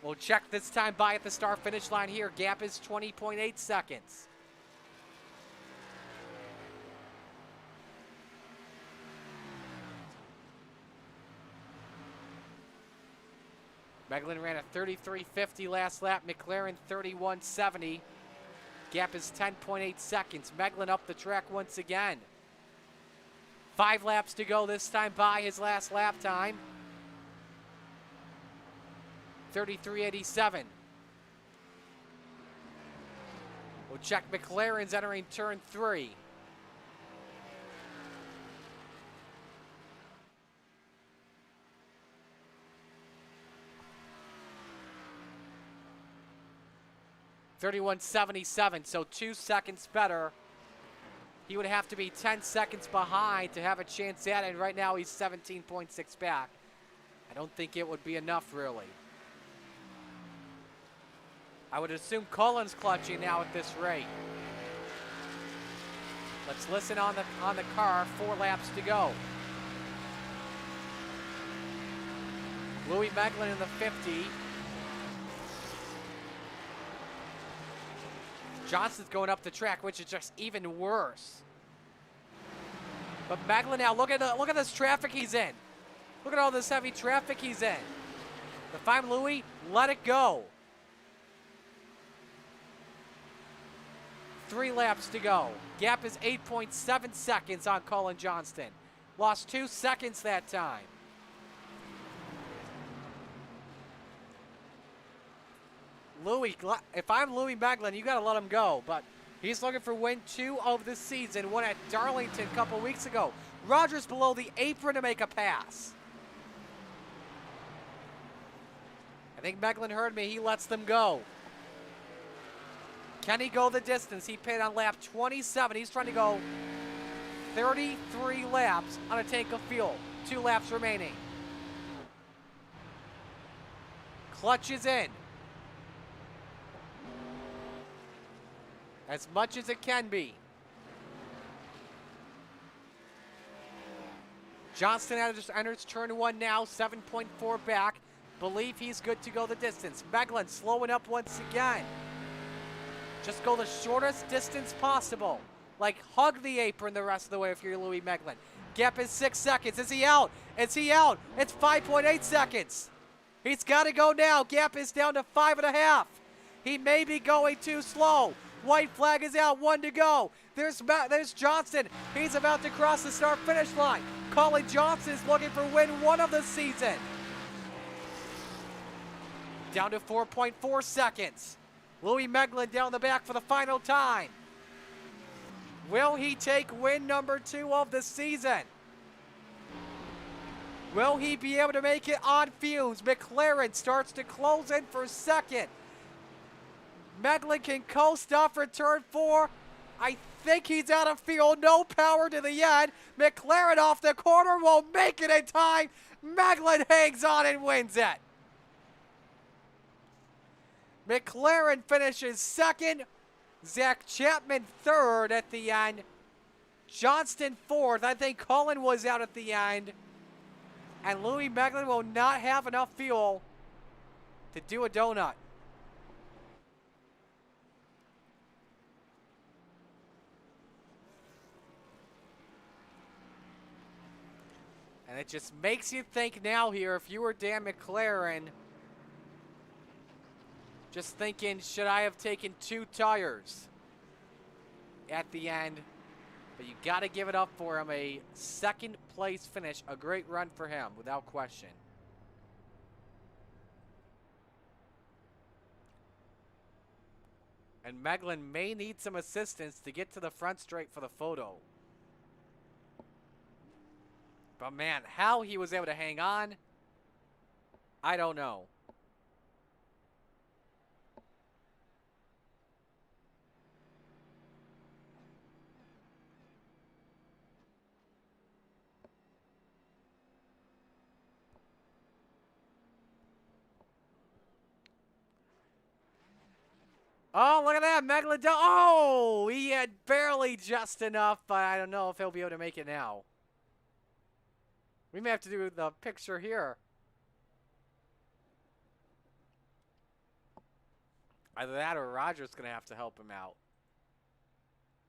We'll check this time by at the start-finish line here. Gap is 20.8 seconds. Meglin ran a 33.50 last lap. McLaren 31.70. Gap is 10.8 seconds. Meglin up the track once again. 5 laps to go this time by his last lap time. 33.87. We'll check McLaren's entering turn 3. $31.77, so 2 seconds better. He would have to be 10 seconds behind to have a chance at it, and right now he's 17.6 back. I don't think it would be enough, really. I would assume Cullen's clutching now at this rate. Let's listen on the car. 4 laps to go. Louis Meglin in the 50. Johnson's going up the track, which is just even worse. But Meglin now, look at this traffic he's in. Look at all this heavy traffic he's in. If I'm Louis, let it go. 3 laps to go. Gap is 8.7 seconds on Cullen Johnston. Lost 2 seconds that time. Louis, if I'm Louis Meglin, you got to let him go. But he's looking for win 2 of the season. Won at Darlington a couple weeks ago. Rogers below the apron to make a pass. I think Meglin heard me. He lets them go. Can he go the distance? He paid on lap 27. He's trying to go 33 laps on a tank of fuel. 2 laps remaining. Clutch is in. As much as it can be. Johnston enters turn 1 now, 7.4 back. Believe he's good to go the distance. Meglin slowing up once again. Just go the shortest distance possible. Like, hug the apron the rest of the way if you're Louis Meglin. Gap is 6 seconds. Is he out? Is he out? It's 5.8 seconds. He's got to go now. Gap is down to 5.5. He may be going too slow. White flag is out, 1 to go. There's Johnston. He's about to cross the start-finish line. Cullen Johnston is looking for win 1 of the season. Down to 4.4 seconds. Louis Meglin down the back for the final time. Will he take win number 2 of the season? Will he be able to make it on fumes? McLaren starts to close in for second. Meglin can coast off for turn 4. I think he's out of field. No power to the end. McLaren off the corner won't make it in time. Meglin hangs on and wins it. McLaren finishes second. Zach Chapman third at the end. Johnston fourth. I think Cullen was out at the end. And Louis Meglin will not have enough fuel to do a donut. And it just makes you think now here, if you were Dan McLaren, just thinking, should I have taken 2 tires at the end? But you got to give it up for him. A second place finish. A great run for him, without question. And Meglin may need some assistance to get to the front straight for the photo. But man, how he was able to hang on, I don't know. Oh, look at that. Meglin. Oh, he had barely just enough, but I don't know if he'll be able to make it now. We may have to do the picture here. Either that or Roger's going to have to help him out.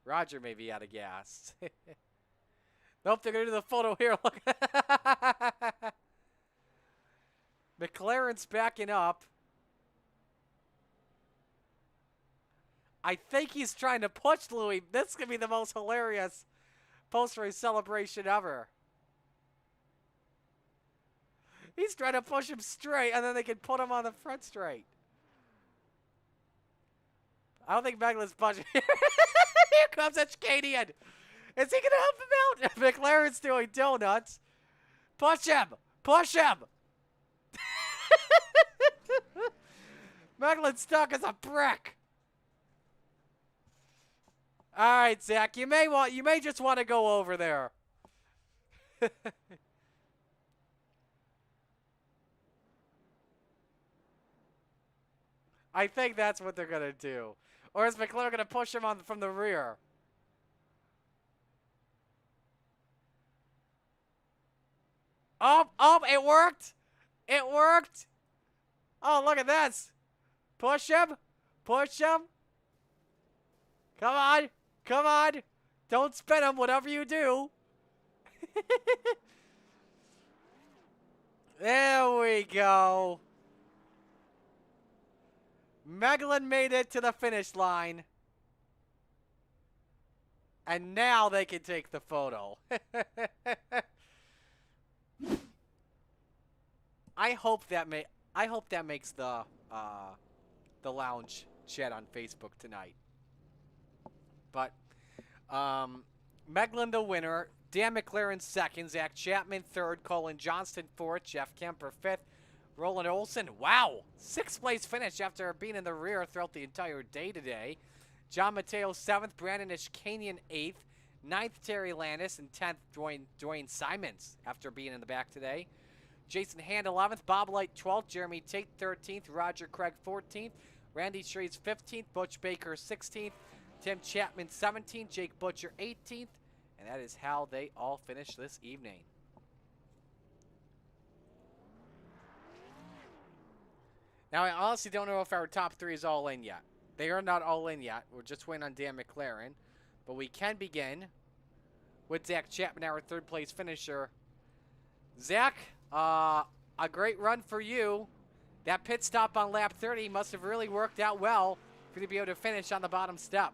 Roger may be out of gas. Nope, they're going to do the photo here. Look. McLaren's backing up. I think he's trying to push Louis. This is going to be the most hilarious post-race celebration ever. He's trying to push him straight, and then they can put him on the front straight. I don't think Meglin's pushing. Here comes Educadian. Is he going to help him out? McLaren's doing donuts. Push him. Push him. Meglin's stuck as a brick. All right, Zach, you may just want to go over there. I think that's what they're gonna do. Or is McLaren gonna push him on from the rear? Oh, it worked! It worked! Oh, look at this! Push him! Push him! Come on! Come on! Don't spin him, whatever you do! There we go! Meglin made it to the finish line. And now they can take the photo. I hope that makes the lounge chat on Facebook tonight. But Meglin the winner, Dan McLaren second, Zach Chapman third, Colin Johnston fourth, Jeff Kemper fifth, Roland Olson, wow, 6th place finish after being in the rear throughout the entire day today. John Mateo 7th, Brandon Ishkanian 8th, 9th Terry Landis, and 10th Dwayne Simons after being in the back today. Jason Hand 11th, Bob Light 12th, Jeremy Tate 13th, Roger Craig 14th, Randy Shreves 15th, Butch Baker 16th, Tim Chapman 17th, Jake Butcher 18th, and that is how they all finished this evening. Now, I honestly don't know if our top three is all in yet. They are not all in yet. We're just waiting on Dan McLaren. But we can begin with Zach Chapman, our third place finisher. Zach, a great run for you. That pit stop on lap 30 must have really worked out well for you to be able to finish on the bottom step.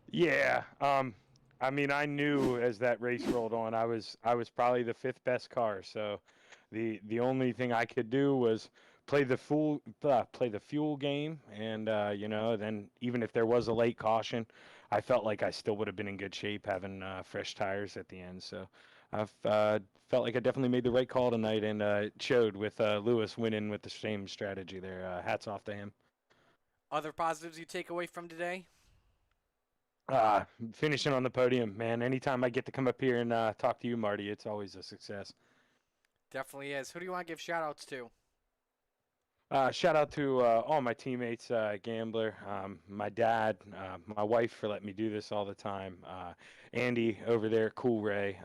Yeah. I mean, I knew as that race rolled on, I was probably the 5th best car. So the only thing I could do was play the fuel game, and you know, then even if there was a late caution, I felt like I still would have been in good shape having fresh tires at the end. So I've felt like I definitely made the right call tonight, and it showed with Lewis winning with the same strategy there. Hats off to him. Other positives you take away from today? Finishing on the podium, man. Anytime I get to come up here and talk to you, Marty, it's always a success. Definitely is. Who do you want to give shout-outs to? Shout out to all my teammates, Gambler, my dad, my wife for letting me do this all the time, Andy over there, Cool Ray,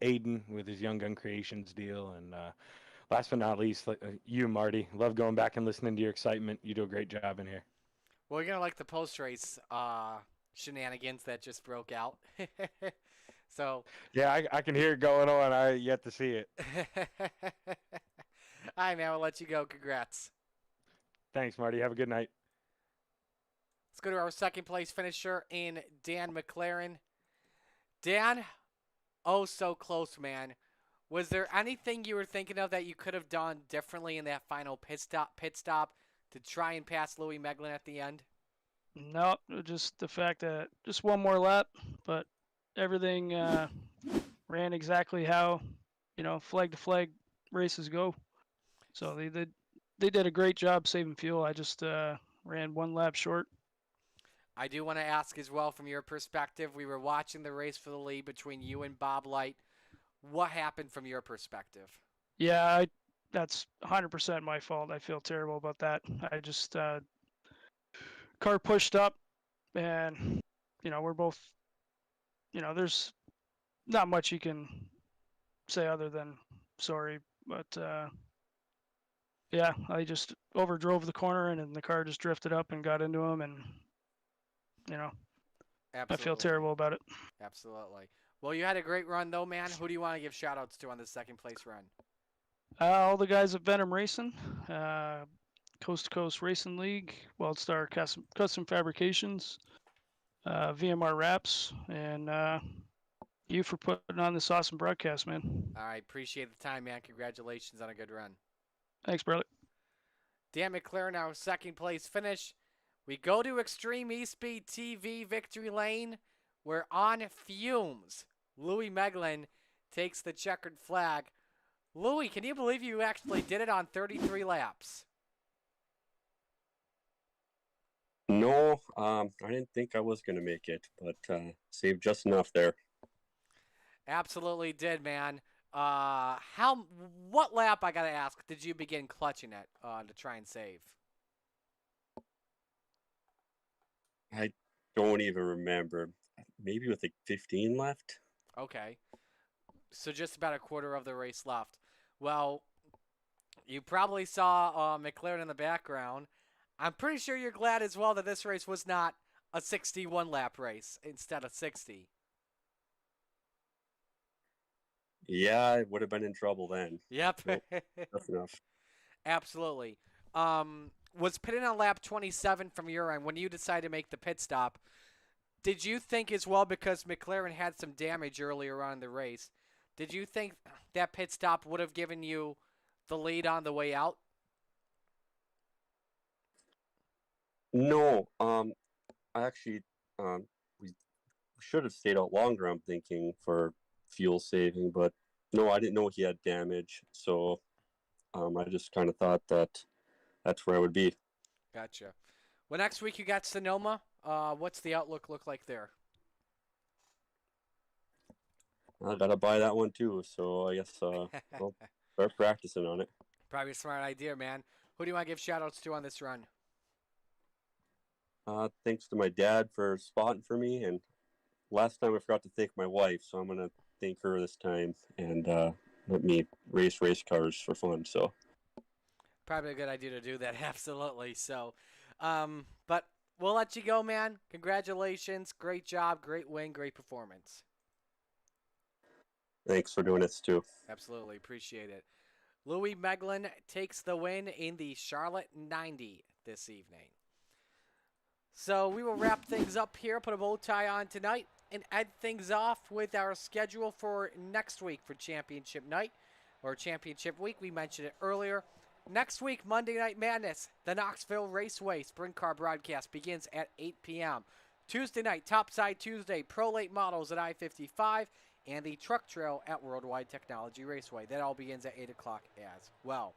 Aiden with his Young Gun Creations deal, and last but not least, you, Marty. Love going back and listening to your excitement. You do a great job in here. Well, you're going to like the post-race shenanigans that just broke out. So yeah, I can hear it going on. I yet to see it. All right, man. We'll let you go. Congrats. Thanks, Marty. Have a good night. Let's go to our second place finisher in Dan McLaren. Dan, oh, so close, man. Was there anything you were thinking of that you could have done differently in that final pit stop to try and pass Louis Meglin at the end? No, just the fact that just one more lap, but everything ran exactly how, flag to flag races go. So they did a great job saving fuel. I just ran one lap short. I do want to ask as well, from your perspective, we were watching the race for the lead between you and Bob Light. What happened from your perspective? Yeah, that's 100% my fault. I feel terrible about that. I just car pushed up, and we're both, there's not much you can say other than sorry, but yeah, I just overdrove the corner, and then the car just drifted up and got into him, and Absolutely. I feel terrible about it. Absolutely. Well, you had a great run, though, man. Who do you want to give shout-outs to on this second place run? All the guys at Venom Racing, Coast to Coast Racing League, WildStar Custom Fabrications, VMR Wraps, and you for putting on this awesome broadcast, man. All right, appreciate the time, man. Congratulations on a good run. Thanks, brother. Dan McLaren, our second place finish. We go to Extreme eSpeed TV Victory Lane. We're on fumes. Louis Meglin takes the checkered flag. Louis, can you believe you actually did it on 33 laps? No, I didn't think I was going to make it, but saved just enough there. Absolutely did, man. What lap, I got to ask, did you begin clutching it to try and save? I don't even remember. Maybe with like 15 left. Okay. So just about a quarter of the race left. Well, you probably saw McLaren in the background. I'm pretty sure you're glad as well that this race was not a 61 lap race instead of 60. Yeah, I would have been in trouble then. Yep. Nope, that's enough. Absolutely. Was pitting on lap 27 from your end when you decided to make the pit stop. Did you think as well, because McLaren had some damage earlier on in the race, did you think that pit stop would have given you the lead on the way out? No, I actually, we should have stayed out longer, I'm thinking, for fuel saving, but no, I didn't know he had damage, so I just kind of thought that that's where I would be. Gotcha. Well, next week you got Sonoma. What's the outlook look like there? I gotta buy that one too, so I guess I'll start practicing on it. Probably a smart idea, man. Who do you want to give shout-outs to on this run? Thanks to my dad for spotting for me, and last time I forgot to thank my wife, so I'm gonna thank her this time and let me race cars for fun. So probably a good idea to do that. Absolutely. So, but we'll let you go, man. Congratulations. Great job. Great win. Great performance. Thanks for doing this too. Absolutely. Appreciate it. Louis Meglin takes the win in the Charlotte 90 this evening. So we will wrap things up here, put a bow tie on tonight, and end things off with our schedule for next week for Championship Night, or Championship Week. We mentioned it earlier. Next week, Monday Night Madness, the Knoxville Raceway Sprint Car broadcast begins at 8 p.m. Tuesday night, Topside Tuesday, Pro Late Models at I-55, and the Truck Trail at Worldwide Technology Raceway. That all begins at 8 o'clock as well.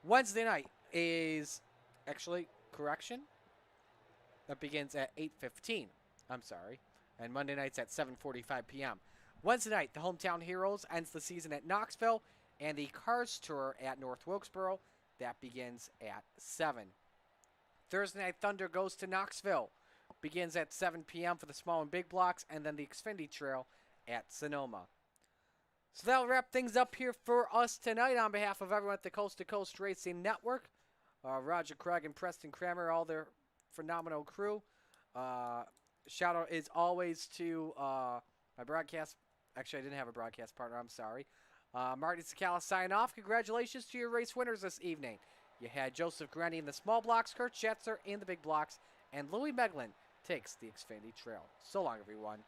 Wednesday night is, actually, correction, that begins at 8:15. I'm sorry. And Monday night's at 7:45 p.m. Wednesday night, the Hometown Heroes ends the season at Knoxville, and the Cars Tour at North Wilkesboro, that begins at 7. Thursday Night Thunder goes to Knoxville, begins at 7 p.m. for the small and big blocks, and then the Xfinity Trail at Sonoma. So that'll wrap things up here for us tonight on behalf of everyone at the Coast to Coast Racing Network. Roger Craig and Preston Kramer, all their phenomenal crew. Shout out is always to my broadcast. Actually, I didn't have a broadcast partner. I'm sorry. Marty Sakala sign off. Congratulations to your race winners this evening. You had Joseph Grandy in the small blocks, Kurt Schatzer in the big blocks, and Louis Meglin takes the Xfinity Trail. So long, everyone.